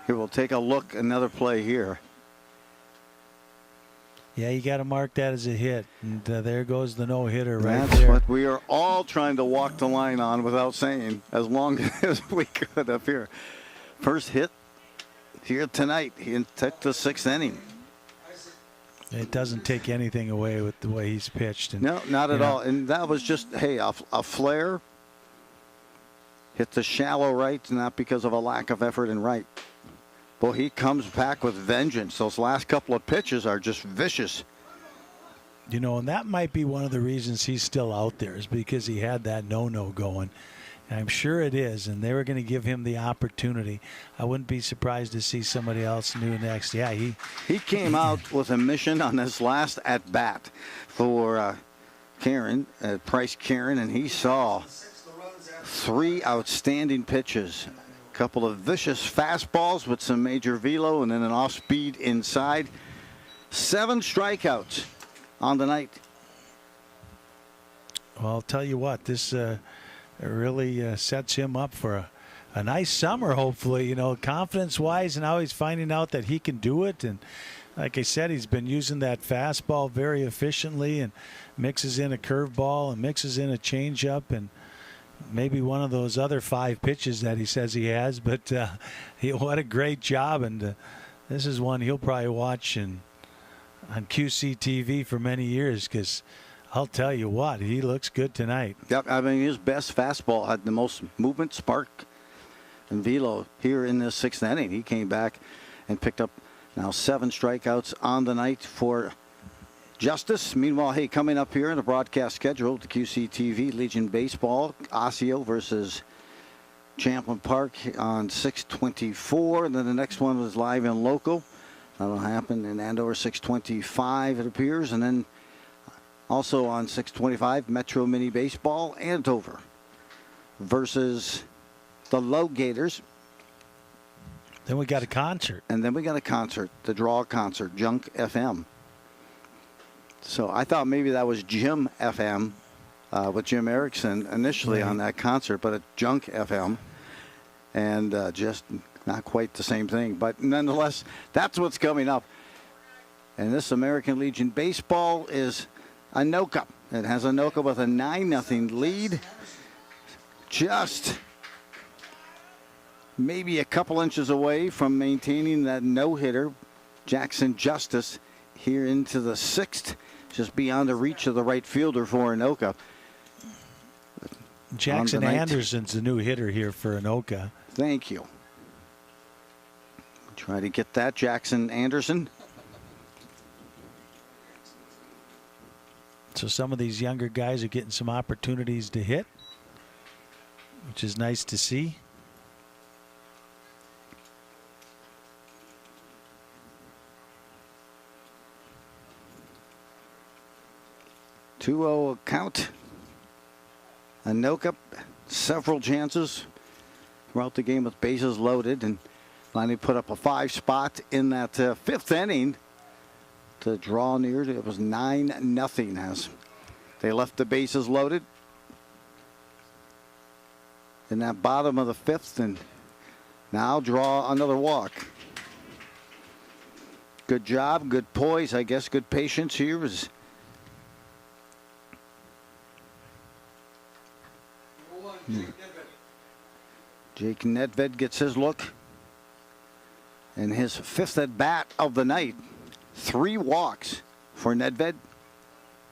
Here, we'll take a look, another play here. Yeah, you got to mark that as a hit. And there goes the no-hitter right That's there. what we are all trying to walk the line on without saying as long as we could up here. First hit here tonight. He took the 6th inning. It doesn't take anything away with the way he's pitched. And, no, not at all. And that was just, hey, a flare. Hit the shallow right, not because of a lack of effort in right. Well, he comes back with vengeance. Those last couple of pitches are just vicious. You know, and that might be one of the reasons he's still out there is because he had that no-no going. And I'm sure it is, and they were going to give him the opportunity. I wouldn't be surprised to see somebody else new next. Yeah, he came out with a mission on his last at-bat for Price Karen, and he saw 3 outstanding pitches. A couple of vicious fastballs with some major velo, and then an off-speed inside. 7 strikeouts on the night. Well, I'll tell you what, this really sets him up for a nice summer, hopefully. You know, confidence-wise, and now he's finding out that he can do it. And like I said, he's been using that fastball very efficiently and mixes in a curveball and mixes in a changeup and maybe one of those other 5 pitches that he says he has. But what a great job. And this is one he'll probably watch on QCTV for many years, because I'll tell you what, he looks good tonight. Yep, I mean, his best fastball had the most movement, spark, and velo here in this 6th inning. He came back and picked up now 7 strikeouts on the night for Justice. Meanwhile, hey, coming up here in the broadcast schedule, the QCTV Legion Baseball, Osseo versus Champlin Park on 6:24. And then the next one was live and local. That'll happen in Andover, 6:25, it appears. And then also on 6:25, Metro Mini Baseball, Andover versus the Low Gators. Then we got a concert. And then we got a concert, the Draw concert, Junk FM. So I thought maybe that was Jim FM with Jim Erickson initially on that concert, but it's Junk FM. And just not quite the same thing. But nonetheless, that's what's coming up. And this American Legion Baseball is Anoka. It has Anoka with a 9-0 lead. Just maybe a couple inches away from maintaining that no-hitter. Jackson Justice here into the 6th, just beyond the reach of the right fielder for Anoka. Jackson Anderson's the new hitter here for Anoka. Thank you. Try to get that, Jackson Anderson. So some of these younger guys are getting some opportunities to hit, which is nice to see. Two-0 count. Anoka, several chances throughout the game with bases loaded, and finally put up a 5 spot in that 5th inning to draw near. It was 9-0 as they left the bases loaded in that bottom of the 5th, and now draw another walk. Good job, good poise, I guess, good patience here. Jake Nedved gets his look. And his 5th at bat of the night. 3 walks for Nedved.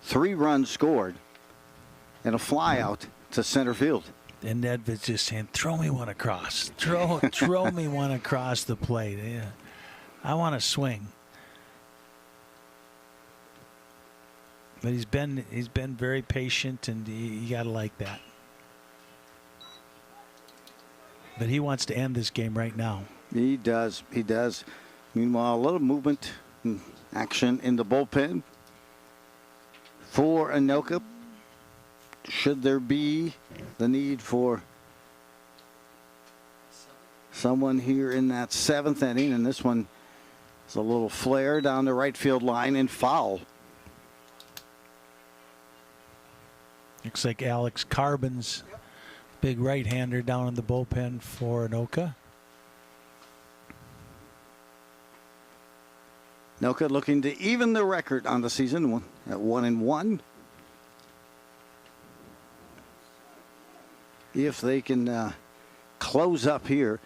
3 runs scored. And a fly out to center field. And Nedved's just saying, throw me one across. Throw me one across the plate. Yeah. I want to swing. But he's been very patient, and you got to like that. But he wants to end this game right now. He does. He does. Meanwhile, a little movement and action in the bullpen for Anoka. Should there be the need for someone here in that 7th inning, and this one is a little flare down the right field line and foul. Looks like Alex Carbon's big right-hander down in the bullpen for Anoka. Anoka looking to even the record on the season at 1-1. If they can close up here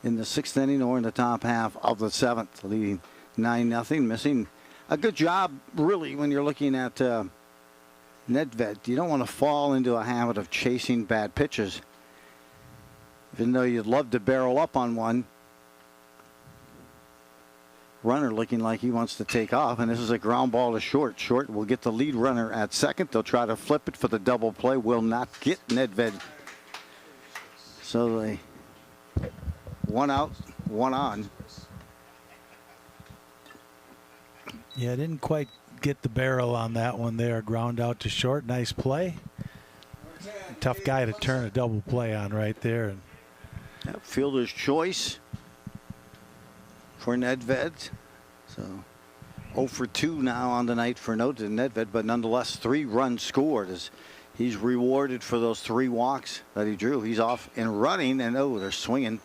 in the 6th inning or in the top half of the 7th, leading 9-0, missing a good job really when you're looking at Nedved. You don't want to fall into a habit of chasing bad pitches, even though you'd love to barrel up on one. Runner looking like he wants to take off, and this is a ground ball to short. Short will get the lead runner at second. They'll try to flip it for the double play. Will not get Nedved. So they 1 out, 1 on. Yeah, didn't quite get the barrel on that one there. Ground out to short. Nice play. Tough guy to turn a double play on right there. And fielder's choice for Nedved. So 0 for 2 now on the night for Nedved, but nonetheless 3 runs scored as he's rewarded for those 3 walks that he drew. He's off and running, and they're swinging.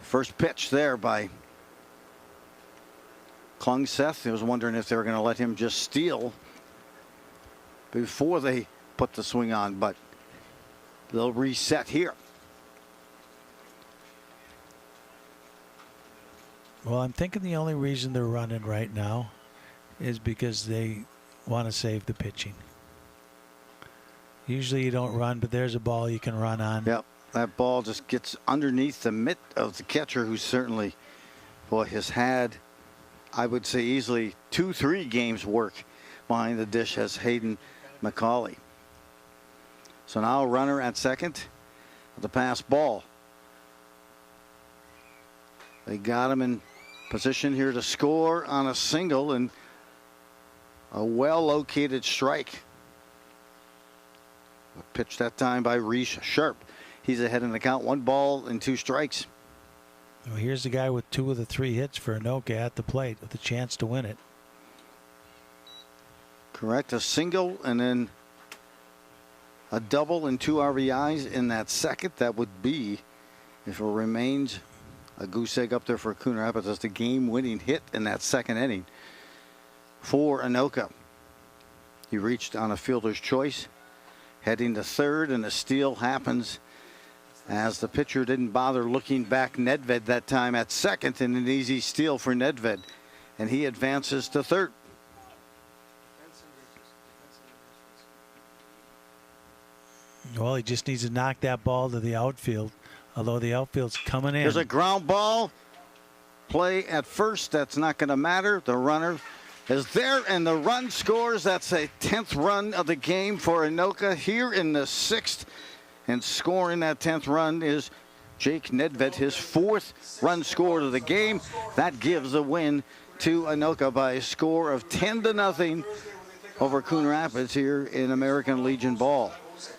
First pitch there by Klungseth. I was wondering if they were going to let him just steal before they put the swing on, but they'll reset here. Well, I'm thinking the only reason they're running right now is because they want to save the pitching. Usually you don't run, but there's a ball you can run on. Yep, that ball just gets underneath the mitt of the catcher, who certainly, boy, has had, I would say, easily 2-3 games work behind the dish as Hayden McCauley. So now a runner at second. The pass ball. They got him in position here to score on a single, and a well-located strike. A pitch that time by Reese Sharp. He's ahead in the count. 1 ball and 2 strikes. Well, here's the guy with 2 of the 3 hits for Anoka at the plate with a chance to win it. Correct. A single and then a double and 2 RBIs in that second. That would be, if it remains, a goose egg up there for Coon Rapids. That's the game-winning hit in that second inning for Anoka. He reached on a fielder's choice, heading to third, and a steal happens as the pitcher didn't bother looking back. Nedved that time at second, and an easy steal for Nedved, and he advances to third. Well, he just needs to knock that ball to the outfield, although the outfield's coming in. There's a ground ball. Play at first. That's not going to matter. The runner is there, and the run scores. That's a 10th run of the game for Anoka here in the 6th. And scoring that 10th run is Jake Nedved, his 4th run score of the game. That gives the win to Anoka by a score of 10-0 over Coon Rapids here in American Legion ball.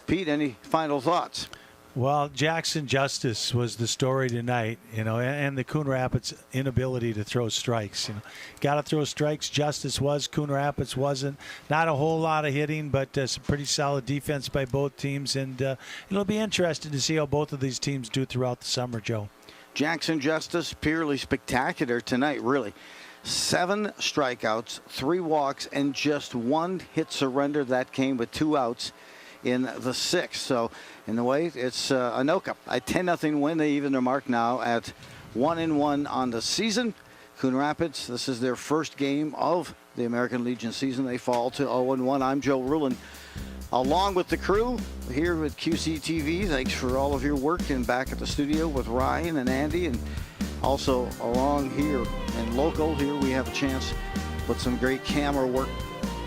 Pete, any final thoughts? Well, Jackson Justice was the story tonight, and the Coon Rapids inability to throw strikes. Got to throw strikes. Justice was, Coon Rapids wasn't. Not a whole lot of hitting, but some pretty solid defense by both teams, and it'll be interesting to see how both of these teams do throughout the summer, Joe. Jackson Justice, purely spectacular tonight, really. 7 strikeouts, 3 walks, and just 1 hit surrender. That came with 2 outs in the 6th. So in the way, it's Anoka, a 10-0 win. They even their mark now at 1-1 on the season. Coon Rapids, this is their first game of the American Legion season. They fall to 0-1. I'm Joe Rulin, along with the crew here with QCTV. Thanks for all of your work, and back at the studio with Ryan and Andy, and also along here and local here we have a chance with some great camera work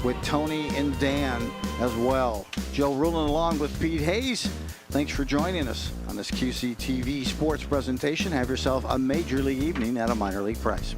with Tony and Dan as well. Joe Rulin along with Pete Hayes. Thanks for joining us on this QCTV sports presentation. Have yourself a major league evening at a minor league price.